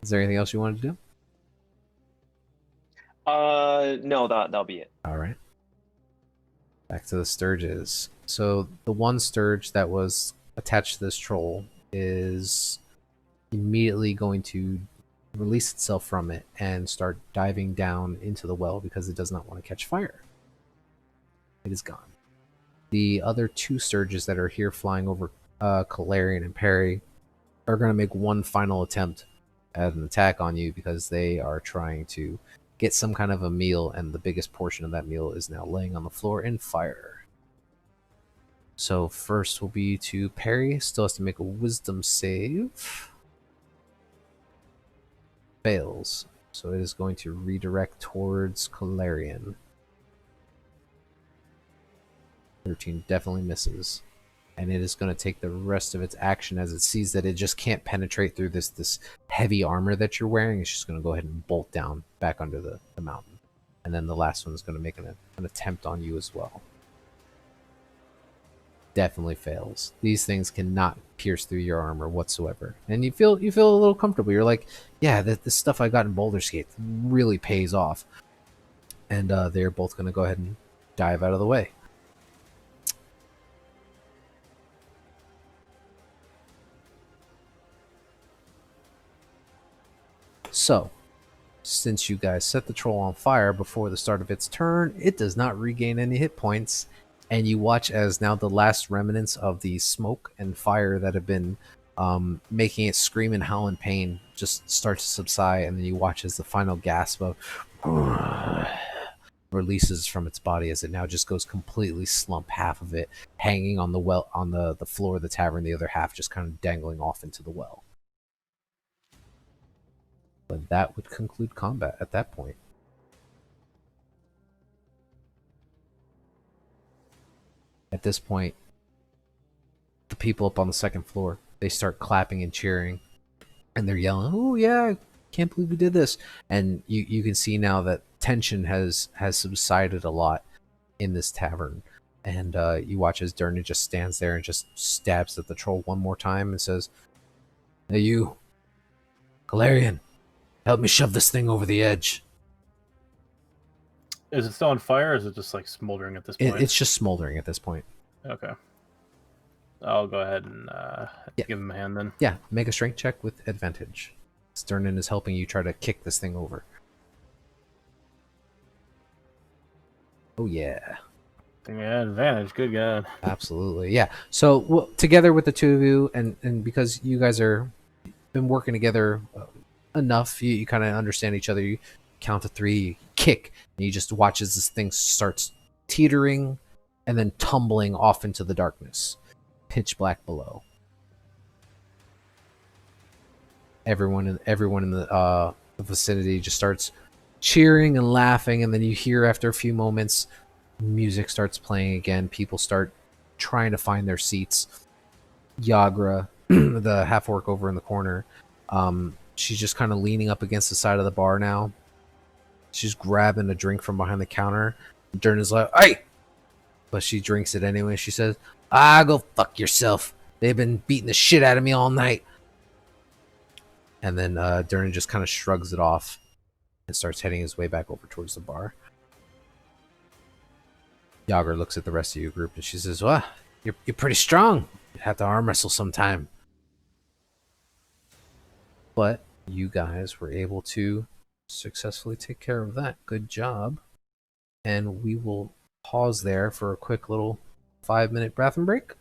[SPEAKER 2] Is there anything else you wanted to do?
[SPEAKER 3] No, that'll be it.
[SPEAKER 2] All right. Back to the Sturges. So the one Sturge that was attached to this troll is immediately going to release itself from it and start diving down into the well because it does not want to catch fire. It is gone. The other two Sturges that are here flying over Calarian and Perry are going to make one final attempt at an attack on you because they are trying to get some kind of a meal, and the biggest portion of that meal is now laying on the floor in fire. So first will be to Perry. Still has to make a wisdom save. Fails. So it is going to redirect towards Calarian. 13 definitely misses. and it is going to take the rest of its action as it sees that it just can't penetrate through this heavy armor that you're wearing. It's just going to go ahead and bolt down back under the mountain. And then the last one is going to make an attempt on you as well. Definitely fails. These things cannot pierce through your armor whatsoever. And you feel a little comfortable. You're like, yeah, this stuff I got in Baldur's Gate really pays off. And they're both going to go ahead and dive out of the way. So, since you guys set the troll on fire before the start of its turn, it does not regain any hit points. And you watch as now the last remnants of the smoke and fire that have been making it scream and howl in pain just start to subside. And then you watch as the final gasp of releases from its body as it now just goes completely slump, half of it hanging on the floor of the tavern, the other half just kind of dangling off into the well. But that would conclude combat at that point. At this point, the people up on the second floor, they start clapping and cheering, and they're yelling, "Oh yeah, I can't believe we did this!" And you can see now that tension has subsided a lot in this tavern. And you watch as Durna just stands there and just stabs at the troll one more time and says, "Hey you, Galarian, help me shove this thing over the edge."
[SPEAKER 6] Is it still on fire, or is it just like smoldering at this point?
[SPEAKER 2] It's just smoldering at this point.
[SPEAKER 6] Okay. I'll go ahead and
[SPEAKER 2] Yeah.
[SPEAKER 6] give him a hand then.
[SPEAKER 2] Yeah, make a strength check with advantage. Sternin is helping you try to kick this thing over. Oh yeah.
[SPEAKER 6] Yeah, advantage. Good God.
[SPEAKER 2] Absolutely. Yeah. So together with the two of you, and because you guys are been working together enough, you kind of understand each other. You count to 3, you kick, and you just watch as this thing starts teetering and then tumbling off into the darkness, pitch black below. Everyone in the vicinity just starts cheering and laughing, and then you hear after a few moments, music starts playing again. People start trying to find their seats. Yagra, the half orc over in the corner, she's just kind of leaning up against the side of the bar now. She's grabbing a drink from behind the counter. Durna's like, "Hey!" But she drinks it anyway. She says, "Go fuck yourself. They've been beating the shit out of me all night." And then Durna just kind of shrugs it off and starts heading his way back over towards the bar. Yager looks at the rest of your group and she says, "Well, you're pretty strong. You'd have to arm wrestle sometime." But you guys were able to successfully take care of that. Good job. And we will pause there for a quick little 5-minute bathroom break.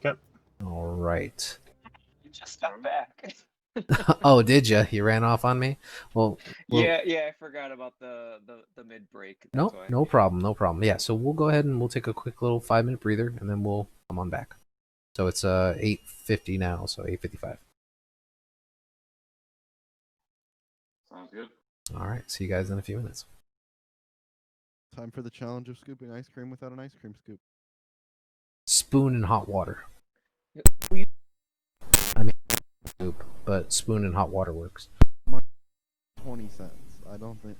[SPEAKER 6] Yep.
[SPEAKER 2] All right.
[SPEAKER 3] You just got back.
[SPEAKER 2] Oh, did you? You ran off on me? Well,
[SPEAKER 3] Yeah, I forgot about the mid break.
[SPEAKER 2] no problem. Yeah, so we'll go ahead and we'll take a quick little 5-minute breather, and then we'll come on back. So it's 8:50 now, so 8:55.
[SPEAKER 5] Sounds good.
[SPEAKER 2] All right, see you guys in a few minutes.
[SPEAKER 1] Time for the challenge of scooping ice cream without an ice cream scoop.
[SPEAKER 2] Spoon and hot water.
[SPEAKER 3] We-
[SPEAKER 2] I mean, scoop, but spoon and hot water works.
[SPEAKER 1] 20 cents. I don't think.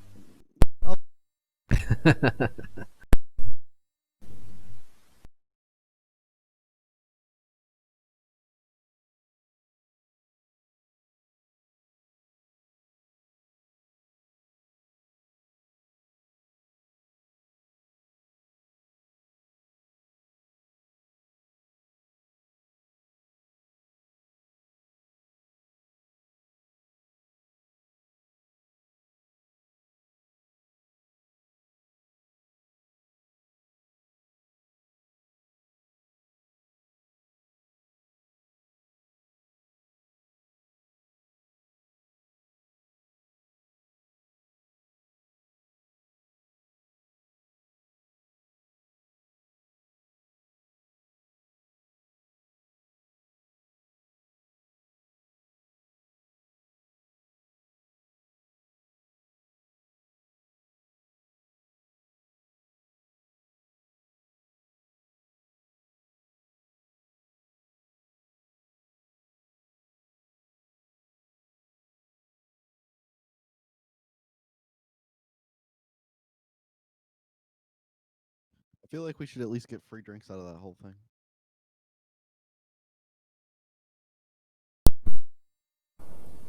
[SPEAKER 1] feel like we should at least get free drinks out of that whole thing.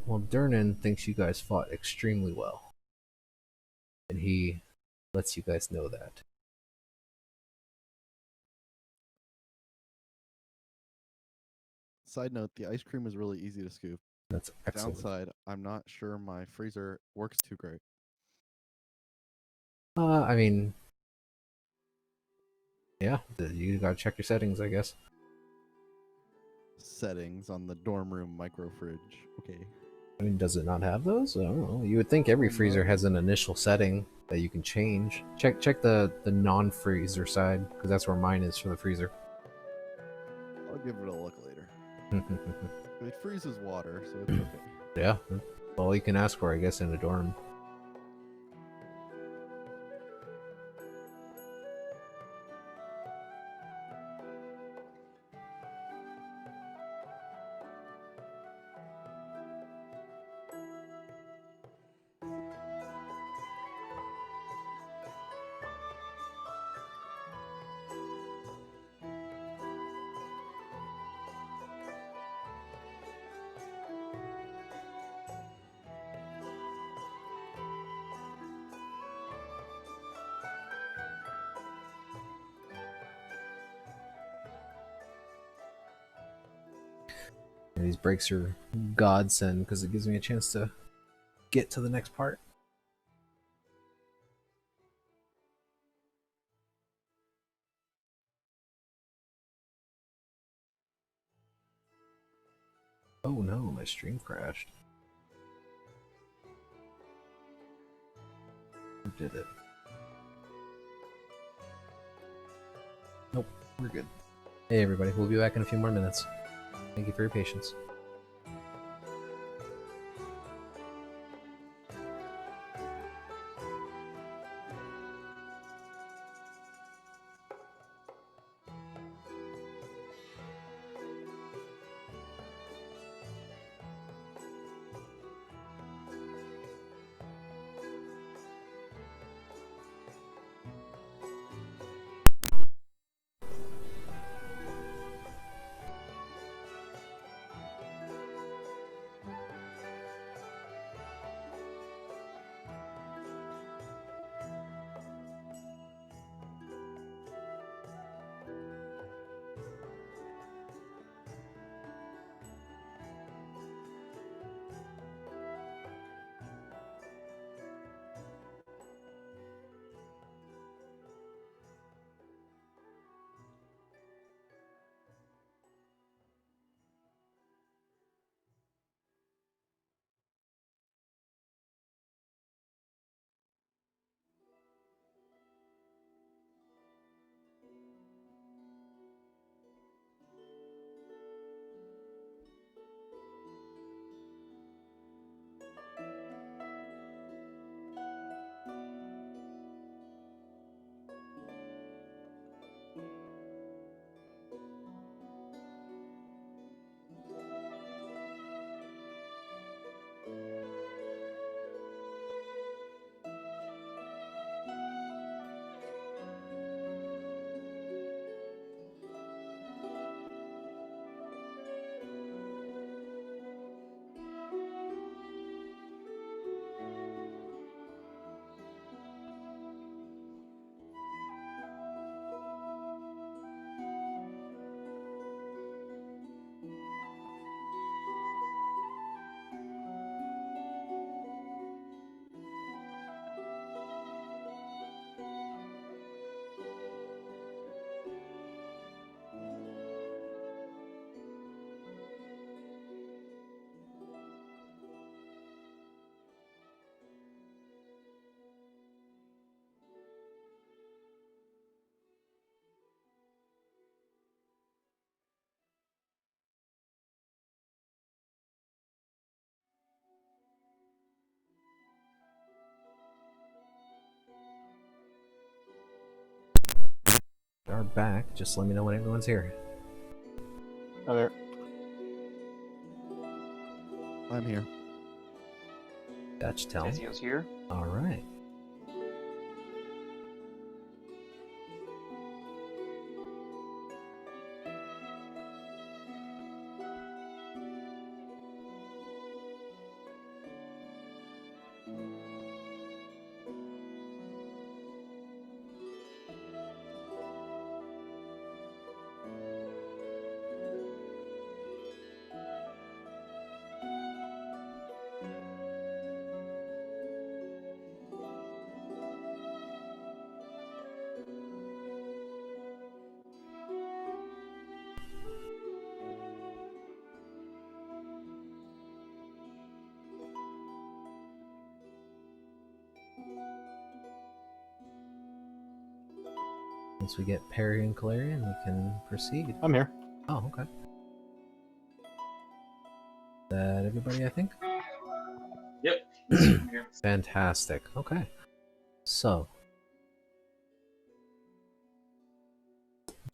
[SPEAKER 2] Well, Durnan thinks you guys fought extremely well. And he lets you guys know that.
[SPEAKER 1] Side note, the ice cream is really easy to scoop.
[SPEAKER 2] That's excellent.
[SPEAKER 1] Downside, I'm not sure my freezer works too great.
[SPEAKER 2] I mean, yeah, you gotta check your settings, I guess.
[SPEAKER 1] Settings on the dorm room micro fridge. Okay.
[SPEAKER 2] I mean, does it not have those? I don't know. You would think every
[SPEAKER 1] Oh,
[SPEAKER 2] freezer
[SPEAKER 1] no.
[SPEAKER 2] has an initial setting that you can change. Check the non-freezer side, because that's where mine is for the freezer.
[SPEAKER 1] I'll give it a look later. It freezes water, so it's okay.
[SPEAKER 2] Yeah, all you can ask for, I guess, in a dorm. And these breaks are godsend because it gives me a chance to get to the next part. Oh no, my stream crashed. Who did it? Nope, we're good. Hey everybody, we'll be back in a few more minutes. Thank you for your patience. Are back. Just let me know when everyone's here.
[SPEAKER 4] Okay.
[SPEAKER 1] I'm here.
[SPEAKER 2] Dutch tell.
[SPEAKER 3] Ezio's here.
[SPEAKER 2] All right. Once we get Perry and Calarian, we can proceed.
[SPEAKER 4] I'm here.
[SPEAKER 2] Oh, okay. That everybody, I think?
[SPEAKER 5] Yep. I'm here.
[SPEAKER 2] Fantastic. Okay. So,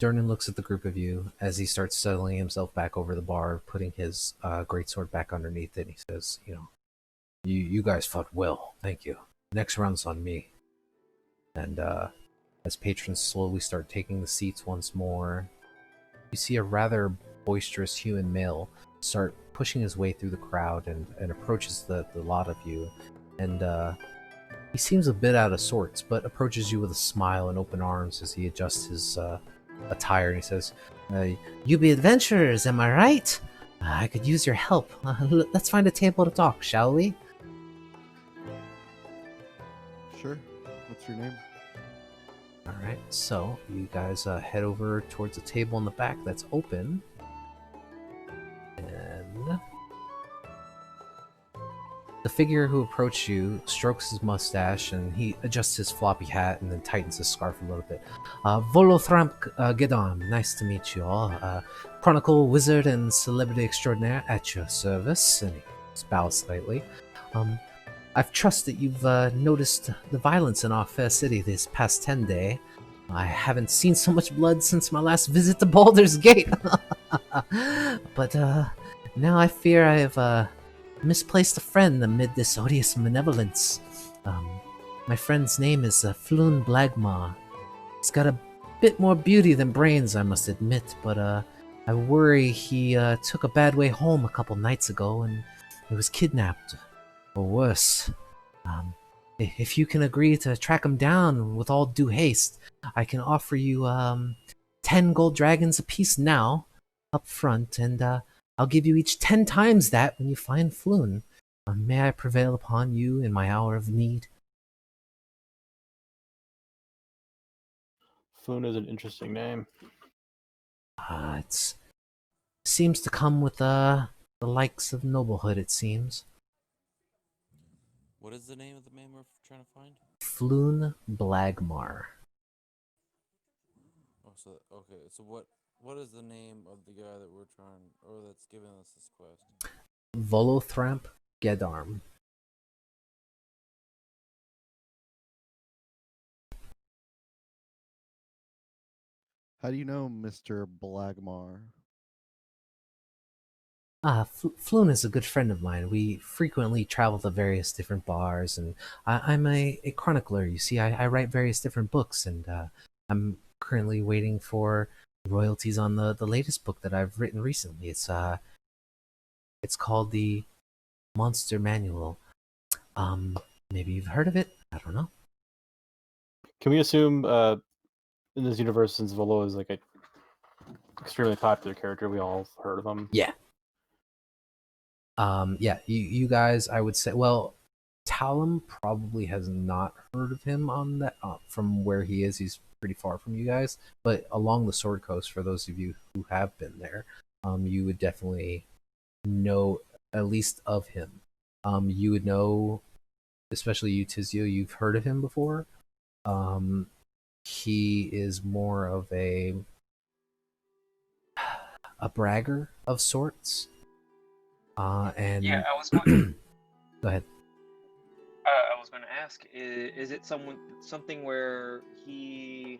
[SPEAKER 2] Durnan looks at the group of you as he starts settling himself back over the bar, putting his greatsword back underneath it. And he says, you guys fought well. Thank you. Next round's on me. And as patrons slowly start taking the seats once more, you see a rather boisterous human male start pushing his way through the crowd and approaches the lot of you. And he seems a bit out of sorts, but approaches you with a smile and open arms as he adjusts his attire. And he says, you be adventurers, am I right? I could use your help. Let's find a table to talk, shall we?
[SPEAKER 1] Sure. What's your name?
[SPEAKER 2] Alright, so you guys head over towards a table in the back that's open. And the figure who approached you strokes his mustache and he adjusts his floppy hat and then tightens his scarf a little bit. Volothamp Gedam, nice to meet you all. Chronicle wizard and celebrity extraordinaire at your service. And he bows slightly. I trust that you've noticed the violence in our fair city this past 10 day. I haven't seen so much blood since my last visit to Baldur's Gate. But now I fear I have misplaced a friend amid this odious malevolence. My friend's name is Floon Blagmar. He's got a bit more beauty than brains, I must admit, but I worry he took a bad way home a couple nights ago and he was kidnapped. Or worse. If you can agree to track him down with all due haste, I can offer you 10 gold dragons apiece now, up front, and I'll give you each 10 times that when you find Floon. May I prevail upon you in my hour of need?
[SPEAKER 4] Floon is an interesting name.
[SPEAKER 2] It seems to come with the likes of noblehood, it seems.
[SPEAKER 7] What is the name of the man we're trying to find?
[SPEAKER 2] Floon Blagmar.
[SPEAKER 7] Oh, so okay. So what is the name of the guy that we're trying, or that's giving us this quest?
[SPEAKER 2] Volothamp Gedarm.
[SPEAKER 1] How do you know Mr. Blagmar?
[SPEAKER 2] Floon is a good friend of mine. We frequently travel to various different bars, and I'm a chronicler. You see, I write various different books, and I'm currently waiting for royalties on the latest book that I've written recently. It's called the Monster Manual. Maybe you've heard of it. I don't know.
[SPEAKER 4] Can we assume in this universe, since Volo is like a extremely popular character, we all heard of him?
[SPEAKER 2] Yeah. Yeah, you guys, I would say, well, Talum probably has not heard of him on that, from where he is. He's pretty far from you guys, but along the Sword Coast, for those of you who have been there, you would definitely know at least of him. You would know, especially you, Tizio, you've heard of him before. He is more of a bragger of sorts. And
[SPEAKER 3] Yeah, I was going.
[SPEAKER 2] Go ahead.
[SPEAKER 3] I was going to ask: is it something where he,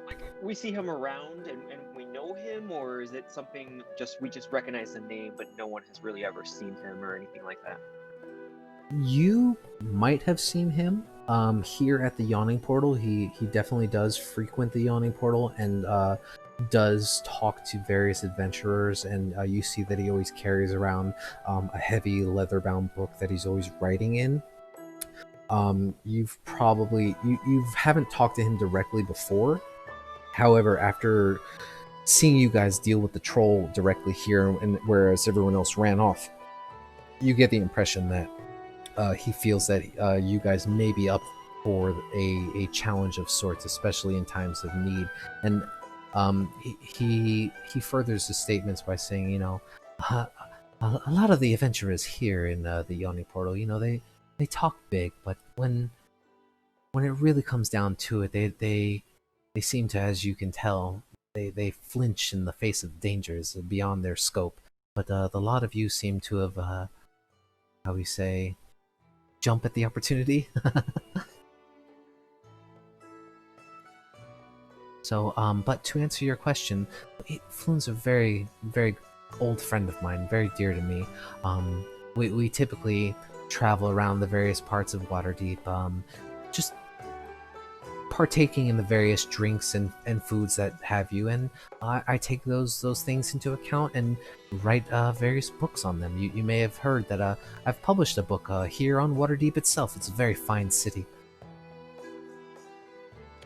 [SPEAKER 3] like, we see him around and we know him, or is it something we just recognize the name, but no one has really ever seen him or anything like that?
[SPEAKER 2] You might have seen him here at the Yawning Portal. He definitely does frequent the Yawning Portal and does talk to various adventurers, and you see that he always carries around a heavy leather-bound book that he's always writing in. You've probably you haven't talked to him directly before. However, after seeing you guys deal with the troll directly here, and whereas everyone else ran off, you get the impression that he feels that you guys may be up for a challenge of sorts, especially in times of need. And he furthers his statements by saying, a lot of the adventurers here in the Yawning Portal, they talk big, but when it really comes down to it, they they seem to, as you can tell, they flinch in the face of dangers beyond their scope. But the lot of you seem to have, how we say, jump at the opportunity. So, but to answer your question, Floon's a very, very old friend of mine, very dear to me. We typically travel around the various parts of Waterdeep, just partaking in the various drinks and foods that have you, and I take those things into account and write various books on them. You may have heard that I've published a book here on Waterdeep itself. It's a very fine city.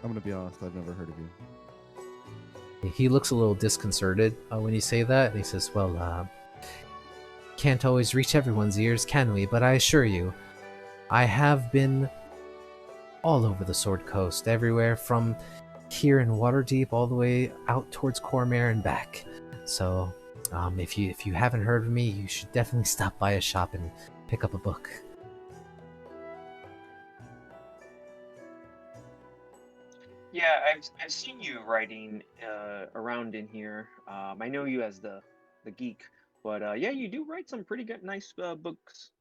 [SPEAKER 1] I'm gonna be honest, I've never heard of you.
[SPEAKER 2] He looks a little disconcerted when you say that, and he says, well, can't always reach everyone's ears, can we? But I assure you, I have been all over the Sword Coast, everywhere from here in Waterdeep all the way out towards Cormyr and back. So, if you haven't heard of me, you should definitely stop by a shop and pick up a book.
[SPEAKER 3] Yeah, I've seen you writing around in here. I know you as the geek, but yeah, you do write some pretty good, nice books.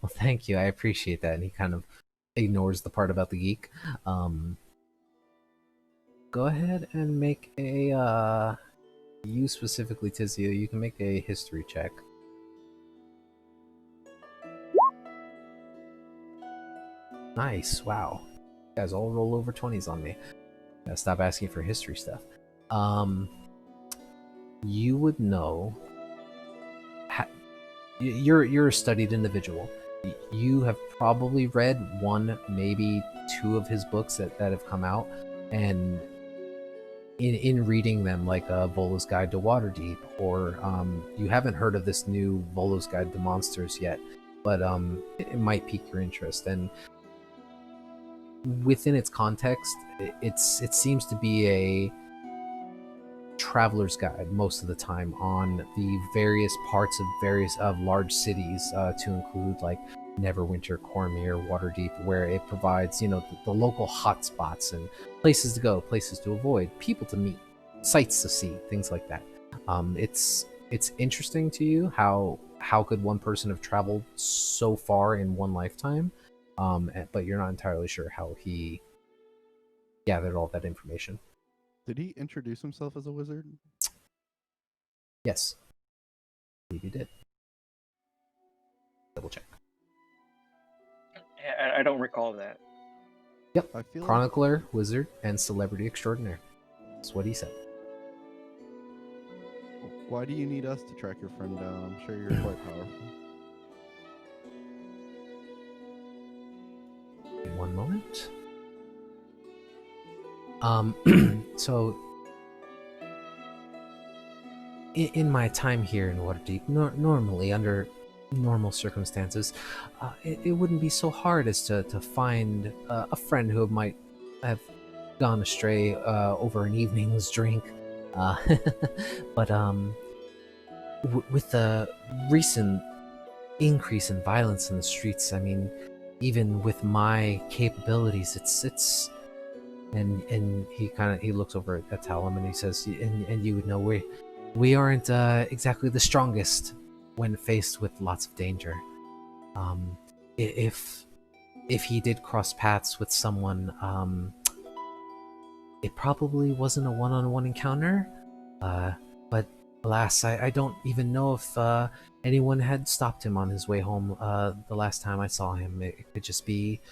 [SPEAKER 2] Well, thank you. I appreciate that. And he kind of ignores the part about the geek. Go ahead and make a you specifically, Tizio. You can make a history check. Nice. Wow. You guys all roll over 20s on me. Gotta stop asking for history stuff. You would know. You're a studied individual. You have probably read one, maybe two of his books that have come out, and in reading them, like Volo's Guide to Waterdeep, or you haven't heard of this new Volo's Guide to Monsters yet, but it might pique your interest. And within its context, it seems to be a traveler's guide most of the time on the various parts of large cities, to include like Neverwinter, Cormyr, Waterdeep, where it provides, the local hotspots and places to go, places to avoid, people to meet, sights to see, things like that. It's interesting to you how could one person have traveled so far in one lifetime, but you're not entirely sure how he gathered all that information.
[SPEAKER 1] Did he introduce himself as a wizard?
[SPEAKER 2] Yes. I believe he did. Double check.
[SPEAKER 3] I don't recall that.
[SPEAKER 2] Yep.
[SPEAKER 1] I feel
[SPEAKER 2] Chronicler, wizard, and celebrity extraordinaire. That's what he said.
[SPEAKER 1] Why do you need us to track your friend down? I'm sure you're quite powerful.
[SPEAKER 2] In one moment. So in my time here in Waterdeep, normally under normal circumstances, it wouldn't be so hard as to find a friend who might have gone astray over an evening's drink. But with the recent increase in violence in the streets, I mean, even with my capabilities, it's and he looks over at Talum and he says, and you would know we aren't exactly the strongest when faced with lots of danger. If he did cross paths with someone, it probably wasn't a one-on-one encounter, but alas, I don't even know if anyone had stopped him on his way home the last time I saw him. It could just be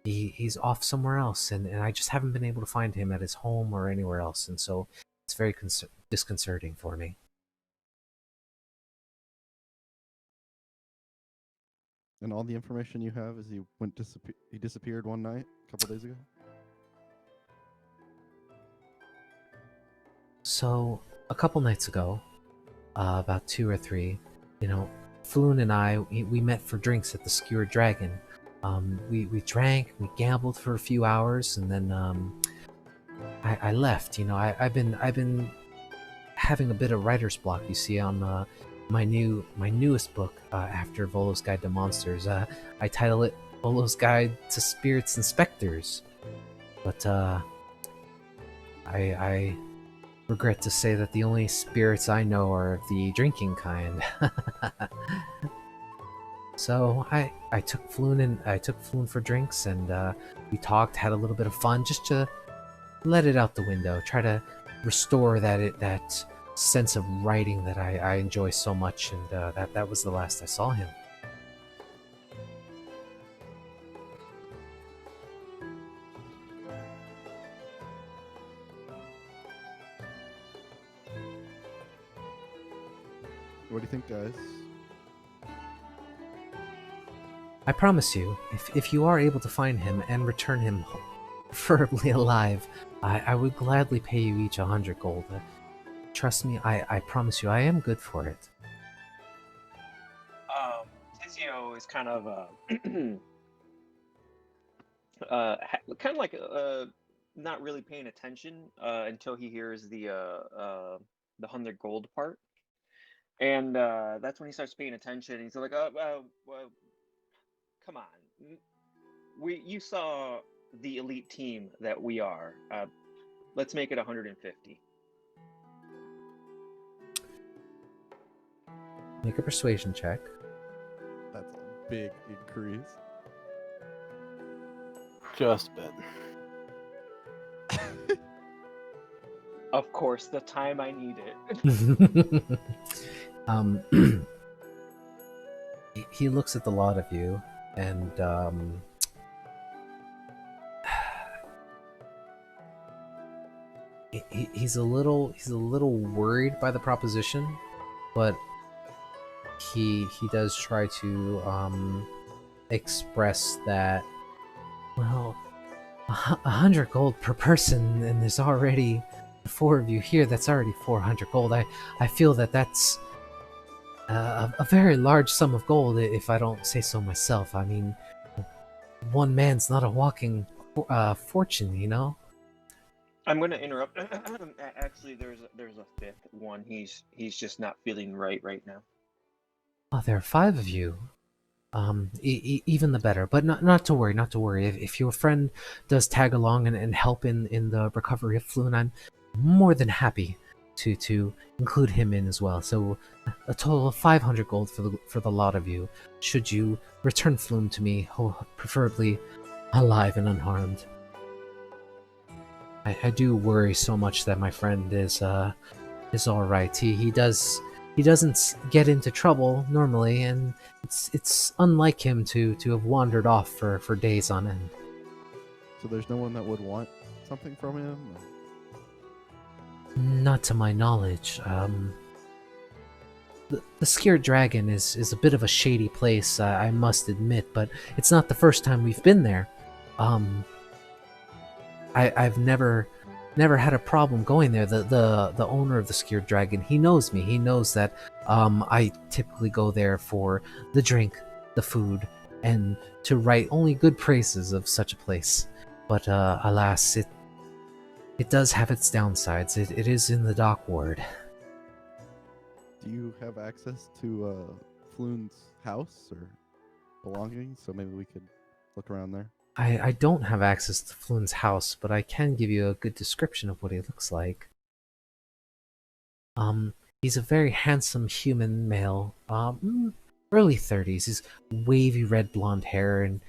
[SPEAKER 2] he's off somewhere else, and I just haven't been able to find him at his home or anywhere else, and so it's very disconcerting for me.
[SPEAKER 1] And all the information you have is he disappeared one night a couple days ago?
[SPEAKER 2] So, a couple nights ago, about 2 or 3, Floon and I, we met for drinks at the Skewered Dragon. We drank, we gambled for a few hours, and then I left. I've been having a bit of writer's block, you see, on my newest book after Volo's Guide to Monsters. I title it Bolo's Guide to Spirits and Specters. But I regret to say that the only spirits I know are the drinking kind. So I took Floon for drinks, and we talked, had a little bit of fun, just to let it out the window, try to restore that sense of writing that I enjoy so much, and that was the last I saw him.
[SPEAKER 1] What do you think, guys?
[SPEAKER 2] I promise you, if you are able to find him and return him, preferably alive, I would gladly pay you each 100 gold. Trust me, I promise you, I am good for it.
[SPEAKER 3] Tizio is kind of kind of like not really paying attention until he hears the 100 gold part, and that's when he starts paying attention. He's like, well, come on, you saw the elite team that we are. Let's make it 150.
[SPEAKER 2] Make a persuasion check.
[SPEAKER 1] That's a big increase.
[SPEAKER 4] Just a bit.
[SPEAKER 3] Of course, the time I need it.
[SPEAKER 2] He looks at the lot of you, and he's a little worried by the proposition, but he does try to express that, well, 100 gold per person, and there's already 4 of you here. That's already 400 gold. I feel that's a very large sum of gold, if I don't say so myself. I mean, one man's not a walking fortune, you know?
[SPEAKER 3] I'm going to interrupt. Actually, there's a fifth one. He's just not feeling right now.
[SPEAKER 2] Oh, there are 5 of you. Even the better. But not to worry, not to worry. If your friend does tag along and help in the recovery of Floon, I'm more than happy to include him in as well. So a total of 500 gold for the lot of you, should you return Floon to me, preferably alive and unharmed. I do worry so much that my friend is all right. He doesn't get into trouble normally, and it's unlike him to have wandered off for days on end.
[SPEAKER 1] So there's no one that would want something from him?
[SPEAKER 2] Not to my knowledge. The Scared Dragon is a bit of a shady place, I must admit, but it's not the first time we've been there. I've never had a problem going there. The owner of the Scared Dragon, he knows me. He knows that I typically go there for the drink, the food, and to write only good praises of such a place. But alas, it does have its downsides. It is in the dock ward.
[SPEAKER 1] Do you have access to Floon's house or belongings? So maybe we could look around there.
[SPEAKER 2] I don't have access to Floon's house, but I can give you a good description of what he looks like. He's a very handsome human male, early 30s. He's wavy red blonde hair, and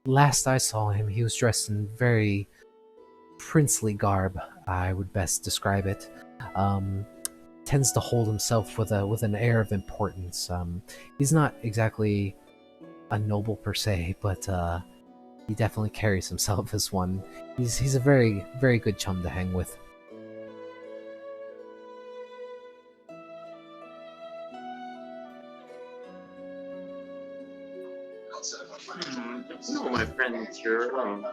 [SPEAKER 2] last I saw him, he was dressed in very princely garb, I would best describe it. Tends to hold himself with an air of importance. He's not exactly a noble per se, but he definitely carries himself as one. He's a very, very good chum to hang with.
[SPEAKER 5] No, my friends here.
[SPEAKER 2] I'm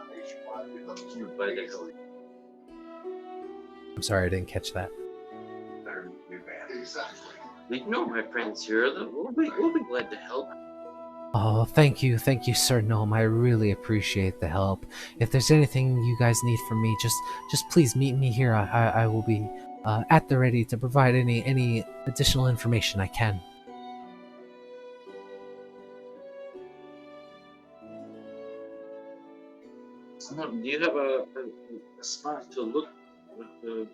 [SPEAKER 2] sorry, I didn't catch that.
[SPEAKER 5] No, my friends here. We'll be glad to help.
[SPEAKER 2] Oh, thank you, Sir Gnome. I really appreciate the help. If there's anything you guys need from me, just please meet me here. I will be at the ready to provide any additional information I can.
[SPEAKER 5] Do you have a spot to look to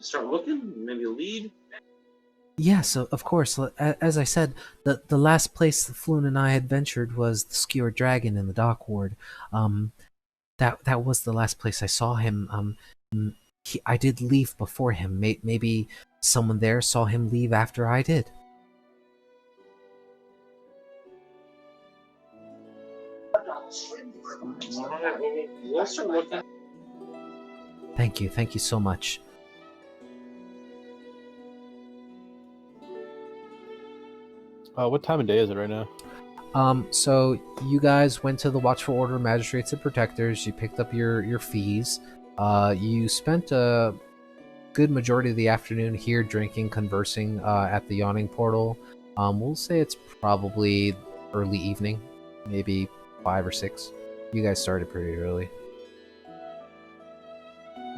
[SPEAKER 5] start looking? Maybe a lead?
[SPEAKER 2] Yes, of course. As I said, the last place that Floon and I had ventured was the Skewered Dragon in the dock ward. That was the last place I saw him. I did leave before him. Maybe someone there saw him leave after I did.
[SPEAKER 5] All right, we'll start looking.
[SPEAKER 2] Thank you so much.
[SPEAKER 4] What time of day is it right now?
[SPEAKER 2] So you guys went to the Watchful Order of Magistrates and Protectors. You picked up your fees. You spent a good majority of the afternoon here drinking, conversing at the Yawning Portal. We'll say it's probably early evening, maybe 5 or 6. You guys started pretty early.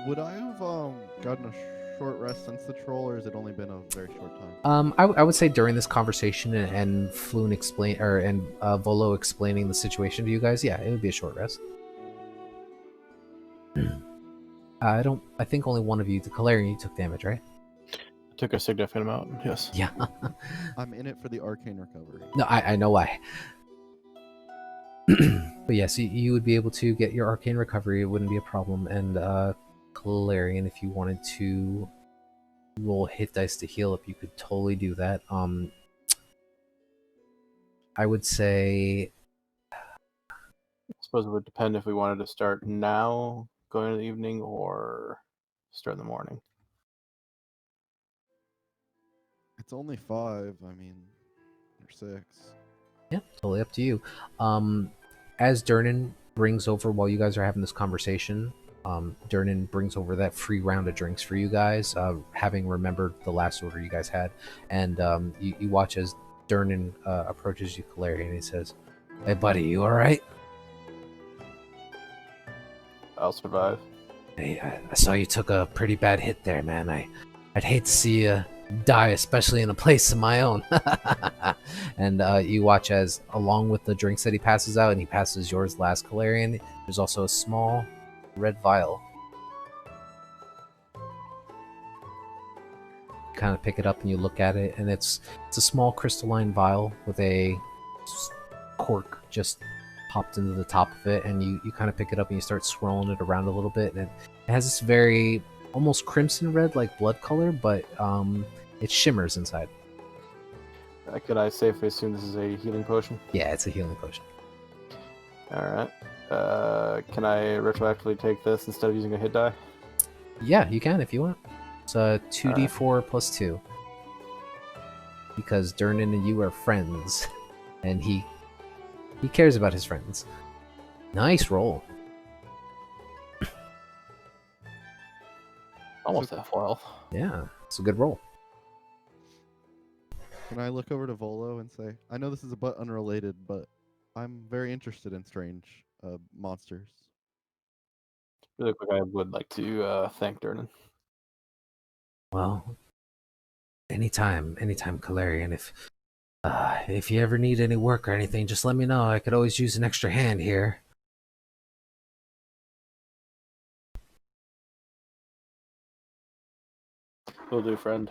[SPEAKER 1] Would I have gotten a short rest since the troll, or has it only been a very short time?
[SPEAKER 2] I would say during this conversation and Floon Volo explaining the situation to you guys, yeah, it would be a short rest. I think only one of you, the Calarian, you took damage, right?
[SPEAKER 4] I took a significant amount, yes.
[SPEAKER 2] Yeah.
[SPEAKER 1] I'm in it for the arcane recovery.
[SPEAKER 2] No, I know why. But yes, you would be able to get your arcane recovery. It wouldn't be a problem. And Calarian, if you wanted to roll hit dice to heal up, you could totally do that. I would say,
[SPEAKER 4] I suppose it would depend if we wanted to start now, going in the evening, or start in the morning.
[SPEAKER 1] It's only 5. I mean, or 6.
[SPEAKER 2] yeah, totally up to you. As Durnan brings over, while you guys are having this conversation, Durnan brings over that free round of drinks for you guys, having remembered the last order you guys had. And you watch as Durnan approaches you, Calarian, and he says, "Hey, buddy, you alright?"
[SPEAKER 4] I'll survive.
[SPEAKER 2] Hey, I saw you took a pretty bad hit there, man. I'd hate to see you die, especially in a place of my own. And you watch as, along with the drinks that he passes out, and he passes yours last, Calarian, there's also a small red vial. You kind of pick it up and you look at it, and it's a small crystalline vial with a cork just popped into the top of it, and you kind of pick it up and you start swirling it around a little bit, and it has this very almost crimson red, like blood color, but it shimmers inside.
[SPEAKER 4] Could I safely assume this is a healing potion?
[SPEAKER 2] Yeah, it's a healing potion.
[SPEAKER 4] Alright. Can I retroactively take this instead of using a hit die?
[SPEAKER 2] Yeah, you can if you want. It's a 2d4 plus 2. Because Durnan and you are friends, and he cares about his friends. Nice roll.
[SPEAKER 4] Almost half health.
[SPEAKER 2] Yeah, it's a good roll.
[SPEAKER 1] Can I look over to Volo and say, I know this is a bit unrelated, but I'm very interested in strange monsters.
[SPEAKER 4] Really quick, I would like to thank Durnan.
[SPEAKER 2] Well, anytime, Calarian. If you ever need any work or anything, just let me know. I could always use an extra hand here.
[SPEAKER 4] Will do, friend.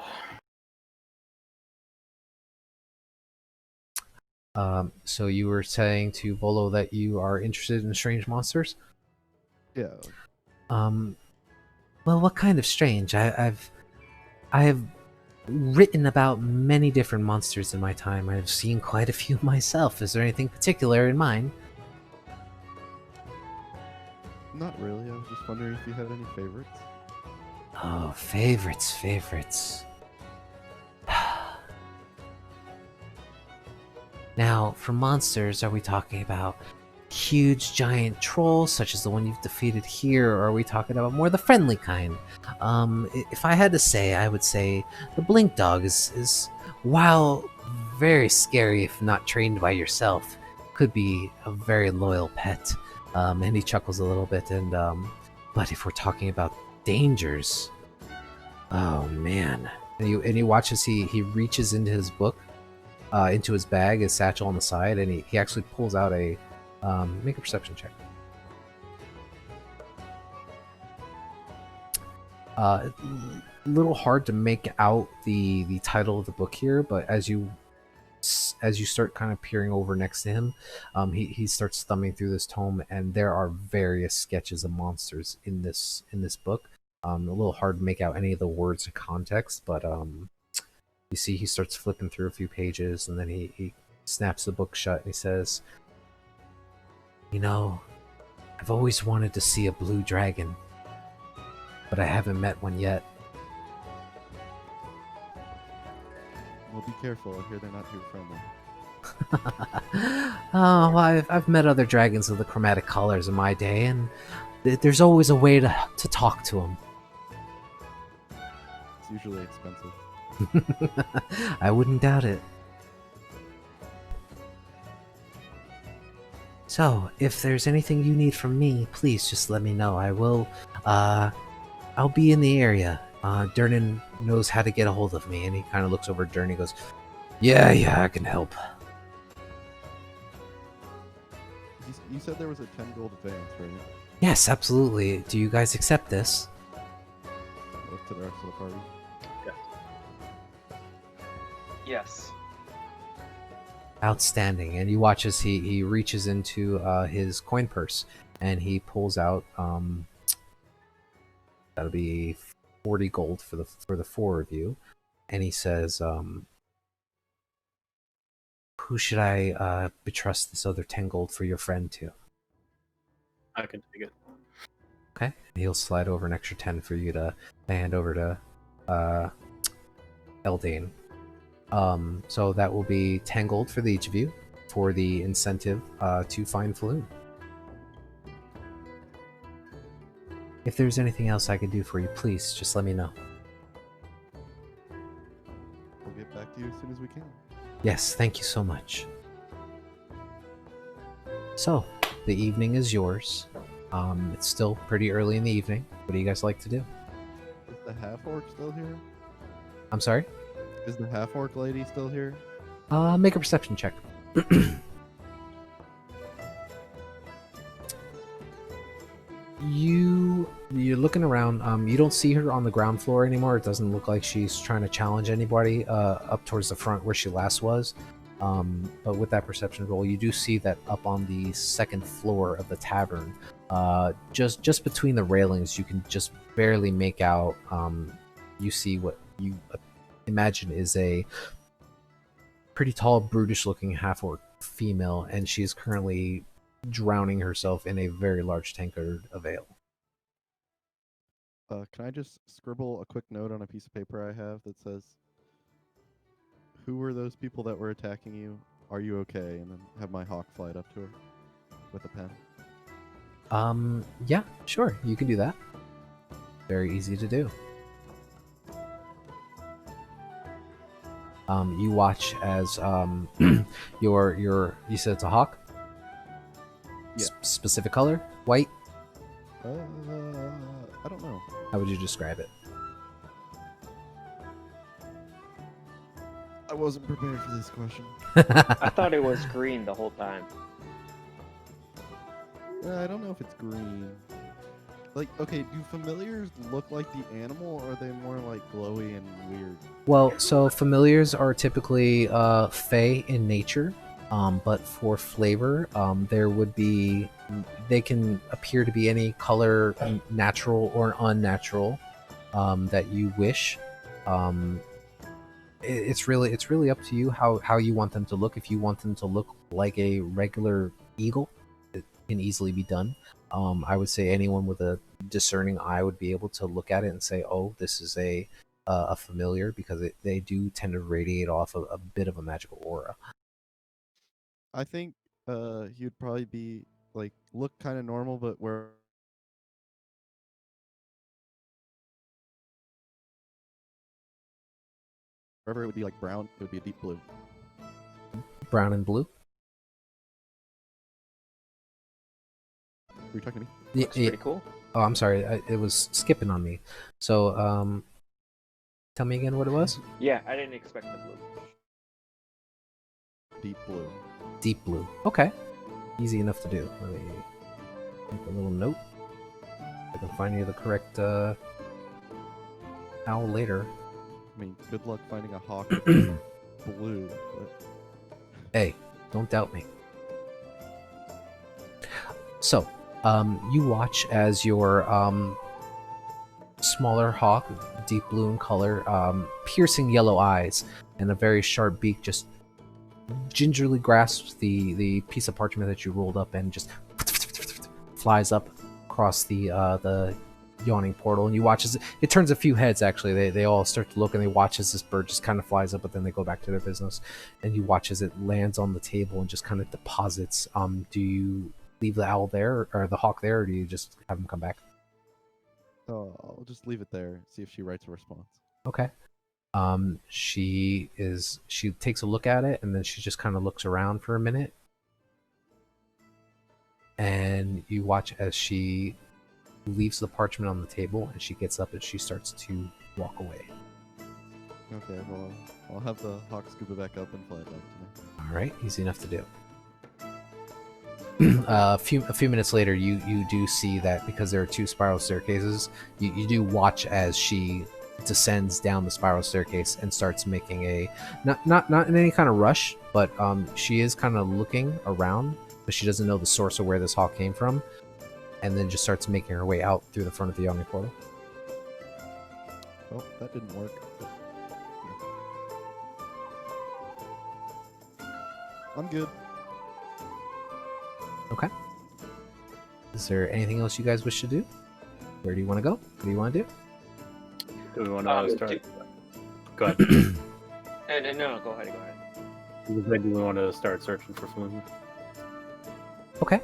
[SPEAKER 2] So you were saying to Volo that you are interested in strange monsters?
[SPEAKER 1] Yeah.
[SPEAKER 2] Well, what kind of strange? I have written about many different monsters in my time. I've seen quite a few myself. Is there anything particular in mind?
[SPEAKER 1] Not really. I was just wondering if you had any favorites.
[SPEAKER 2] Oh, favorites. Now, for monsters, are we talking about huge giant trolls such as the one you've defeated here, or are we talking about more the friendly kind? If I had to say, I would say the Blink Dog is while very scary if not trained by yourself, could be a very loyal pet. And he chuckles a little bit, and but if we're talking about dangers, oh man. And you watch as he reaches into his book, into his bag, his satchel on the side, and he actually pulls out a make a perception check. Little hard to make out the title of the book here, but as you start kind of peering over next to him, he starts thumbing through this tome, and there are various sketches of monsters in this book. A little hard to make out any of the words and context, but you see he starts flipping through a few pages, and then he snaps the book shut and he says, "You know, I've always wanted to see a blue dragon, but I haven't met one yet."
[SPEAKER 1] Well, be careful. I hear they're not too friendly.
[SPEAKER 2] Oh, well, I've met other dragons of the chromatic colors in my day, and there's always a way to talk to them.
[SPEAKER 1] It's usually expensive.
[SPEAKER 2] I wouldn't doubt it. So, if there's anything you need from me, please just let me know. I'll be in the area. Durnan knows how to get a hold of me, and he kind of looks over at Durnan and goes, Yeah, I can help.
[SPEAKER 1] You said there was a 10 gold advance, right?
[SPEAKER 2] Yes, absolutely. Do you guys accept this?
[SPEAKER 1] Look to the rest of the party.
[SPEAKER 3] Yes.
[SPEAKER 2] Outstanding. And you watch as he reaches into his coin purse, and he pulls out that'll be 40 gold for the four of you, and he says, "Who should I betrust this other 10 gold for your friend to?"
[SPEAKER 6] I can take it.
[SPEAKER 2] Okay. And he'll slide over an extra 10 for you to hand over to Eldane. So that will be 10 gold for each of you for the incentive to find Floon. If there's anything else I can do for you, please just let me know.
[SPEAKER 1] We'll get back to you as soon as we can.
[SPEAKER 2] Yes, thank you so much. So, the evening is yours. It's still pretty early in the evening. What do you guys like to do?
[SPEAKER 1] Is the half-orc still here?
[SPEAKER 2] I'm sorry?
[SPEAKER 1] Is the half-orc lady still here?
[SPEAKER 2] Make a perception check. You're looking around. You don't see her on the ground floor anymore. It doesn't look like she's trying to challenge anybody up towards the front where she last was. But with that perception roll, you do see that up on the second floor of the tavern, just between the railings, you can just barely make out. You see what you imagine is a pretty tall, brutish-looking half-orc female, and she is currently drowning herself in a very large tankard of ale.
[SPEAKER 1] Can I just scribble a quick note on a piece of paper I have that says, "Who were those people that were attacking you? Are you okay?" And then have my hawk fly it up to her with a pen.
[SPEAKER 2] Yeah, sure, you can do that. Very easy to do. You watch as you said it's a hawk?
[SPEAKER 1] Yeah.
[SPEAKER 2] Specific color? White?
[SPEAKER 1] I don't know.
[SPEAKER 2] How would you describe it?
[SPEAKER 1] I wasn't prepared for this question.
[SPEAKER 3] I thought it was green the whole time.
[SPEAKER 1] I don't know if it's green. Like, okay, do familiars look like the animal, or are they more like glowy and weird?
[SPEAKER 2] Well, so familiars are typically fey in nature, but for flavor, there would be they can appear to be any color, natural or unnatural, that you wish. It's really up to you how you want them to look. If you want them to look like a regular eagle, it can easily be done. I would say anyone with a discerning eye would be able to look at it and say, "Oh, this is a familiar," because they do tend to radiate off a bit of a magical aura.
[SPEAKER 1] I think he would probably be like look kind of normal, but wherever it would be like brown, it would be a deep blue.
[SPEAKER 2] Brown and blue.
[SPEAKER 1] Were you talking to me?
[SPEAKER 3] Looks pretty cool.
[SPEAKER 2] Oh, I'm sorry. It was skipping on me. So, tell me again what it was.
[SPEAKER 3] Yeah, I didn't expect the blue.
[SPEAKER 1] Deep blue.
[SPEAKER 2] Deep blue. Okay. Easy enough to do. Let me make a little note. I can find you the correct hour later.
[SPEAKER 1] I mean, good luck finding a hawk that's blue. But
[SPEAKER 2] Hey, don't doubt me. So, you watch as your smaller hawk, deep blue in color, piercing yellow eyes, and a very sharp beak just gingerly grasps the piece of parchment that you rolled up and just flies up across the yawning portal. And you watch as it turns a few heads. Actually, they all start to look and they watch as this bird just kind of flies up, but then they go back to their business. And you watch as it lands on the table and just kind of deposits. Do you leave the owl there or the hawk there, or do you just have him come back?
[SPEAKER 1] I'll just leave it there. See if she writes a response.
[SPEAKER 2] Okay. She takes a look at it and then she just kind of looks around for a minute. And you watch as she leaves the parchment on the table and she gets up and she starts to walk away.
[SPEAKER 1] Okay, well, I'll have the hawk scoop it back up and fly it back to me.
[SPEAKER 2] All right, easy enough to do. A few minutes later, you do see that because there are two spiral staircases, you do watch as she descends down the spiral staircase and starts making a not in any kind of rush, but she is kind of looking around, but she doesn't know the source of where this hawk came from, and then just starts making her way out through the front of the yawning portal.
[SPEAKER 1] Well, that didn't work. But, yeah. I'm good.
[SPEAKER 2] Okay. Is there anything else you guys wish to do? Where do you want to go? What do you want to do?
[SPEAKER 4] Do we want to start? Go ahead.
[SPEAKER 3] No, go ahead.
[SPEAKER 4] Do we want to start searching for Flume?
[SPEAKER 2] Okay.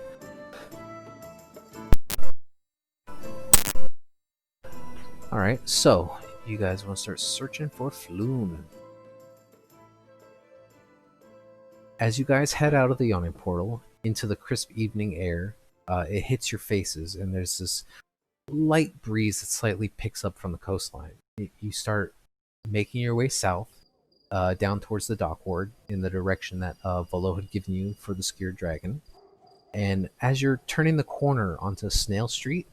[SPEAKER 2] Alright, so you guys want to start searching for Flume. As you guys head out of the yawning portal into the crisp evening air, it hits your faces, and there's this light breeze that slightly picks up from the coastline. You start making your way south, down towards the dockward in the direction that Volo had given you for the Skewered Dragon. And as you're turning the corner onto Snail Street,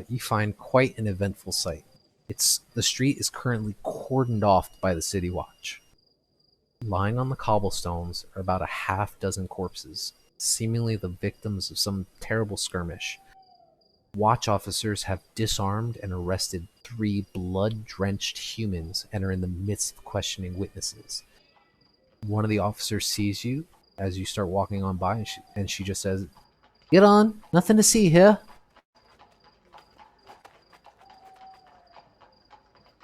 [SPEAKER 2] you find quite an eventful sight. The street is currently cordoned off by the City Watch. Lying on the cobblestones are about a half dozen corpses, seemingly the victims of some terrible skirmish. Watch officers have disarmed and arrested 3 blood-drenched humans and are in the midst of questioning witnesses. One of the officers sees you as you start walking on by, and she just says, "Get on, nothing to see here."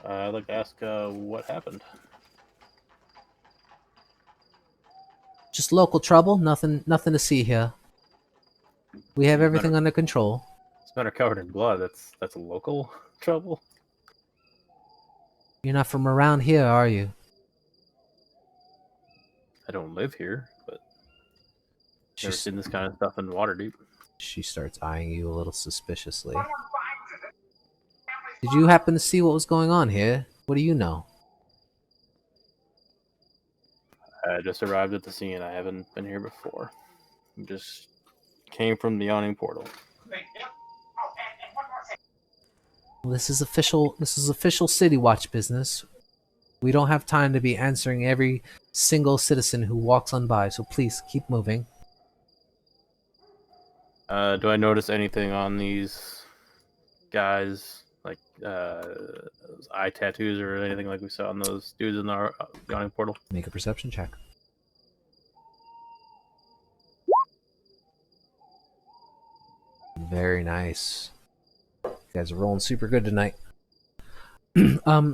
[SPEAKER 4] I'd like to ask what happened.
[SPEAKER 2] Just local trouble, nothing to see here. We have everything under control.
[SPEAKER 4] This men are covered in blood. That's a local trouble.
[SPEAKER 2] You're not from around here, are you?
[SPEAKER 4] I don't live here, but never
[SPEAKER 2] She's-
[SPEAKER 4] seen this kind of stuff in Waterdeep.
[SPEAKER 2] She starts eyeing you a little suspiciously. Did you happen to see what was going on here? What do you know?
[SPEAKER 4] I just arrived at the scene. I haven't been here before. Just came from the yawning portal.
[SPEAKER 2] Well, this is official City Watch business. We don't have time to be answering every single citizen who walks on by, so please keep moving.
[SPEAKER 4] Do I notice anything on these guys, like eye tattoos or anything like we saw on those dudes in the yawning portal?
[SPEAKER 2] Make a perception check. Very nice. You guys are rolling super good tonight.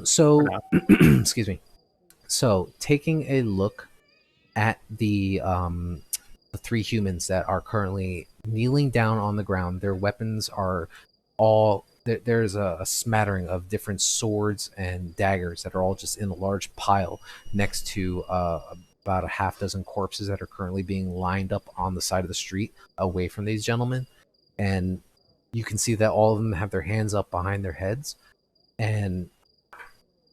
[SPEAKER 2] So excuse me. So taking a look at the 3 humans that are currently kneeling down on the ground, their weapons are all there's a smattering of different swords and daggers that are all just in a large pile next to about a half dozen corpses that are currently being lined up on the side of the street away from these gentlemen. And you can see that all of them have their hands up behind their heads. And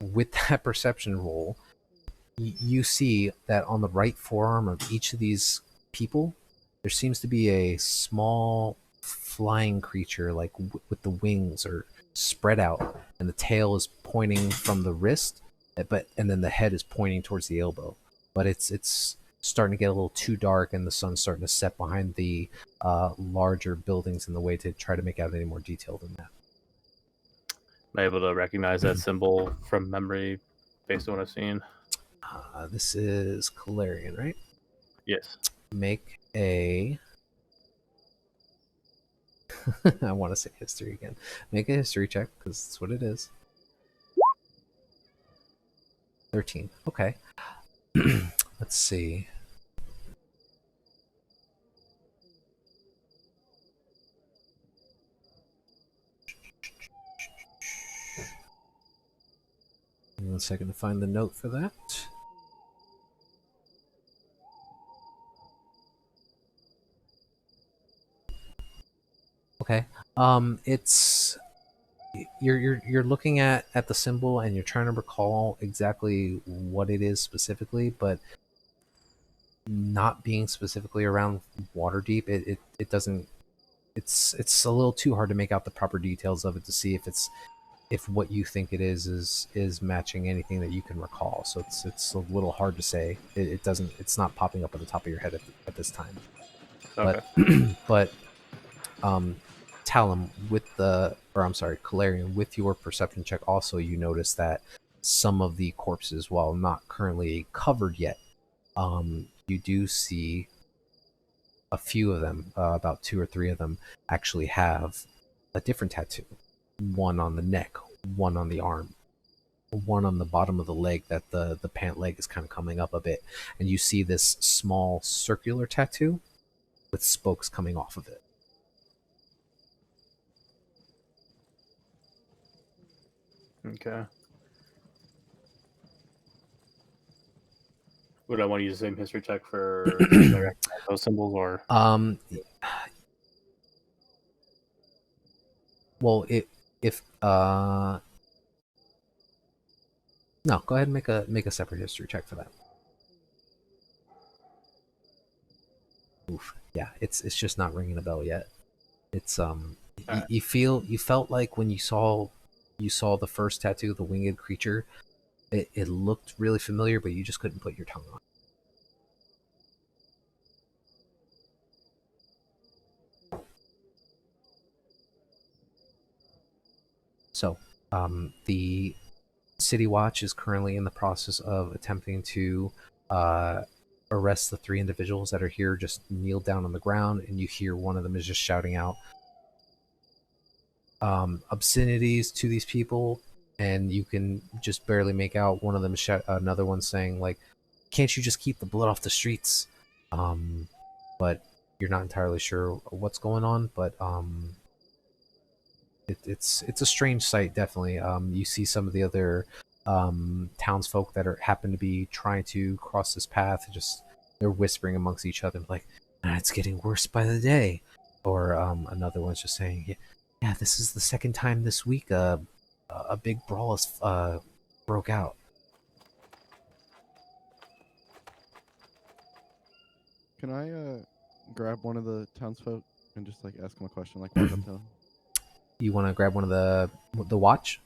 [SPEAKER 2] with that perception roll, you see that on the right forearm of each of these people, there seems to be a small flying creature, like with the wings or spread out, and the tail is pointing from the wrist, and then the head is pointing towards the elbow. But it's starting to get a little too dark, and the sun's starting to set behind the larger buildings in the way to try to make out any more detail than that.
[SPEAKER 4] Am I able to recognize that symbol from memory based on what I've seen?
[SPEAKER 2] This is Calarian, right?
[SPEAKER 4] Yes.
[SPEAKER 2] Make a I want to say history again. Make a history check, because that's what it is. 13. Okay. Let's see. Give me 1 second to find the note for that. Okay. It's you're looking at the symbol, and you're trying to recall exactly what it is specifically, but not being specifically around Waterdeep, it doesn't. It's a little too hard to make out the proper details of it to see if what you think it is matching anything that you can recall. So it's a little hard to say. It doesn't. It's not popping up at the top of your head at this time.
[SPEAKER 4] Okay.
[SPEAKER 2] But Talum, Calarian, with your perception check, also you notice that some of the corpses, while not currently covered yet, you do see a few of them, about 2 or 3 of them, actually have a different tattoo. One on the neck, one on the arm, one on the bottom of the leg that the pant leg is kind of coming up a bit. And you see this small circular tattoo with spokes coming off of it.
[SPEAKER 4] Okay. Would I want to use the same history check for those symbols, or?
[SPEAKER 2] Well, no, go ahead and make a separate history check for that. Oof, yeah, it's just not ringing a bell yet. It's you felt like when you saw the first tattoo, the winged creature, it looked really familiar, but you just couldn't put your tongue on it. So, the City Watch is currently in the process of attempting to arrest the 3 individuals that are here. Just kneel down on the ground, and you hear one of them is just shouting out obscenities to these people, and you can just barely make out one of them another one saying, like, can't you just keep the blood off the streets? But you're not entirely sure what's going on, but it's a strange sight, definitely. You see some of the other townsfolk that happen to be trying to cross this path. They're whispering amongst each other, like, it's getting worse by the day. Or another one's just saying, yeah, this is the second time this week a big brawl has broke out.
[SPEAKER 1] Can I grab one of the townsfolk and just like ask him a question, like walk up to him?
[SPEAKER 2] You want to grab one of the watch?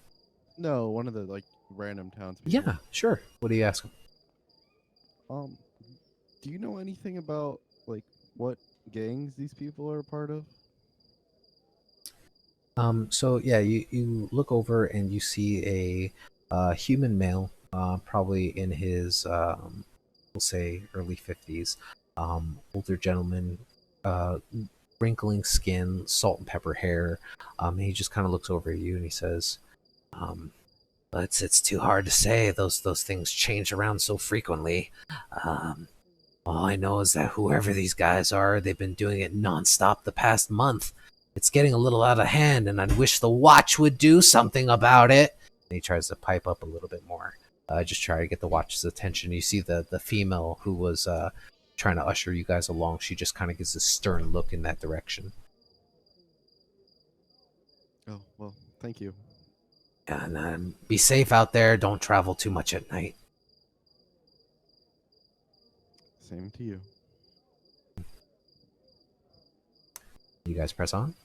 [SPEAKER 1] No, one of the like random townspeople.
[SPEAKER 2] Yeah, sure. What do you ask him?
[SPEAKER 1] Do you know anything about like what gangs these people are a part of?
[SPEAKER 2] So yeah, you look over and you see a human male, probably in his we'll say early 50s, older gentleman, wrinkling skin, salt and pepper hair. And he just kind of looks over at you and he says, it's too hard to say. Those things change around so frequently. All I know is that whoever these guys are, they've been doing it nonstop the past month. It's getting a little out of hand, and I wish the watch would do something about it. And he tries to pipe up a little bit more, just try to get the watch's attention. You see the female who was trying to usher you guys along. She just kind of gives a stern look in that direction.
[SPEAKER 1] Oh, well, thank you.
[SPEAKER 2] And be safe out there. Don't travel too much at night.
[SPEAKER 1] Same to you.
[SPEAKER 2] You guys press on?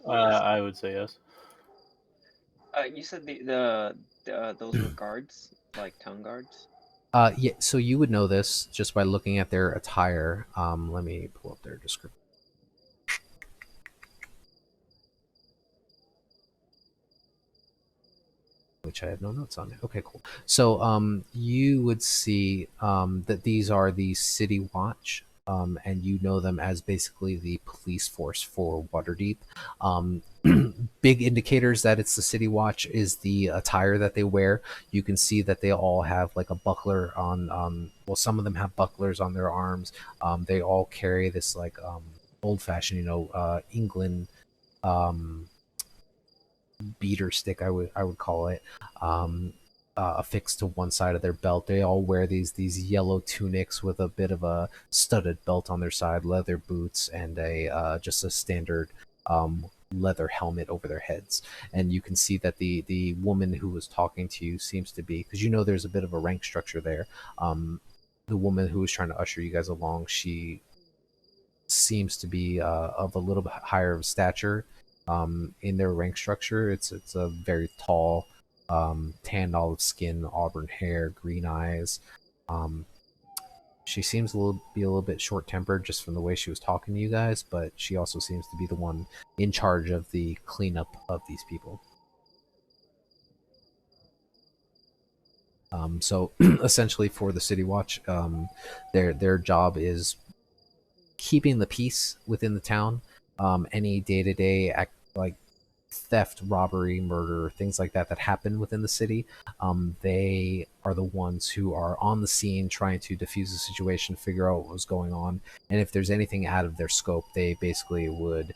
[SPEAKER 4] I would say yes.
[SPEAKER 3] You said those were guards, like town guards.
[SPEAKER 2] Yeah, so you would know this just by looking at their attire. Let me pull up their description. Which I have no notes on. Okay, cool. So you would see that these are the City Watch, and you know them as basically the police force for Waterdeep. Big indicators that it's the City Watch is the attire that they wear. You can see that they all have like a buckler on. Well, some of them have bucklers on their arms. They all carry this like old-fashioned, England. Beater stick, I would call it, affixed to one side of their belt. They all wear these yellow tunics with a bit of a studded belt on their side, leather boots, and a just a standard leather helmet over their heads. And you can see that the woman who was talking to you seems to be, because there's a bit of a rank structure there. The woman who was trying to usher you guys along, she seems to be of a little bit higher of stature. In their rank structure, it's a very tall, tanned olive skin, auburn hair, green eyes. She seems be a little bit short-tempered just from the way she was talking to you guys, but she also seems to be the one in charge of the cleanup of these people. So essentially, for the City Watch, their job is keeping the peace within the town. Any day-to-day like theft, robbery, murder, things like that happen within the city, they are the ones who are on the scene trying to defuse the situation, figure out what was going on, and if there's anything out of their scope, they basically would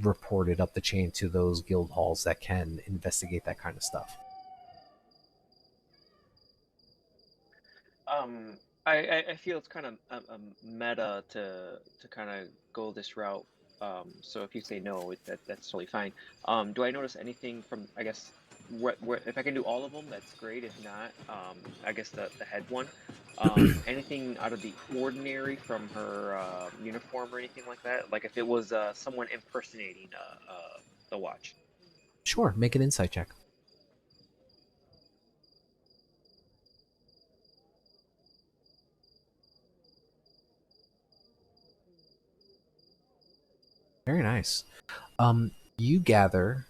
[SPEAKER 2] report it up the chain to those guild halls that can investigate that kind of stuff.
[SPEAKER 3] I feel it's kind of a meta to kind of go this route. So if you say no, that's totally fine. Do I notice anything from, I guess, what if I can do all of them, that's great. If not, I guess the head one. Anything out of the ordinary from her uniform or anything like that? Like if it was someone impersonating the watch.
[SPEAKER 2] Sure, make an insight check. Very nice. You gather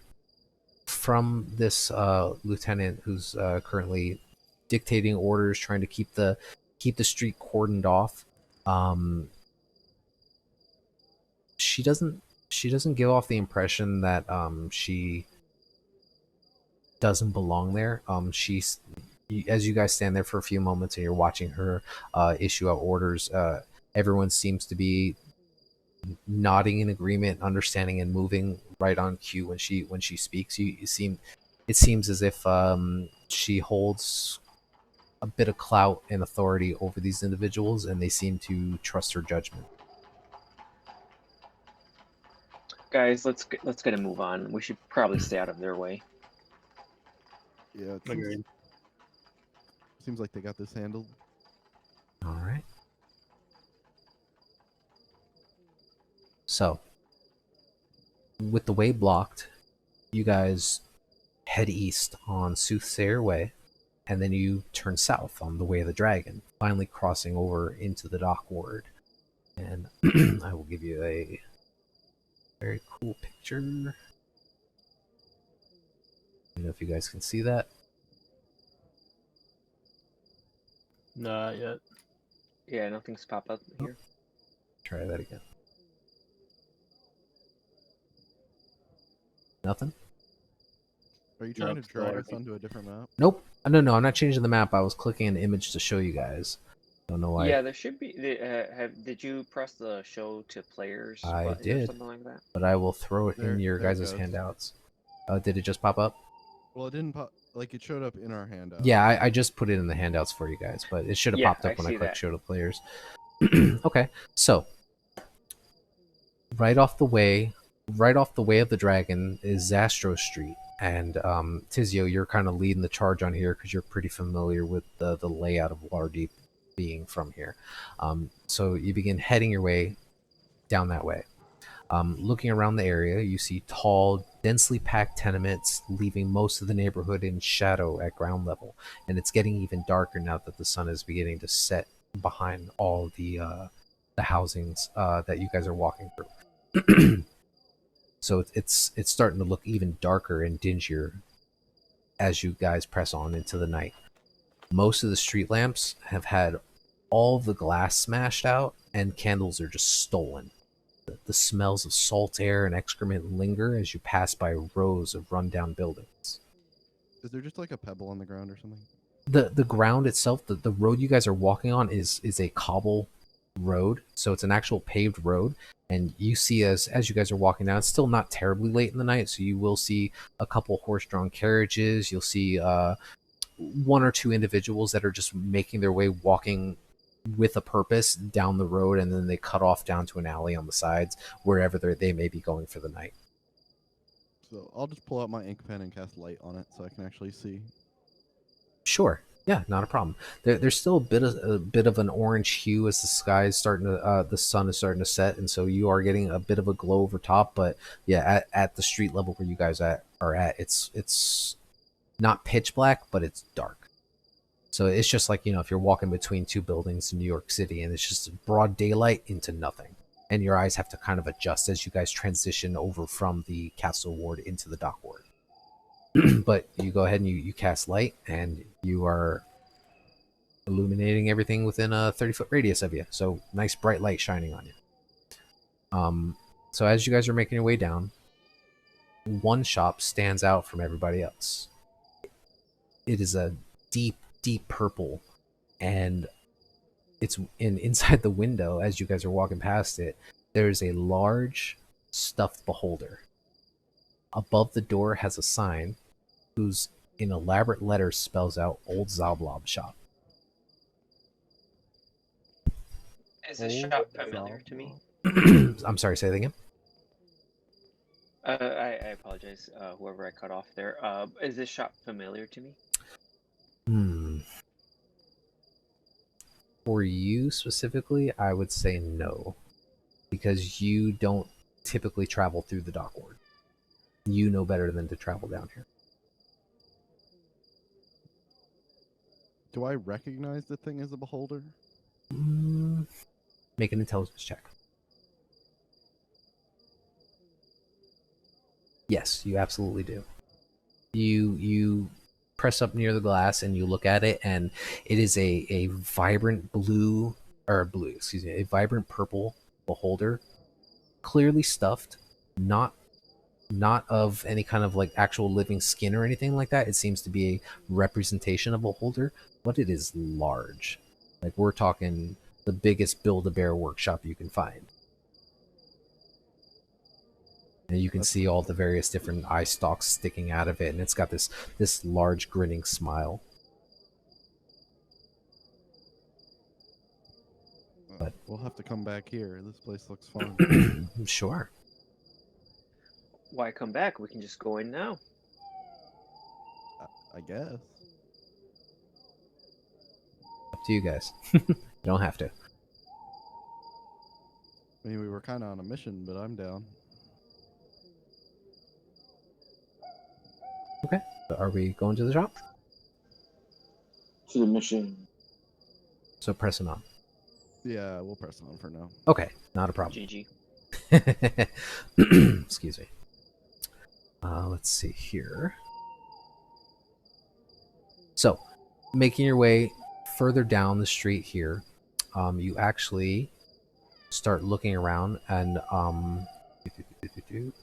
[SPEAKER 2] from this lieutenant who's currently dictating orders, trying to keep the street cordoned off. She doesn't give off the impression that she doesn't belong there. She's, as you guys stand there for a few moments and you're watching her issue out orders, everyone seems to be nodding in agreement, understanding, and moving right on cue when she speaks. It seems as if she holds a bit of clout and authority over these individuals, and they seem to trust her judgment.
[SPEAKER 3] Guys, let's get a move on. We should probably stay out of their way.
[SPEAKER 1] Yeah, it
[SPEAKER 4] Agreed.
[SPEAKER 1] seems like they got this handled.
[SPEAKER 2] All right. So, with the way blocked, you guys head east on Soothsayer Way, and then you turn south on the Way of the Dragon, finally crossing over into the Dock Ward. And I will give you a very cool picture. I don't know if you guys can see that.
[SPEAKER 4] Not yet.
[SPEAKER 3] Yeah, nothing's pop up here.
[SPEAKER 2] Try that again. Nothing?
[SPEAKER 1] Are you trying
[SPEAKER 4] Nope,
[SPEAKER 1] to drag us
[SPEAKER 4] sorry.
[SPEAKER 1] onto a different map?
[SPEAKER 2] Nope. No, I'm not changing the map. I was clicking an image to show you guys. Don't know why.
[SPEAKER 3] Yeah, there should be. Did you press the show to players?
[SPEAKER 2] I
[SPEAKER 3] button or
[SPEAKER 2] did.
[SPEAKER 3] something like that.
[SPEAKER 2] But I will throw it in your
[SPEAKER 1] There it
[SPEAKER 2] guys'
[SPEAKER 1] goes.
[SPEAKER 2] handouts. Did it just pop up?
[SPEAKER 1] Well, it didn't pop. Like it showed up in our handout.
[SPEAKER 2] Yeah, I just put it in the handouts for you guys, but it should have
[SPEAKER 3] Yeah,
[SPEAKER 2] popped up
[SPEAKER 3] I
[SPEAKER 2] when I
[SPEAKER 3] see
[SPEAKER 2] clicked
[SPEAKER 3] that.
[SPEAKER 2] show to players. Okay, so right off the way of the dragon is Zastro Street, and Tizio, you're kind of leading the charge on here because you're pretty familiar with the layout of Waterdeep, being from here. So you begin heading your way down that way. Looking around the area, you see tall, densely packed tenements, leaving most of the neighborhood in shadow at ground level. And it's getting even darker now that the sun is beginning to set behind all the housings that you guys are walking through. So it's starting to look even darker and dingier as you guys press on into the night. Most of the street lamps have had all the glass smashed out, and candles are just stolen. The smells of salt air and excrement linger as you pass by rows of rundown buildings.
[SPEAKER 1] Is there just like a pebble on the ground or something?
[SPEAKER 2] The ground itself, the road you guys are walking on is a cobble road, so it's an actual paved road. And you see as you guys are walking down, it's still not terribly late in the night, so you will see a couple horse-drawn carriages. You'll see one or two individuals that are just making their way, walking with a purpose down the road, and then they cut off down to an alley on the sides, wherever they may be going for the night.
[SPEAKER 1] So I'll just pull out my ink pen and cast light on it so I can actually see.
[SPEAKER 2] Sure. Yeah, not a problem. There's still a bit of an orange hue as the sky is starting to, the sun is starting to set, and so you are getting a bit of a glow over top. But yeah, at the street level where you guys are at, it's not pitch black, but it's dark. So it's just like, if you're walking between two buildings in New York City, and it's just broad daylight into nothing, and your eyes have to kind of adjust as you guys transition over from the castle ward into the dock ward. But you go ahead and you cast light, and you are illuminating everything within a 30-foot radius of you. So nice bright light shining on you. So as you guys are making your way down, one shop stands out from everybody else. It is a deep purple, and it's inside the window. As you guys are walking past it, there's a large stuffed beholder. Above the door has a sign whose in elaborate letters spells out Old Zoblob Shop.
[SPEAKER 3] Is this shop familiar to me?
[SPEAKER 2] I'm sorry, say that again.
[SPEAKER 3] I apologize, whoever I cut off there. Is this shop familiar to me?
[SPEAKER 2] For you specifically, I would say no, because you don't typically travel through the dock ward. You know better than to travel down here.
[SPEAKER 1] Do I recognize the thing as a beholder?
[SPEAKER 2] Make an intelligence check. Yes, you absolutely do. You press up near the glass and you look at it, and it is a vibrant a vibrant purple beholder, clearly stuffed, not of any kind of like actual living skin or anything like that. It seems to be a representation of a beholder, but it is large. Like, we're talking the biggest Build-A-Bear workshop you can find. And you can see all the various different eye stalks sticking out of it, and it's got this large grinning smile. But
[SPEAKER 1] we'll have to come back here. This place looks fun.
[SPEAKER 2] Sure.
[SPEAKER 3] Why come back? We can just go in now.
[SPEAKER 1] I guess.
[SPEAKER 2] Up to you guys. You don't have to.
[SPEAKER 1] I mean, we were kind of on a mission, but I'm down.
[SPEAKER 2] Okay. So are we going to the shop?
[SPEAKER 5] To the mission.
[SPEAKER 2] So pressing on.
[SPEAKER 1] Yeah, we'll press on for now.
[SPEAKER 2] Okay, not a problem.
[SPEAKER 3] GG.
[SPEAKER 2] Excuse me. Let's see here. So, making your way further down the street here, you actually start looking around, and you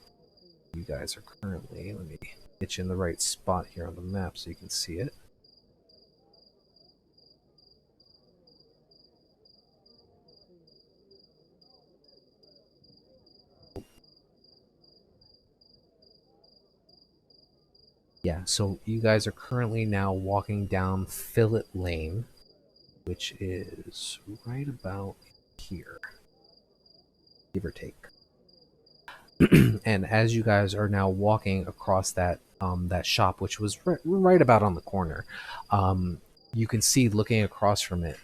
[SPEAKER 2] guys are currently, let me get you in the right spot here on the map so you can see it. Yeah, so you guys are currently now walking down Fillet Lane, which is right about here, give or take. And as you guys are now walking across that that shop, which was right about on the corner, you can see, looking across from it,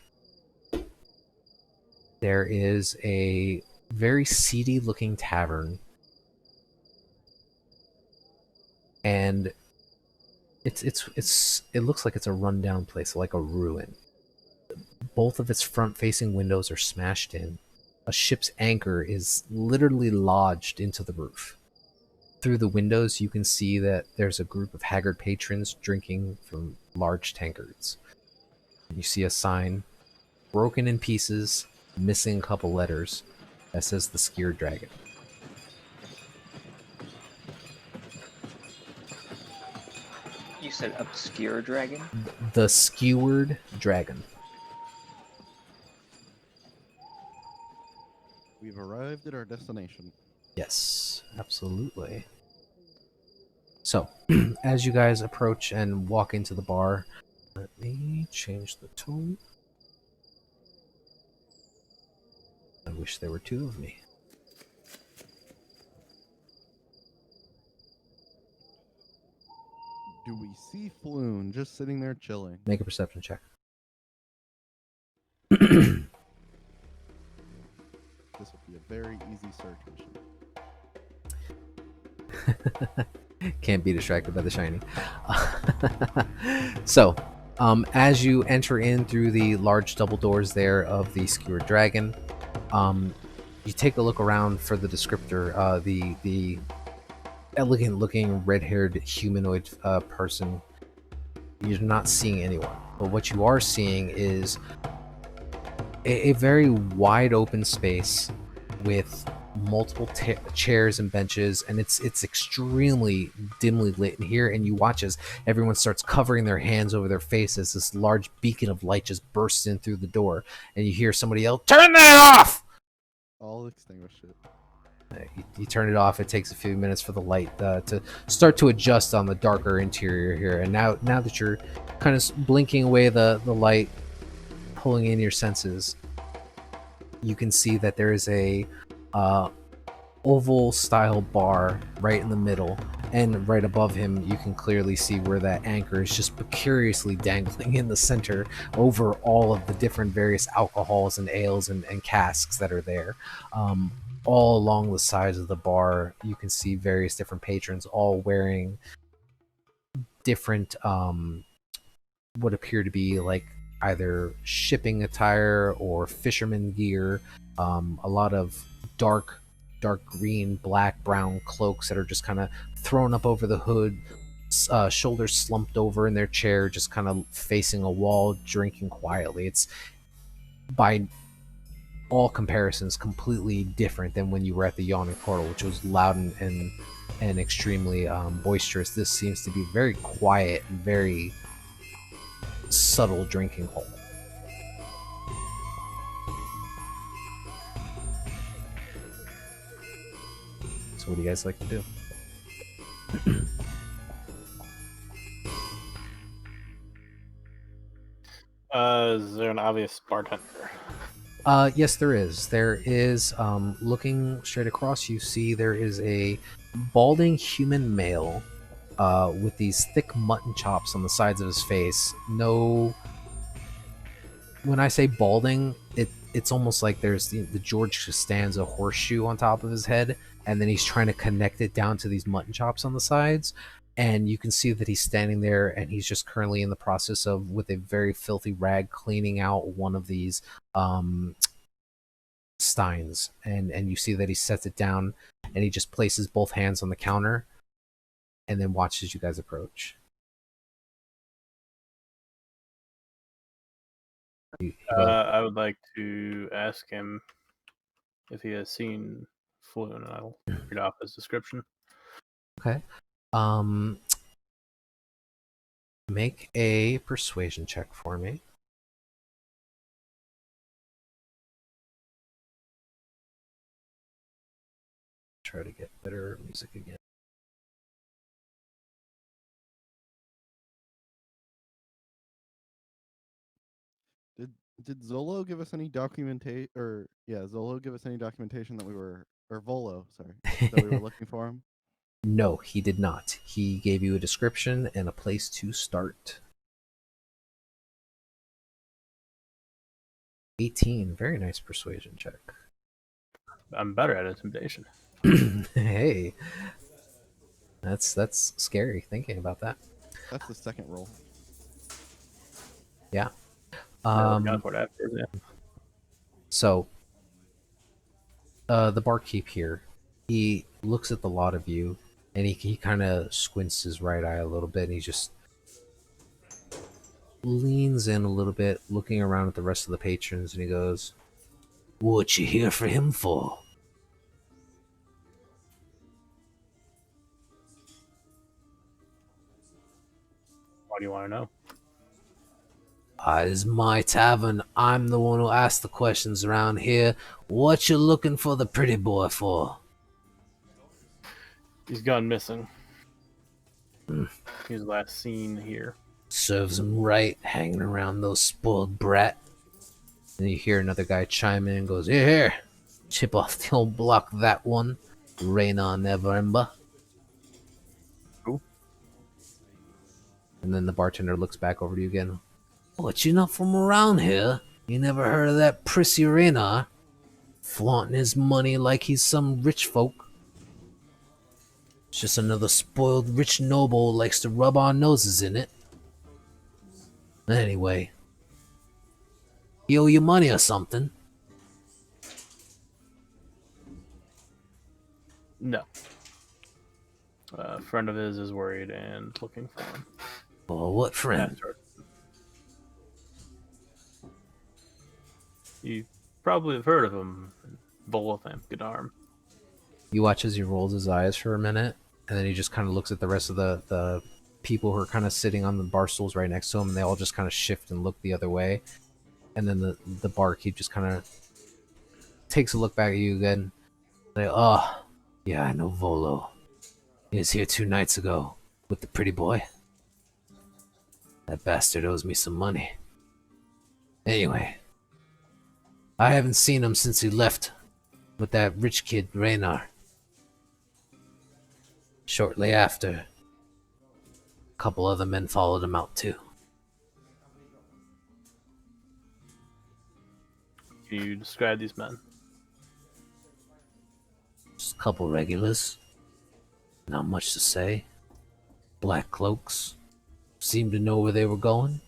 [SPEAKER 2] there is a very seedy looking tavern, and it looks like it's a rundown place, like a ruin. Both of its front facing windows are smashed in. A ship's anchor is literally lodged into the roof. Through the windows, you can see that there's a group of haggard patrons drinking from large tankards. You see a sign, broken in pieces, missing a couple letters, that says the Skewered Dragon.
[SPEAKER 3] You said obscure dragon?
[SPEAKER 2] The Skewered Dragon.
[SPEAKER 1] We've arrived at our destination.
[SPEAKER 2] Yes, absolutely. So, as you guys approach and walk into the bar, let me change the tone. I wish there were two of me.
[SPEAKER 1] Do we see Floon just sitting there chilling?
[SPEAKER 2] Make a perception check.
[SPEAKER 1] This will be a very easy search mission.
[SPEAKER 2] Can't be distracted by the shiny. So, as you enter in through the large double doors there of the Skewered Dragon, you take a look around for the descriptor. The elegant-looking, red-haired humanoid person. You're not seeing anyone, but what you are seeing is a very wide-open space with multiple chairs and benches, and it's extremely dimly lit in here. And you watch as everyone starts covering their hands over their faces. This large beacon of light just bursts in through the door, and you hear somebody yell, "Turn that off!"
[SPEAKER 1] I'll extinguish it.
[SPEAKER 2] You turn it off. It takes a few minutes for the light to start to adjust on the darker interior here. And now that you're kind of blinking away the light, pulling in your senses, you can see that there is a oval style bar right in the middle, and right above him you can clearly see where that anchor is just precariously dangling in the center over all of the different various alcohols and ales and casks that are there. All along the sides of the bar you can see various different patrons, all wearing different what appear to be like either shipping attire or fisherman gear. A lot of dark green, black, brown cloaks that are just kind of thrown up over the hood, shoulders slumped over in their chair, just kind of facing a wall, drinking quietly. It's by all comparisons completely different than when you were at the Yawning Portal, which was loud and extremely boisterous. This seems to be very quiet and very subtle drinking hole. So what do you guys like to do?
[SPEAKER 4] Is there an obvious bartender?
[SPEAKER 2] Yes, there is. There is, looking straight across, you see there is a balding human male with these thick mutton chops on the sides of his face. No, when I say balding, it's almost like there's the George Costanza horseshoe on top of his head, and then he's trying to connect it down to these mutton chops on the sides. And you can see that he's standing there, and he's just currently in the process of, with a very filthy rag, cleaning out one of these steins. And you see that he sets it down, and he just places both hands on the counter, and then watches you guys approach.
[SPEAKER 4] I would like to ask him if he has seen Floon, and I'll read off his description.
[SPEAKER 2] Okay. Make a persuasion check for me. Try to get better music again.
[SPEAKER 1] Did Zolo give us any documentation, or Zolo give us any documentation that we were, or Volo, sorry, that we were looking for him?
[SPEAKER 2] No, he did not. He gave you a description and a place to start. 18, very nice persuasion check.
[SPEAKER 4] I'm better at intimidation.
[SPEAKER 2] Hey, that's scary thinking about that.
[SPEAKER 1] That's the second roll.
[SPEAKER 2] Yeah.
[SPEAKER 4] Yeah, look out for it afterwards, yeah.
[SPEAKER 2] So, the barkeep here, he looks at the lot of you, and he kind of squints his right eye a little bit, and he just leans in a little bit, looking around at the rest of the patrons, and he goes, "What you here for him for?"
[SPEAKER 4] Why do you want to know?
[SPEAKER 2] It's my tavern. I'm the one who asks the questions around here. What you looking for the pretty boy for?
[SPEAKER 4] He's gone missing. He was last seen here.
[SPEAKER 2] Serves him right, hanging around those spoiled brat. And you hear another guy chime in and goes, "Here, here. Chip off the old block, that one. Rain on November."
[SPEAKER 4] Cool.
[SPEAKER 2] And then the bartender looks back over to you again. "What, you not from around here? You never heard of that prissy Raynar? Flaunting his money like he's some rich folk. It's just another spoiled rich noble who likes to rub our noses in it. Anyway, he owe you money or something?"
[SPEAKER 4] No. A friend of his is worried and looking for him.
[SPEAKER 2] "Oh, what friend?"
[SPEAKER 4] After. You probably have heard of him. Volothamp Godarm.
[SPEAKER 2] You watch as he rolls his eyes for a minute, and then he just kind of looks at the rest of the people who are kind of sitting on the bar stools right next to him, and they all just kind of shift and look the other way. And then the barkeep just kind of takes a look back at you again. Like, "Oh, yeah, I know Volo. He was here 2 nights ago with the pretty boy. That bastard owes me some money. Anyway, I haven't seen him since he left with that rich kid, Raynar. Shortly after, a couple other men followed him out too."
[SPEAKER 4] Can you describe these men?
[SPEAKER 2] Just a couple regulars. Not much to say. Black cloaks. Seemed to know where they were going.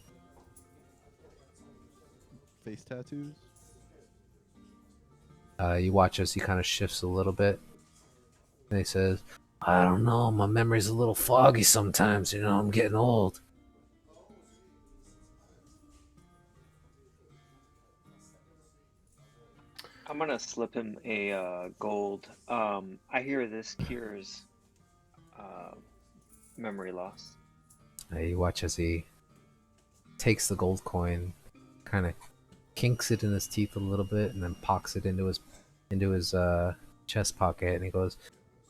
[SPEAKER 1] Face tattoos.
[SPEAKER 2] You watch as he kind of shifts a little bit. And he says, "I don't know, my memory's a little foggy sometimes, I'm getting old."
[SPEAKER 3] I'm gonna slip him a gold. I hear this cures memory loss.
[SPEAKER 2] You watch as he takes the gold coin, kind of kinks it in his teeth a little bit, and then pocks it into his chest pocket, and he goes,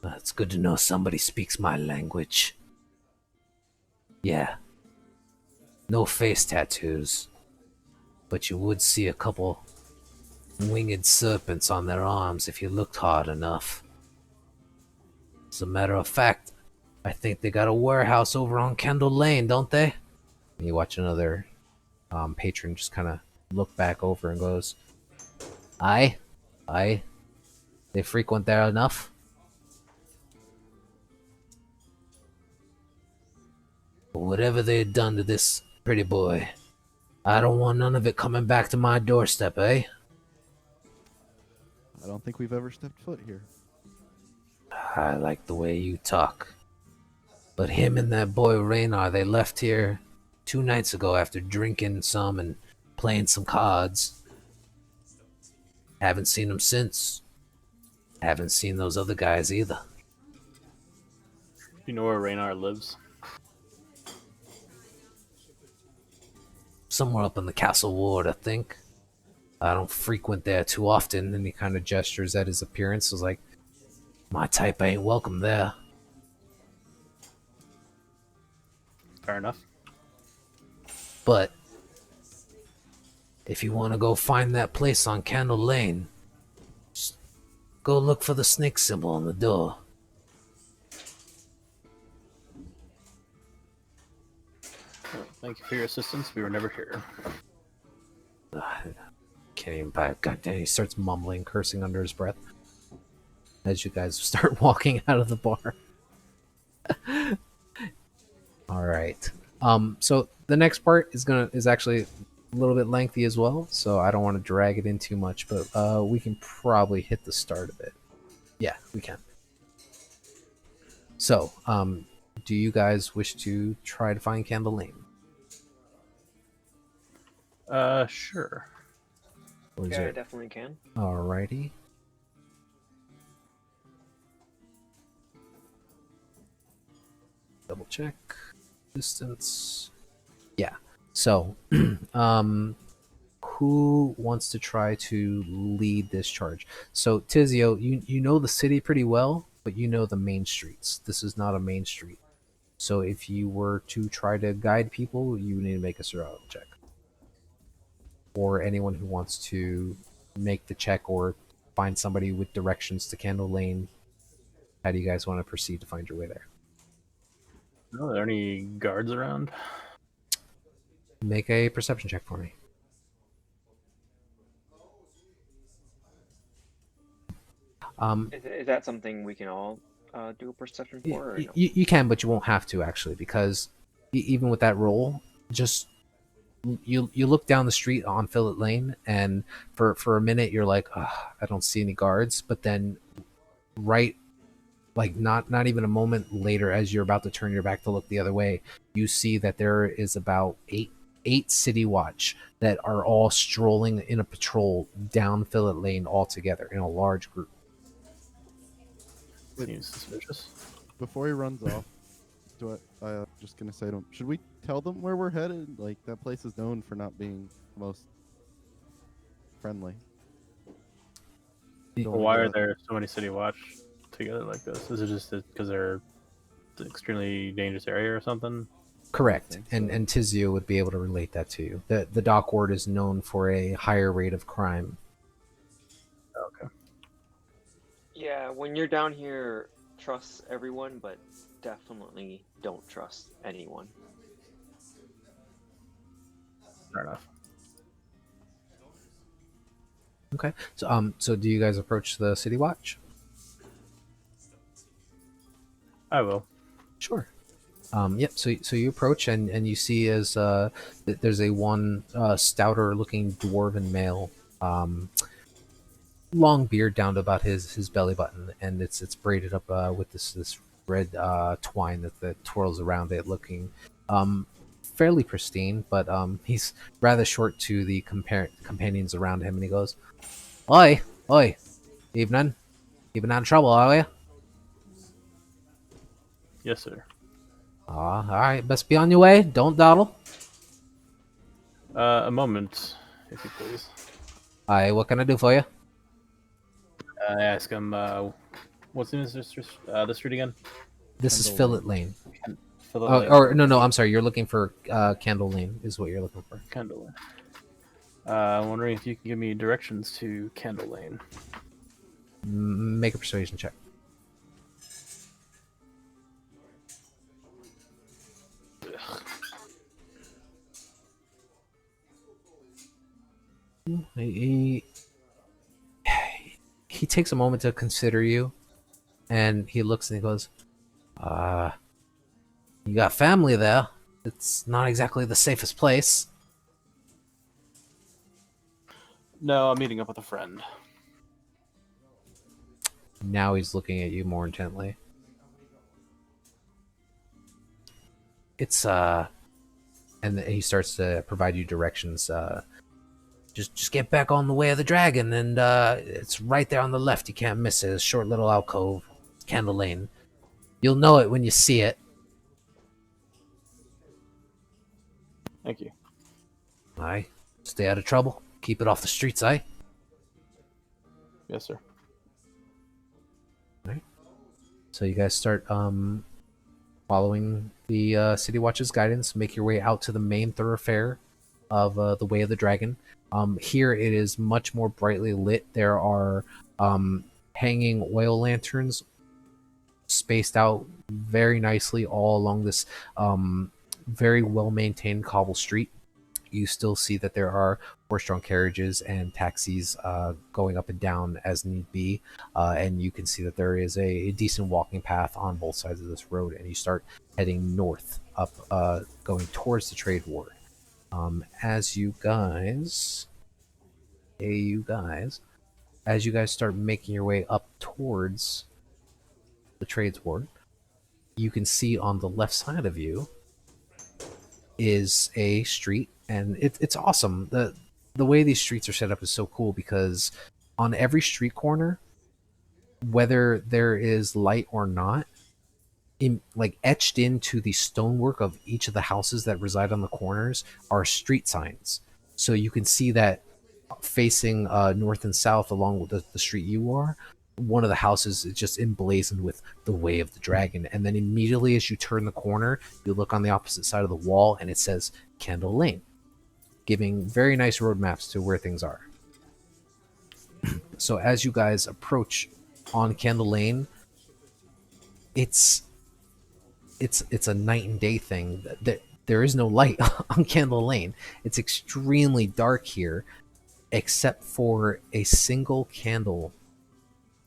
[SPEAKER 2] "It's good to know somebody speaks my language. Yeah. No face tattoos, but you would see a couple winged serpents on their arms if you looked hard enough. As a matter of fact, I think they got a warehouse over on Kendall Lane, don't they?" And you watch another patron just kind of look back over and goes, Aye. They frequent there enough?" "But whatever they had done to this pretty boy, I don't want none of it coming back to my doorstep, eh?"
[SPEAKER 1] I don't think we've ever stepped foot here.
[SPEAKER 2] "I like the way you talk. But him and that boy Raynar, they left here 2 nights ago after drinking some and playing some cards. Haven't seen them since. Haven't seen those other guys either."
[SPEAKER 4] Do you know where Raynar lives?
[SPEAKER 2] "Somewhere up in the Castle Ward, I think. I don't frequent there too often," and he kind of gestures at his appearance. It's like, "My type ain't welcome there."
[SPEAKER 4] Fair enough.
[SPEAKER 2] "But if you want to go find that place on Candle Lane, just go look for the snake symbol on the door."
[SPEAKER 4] Thank you for your assistance. We were never here.
[SPEAKER 2] Can't even buy a goddamn. He starts mumbling, cursing under his breath. as you guys start walking out of the bar. All right. So the next part is actually a little bit lengthy as well, so I don't want to drag it in too much, but we can probably hit the start of it. Yeah, we can. So, do you guys wish to try to find Candle Lane?
[SPEAKER 4] Sure.
[SPEAKER 2] Or is
[SPEAKER 3] Yeah, I
[SPEAKER 2] it
[SPEAKER 3] definitely can.
[SPEAKER 2] alrighty? Double check distance. Yeah. So, who wants to try to lead this charge? So, Tizio, you know the city pretty well, but you know the main streets. This is not a main street. So, if you were to try to guide people, you need to make a survival check. Or anyone who wants to make the check or find somebody with directions to Candle Lane. How do you guys want to proceed to find your way there?
[SPEAKER 4] Are there any guards around?
[SPEAKER 2] Make a perception check for me.
[SPEAKER 3] Is that something we can all do a perception for? Or no?
[SPEAKER 2] You can, but you won't have to actually, because even with that roll, just you look down the street on Phillip Lane, and for a minute you're like, I don't see any guards, but then not even a moment later, as you're about to turn your back to look the other way, you see that there is about eight City Watch that are all strolling in a patrol down Phillip Lane all together in a large group.
[SPEAKER 4] Seems suspicious.
[SPEAKER 1] Before he runs off, just gonna say to him, should we tell them where we're headed? Like, that place is known for not being the most friendly. Don't wanna
[SPEAKER 4] Why
[SPEAKER 1] go
[SPEAKER 4] are
[SPEAKER 1] out-
[SPEAKER 4] there so many City Watch together like this? Is it just because they're an extremely dangerous area or something?
[SPEAKER 2] Correct,
[SPEAKER 1] think
[SPEAKER 2] and
[SPEAKER 1] so.
[SPEAKER 2] Tizio would be able to relate that to you. The dock ward is known for a higher rate of crime.
[SPEAKER 4] Okay.
[SPEAKER 3] Yeah, when you're down here, trust everyone, but definitely don't trust anyone.
[SPEAKER 4] Fair enough.
[SPEAKER 2] Okay, so do you guys approach the City Watch?
[SPEAKER 4] I will.
[SPEAKER 2] Sure. Yep. So you approach and you see as there's a one stouter looking dwarven male, long beard down to about his belly button, and it's braided up with this red twine that twirls around it, looking fairly pristine, but he's rather short to the companions around him, and he goes, "Oi, oi, evening, keeping out of trouble, are you?
[SPEAKER 4] Yes, sir.
[SPEAKER 2] All right, best be on your way. Don't dawdle.
[SPEAKER 4] A moment, if you please.
[SPEAKER 2] Aye, what can I do for you?
[SPEAKER 4] I ask him, what's the name of the street again?
[SPEAKER 2] This is
[SPEAKER 1] Candle
[SPEAKER 2] Phillip Lane.
[SPEAKER 4] Phillip
[SPEAKER 2] Oh,
[SPEAKER 4] Lane.
[SPEAKER 2] or no, I'm sorry. You're looking for Candle Lane, is what you're looking for.
[SPEAKER 4] Candle Lane. I'm wondering if you can give me directions to Candle Lane.
[SPEAKER 2] Make a persuasion check. He takes a moment to consider you, and he looks and he goes, you got family there. It's not exactly the safest place."
[SPEAKER 4] No, I'm meeting up with a friend.
[SPEAKER 2] Now he's looking at you more intently. It's and then he starts to provide you directions. Just get back on the way of the dragon, and it's right there on the left. You can't miss it. A short little alcove, Candle Lane. You'll know it when you see it.
[SPEAKER 4] Thank you.
[SPEAKER 2] Aye. Stay out of trouble. Keep it off the streets, aye?
[SPEAKER 4] Yes, sir.
[SPEAKER 2] So you guys start following the City Watch's guidance. Make your way out to the main thoroughfare of the Way of the Dragon. Here it is much more brightly lit. There are hanging oil lanterns spaced out very nicely all along this very well-maintained cobble street. You still see that there are horse-drawn carriages and taxis going up and down as need be. And you can see that there is a decent walking path on both sides of this road, and you start heading north up, going towards the trade ward. As you guys start making your way up towards the trades ward, you can see on the left side of you is a street, and it's awesome. The way these streets are set up is so cool, because on every street corner, whether there is light or not, like etched into the stonework of each of the houses that reside on the corners are street signs. So you can see that facing north and south along with the street you are, one of the houses is just emblazoned with the Way of the Dragon. And then immediately as you turn the corner, you look on the opposite side of the wall and it says Candle Lane, giving very nice roadmaps to where things are. So as you guys approach on Candle Lane, it's a night and day thing. There is no light on Candle Lane. It's extremely dark here, except for a single candle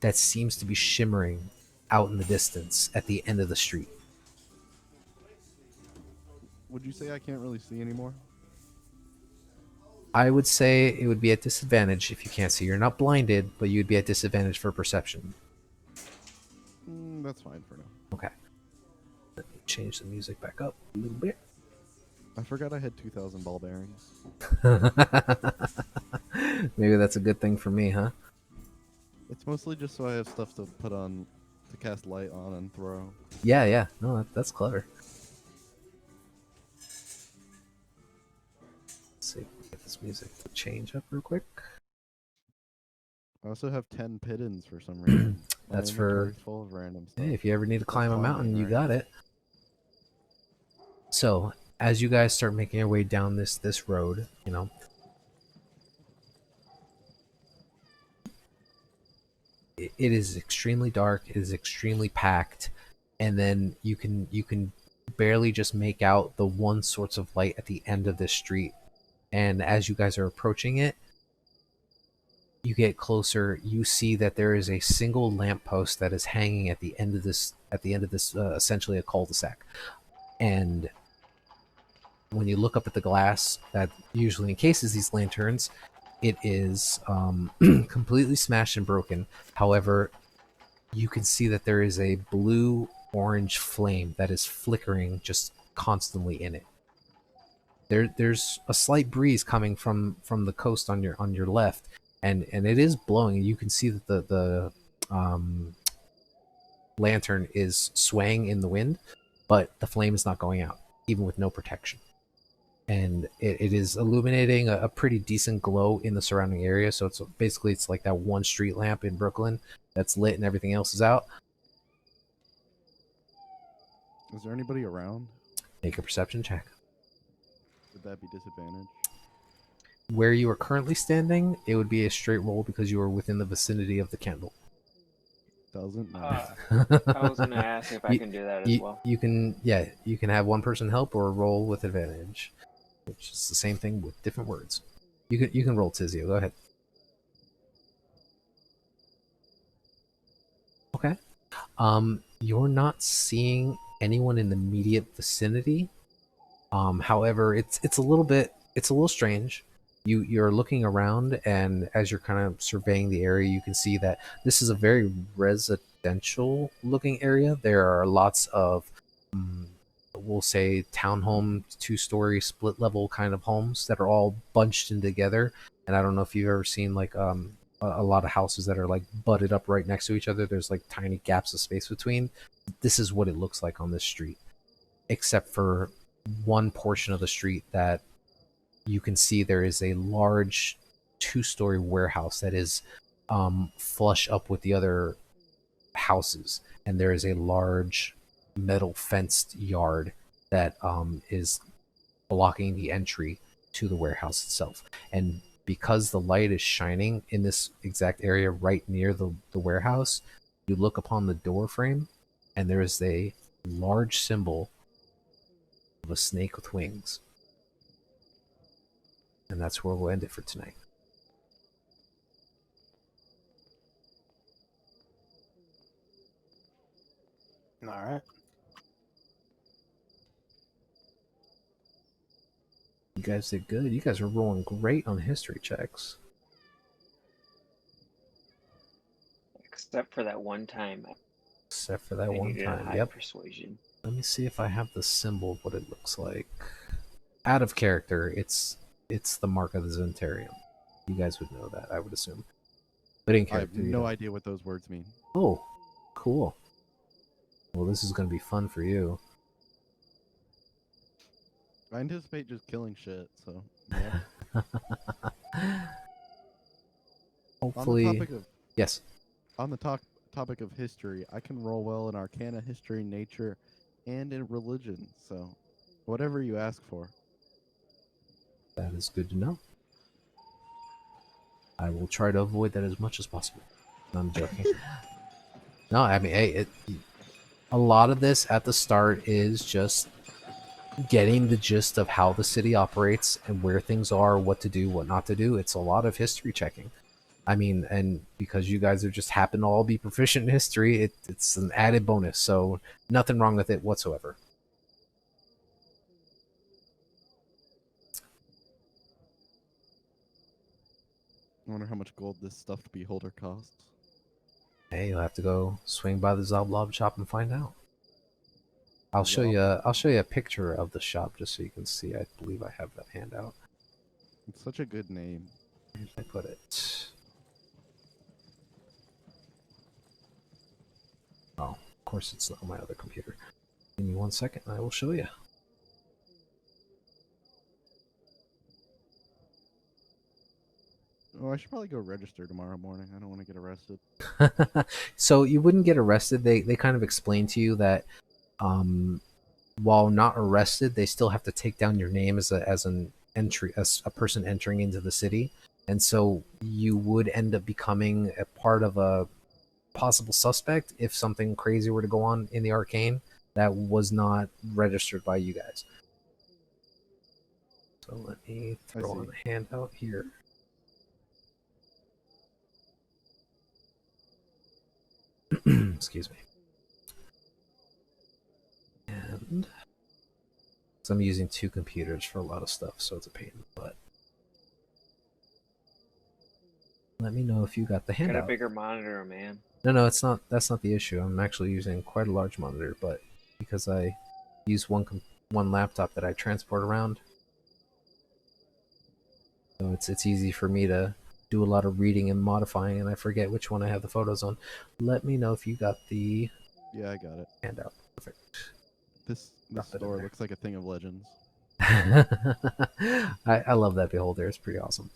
[SPEAKER 2] that seems to be shimmering out in the distance at the end of the street.
[SPEAKER 1] Would you say I can't really see anymore?
[SPEAKER 2] I would say it would be at disadvantage if you can't see. You're not blinded, but you'd be at disadvantage for perception.
[SPEAKER 1] That's fine for now.
[SPEAKER 2] Okay. Let me change the music back up a little bit.
[SPEAKER 1] I forgot I had 2,000 ball bearings.
[SPEAKER 2] Maybe that's a good thing for me, huh?
[SPEAKER 1] It's mostly just so I have stuff to put on, to cast light on and throw.
[SPEAKER 2] Yeah. No, that's clever. Let's see. Get this music to change up real quick.
[SPEAKER 1] I also have 10 piddins for some reason. My
[SPEAKER 2] That's for-
[SPEAKER 1] inventory's full of random stuff.
[SPEAKER 2] Hey, if you ever need to climb a
[SPEAKER 1] climbing,
[SPEAKER 2] mountain, you
[SPEAKER 1] right?
[SPEAKER 2] got it. So, as you guys start making your way down this road, you know, it is extremely dark. It is extremely packed, and then you can barely just make out the one source of light at the end of this street. And as you guys are approaching it, you get closer. You see that there is a single lamppost that is hanging at the end of this. Essentially a cul-de-sac, and when you look up at the glass that usually encases these lanterns, it is completely smashed and broken. However, you can see that there is a blue-orange flame that is flickering just constantly in it. There's a slight breeze coming from the coast on your left, and it is blowing. You can see that the lantern is swaying in the wind, but the flame is not going out, even with no protection. And it is illuminating a pretty decent glow in the surrounding area. So it's like that one street lamp in Brooklyn that's lit and everything else is out.
[SPEAKER 1] Is there anybody around?
[SPEAKER 2] Make a perception check.
[SPEAKER 1] Would that be disadvantage?
[SPEAKER 2] Where you are currently standing, it would be a straight roll because you are within the vicinity of the candle.
[SPEAKER 1] Doesn't matter.
[SPEAKER 3] I was gonna ask if I can do that as well.
[SPEAKER 2] You can have one person help or roll with advantage, which is the same thing with different words. You can roll, Tizio. Go ahead. Okay. You're not seeing anyone in the immediate vicinity. However, it's a little strange. You're looking around, and as you're kind of surveying the area, you can see that this is a very residential looking area. There are lots of we'll say townhome, 2-story split level kind of homes that are all bunched in together. And I don't know if you've ever seen like a lot of houses that are like butted up right next to each other. There's like tiny gaps of space between. This is what it looks like on this street, except for one portion of the street that you can see there is a large 2-story warehouse that is flush up with the other houses, and there is a large metal fenced yard that is blocking the entry to the warehouse itself. And because the light is shining in this exact area right near the warehouse, you look upon the door frame, and there is a large symbol of a snake with wings. And that's where we'll end it for tonight.
[SPEAKER 4] All right.
[SPEAKER 2] You guys did good. You guys are rolling great on history checks.
[SPEAKER 3] Except for that one time.
[SPEAKER 2] Except for that
[SPEAKER 3] I
[SPEAKER 2] one
[SPEAKER 3] needed a
[SPEAKER 2] time.
[SPEAKER 3] high
[SPEAKER 2] Yep.
[SPEAKER 3] persuasion.
[SPEAKER 2] Let me see if I have the symbol of what it looks like. Out of character, it's the mark of the Zentarium. You guys would know that, I would assume. But in
[SPEAKER 1] I have
[SPEAKER 2] character, you
[SPEAKER 1] no
[SPEAKER 2] don't.
[SPEAKER 1] idea what those words mean.
[SPEAKER 2] Oh, cool. Well, this is going to be fun for you.
[SPEAKER 1] I anticipate just killing shit, so. Yeah.
[SPEAKER 2] Hopefully,
[SPEAKER 1] On the topic of
[SPEAKER 2] yes.
[SPEAKER 1] topic of history, I can roll well in Arcana, history, nature, and in religion. So, whatever you ask for.
[SPEAKER 2] That is good to know. I will try to avoid that as much as possible. No, I'm joking. No, I mean, hey, a lot of this at the start is just getting the gist of how the city operates and where things are, what to do, what not to do. It's a lot of history checking. I mean, and because you guys are just happen to all be proficient in history, it's an added bonus. So nothing wrong with it whatsoever.
[SPEAKER 1] I wonder how much gold this stuffed beholder costs.
[SPEAKER 2] Hey, you'll have to go swing by the Zoblob shop and find out. I'll show you. I'll show you a picture of the shop just so you can see. I believe I have that handout.
[SPEAKER 1] It's such a good name.
[SPEAKER 2] Where did I put it? Oh, of course it's not on my other computer. Give me 1 second and I will show you.
[SPEAKER 1] Oh, I should probably go register tomorrow morning. I don't want to get arrested.
[SPEAKER 2] So you wouldn't get arrested. They kind of explain to you that while not arrested, they still have to take down your name as an entry, as a person entering into the city, and so you would end up becoming a part of a possible suspect if something crazy were to go on in the arcane that was not registered by you guys. So let me throw on a handout here. Excuse me. And so I'm using 2 computers for a lot of stuff, so it's a pain in the butt. Let me know if you got the handout.
[SPEAKER 3] Got a bigger monitor, man.
[SPEAKER 2] No, it's not. That's not the issue. I'm actually using quite a large monitor, but because I use one laptop that I transport around, so it's easy for me to do a lot of reading and modifying, and I forget which one I have the photos on. Let me know if you got the
[SPEAKER 1] Yeah, I got it.
[SPEAKER 2] handout. Perfect.
[SPEAKER 1] This
[SPEAKER 2] Drop it in
[SPEAKER 1] store
[SPEAKER 2] there.
[SPEAKER 1] looks like a thing of legends.
[SPEAKER 2] I love that beholder. It's pretty awesome.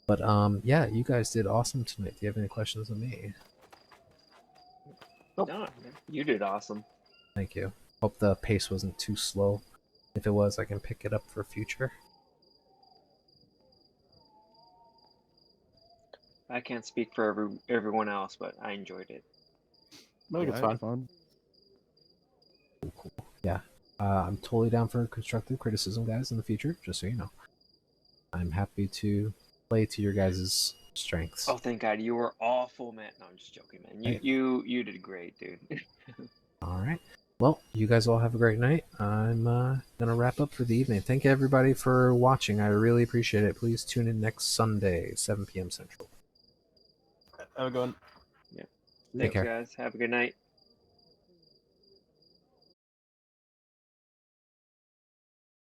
[SPEAKER 2] But yeah, you guys did awesome tonight. Do you have any questions of me?
[SPEAKER 3] No, man, you did awesome.
[SPEAKER 2] Thank you. Hope the pace wasn't too slow. If it was, I can pick it up for future.
[SPEAKER 3] I can't speak for everyone else, but I enjoyed it.
[SPEAKER 4] I think
[SPEAKER 1] Yeah,
[SPEAKER 4] it's
[SPEAKER 1] I had
[SPEAKER 4] fine.
[SPEAKER 2] Cool. Yeah. I'm totally down for constructive criticism, guys, in the future, just so you know. I'm happy to play to your guys' strengths.
[SPEAKER 3] Oh, thank God, you were awful, man. No, I'm just joking, man.
[SPEAKER 2] Hey.
[SPEAKER 3] You did great, dude.
[SPEAKER 2] All right. Well, you guys all have a great night. I'm going to wrap up for the evening. Thank you, everybody, for watching. I really appreciate it. Please tune in next Sunday, 7 p.m. Central.
[SPEAKER 4] Have a good one.
[SPEAKER 3] Yep.
[SPEAKER 2] Take
[SPEAKER 3] Thanks,
[SPEAKER 2] care.
[SPEAKER 3] guys. Have a good night.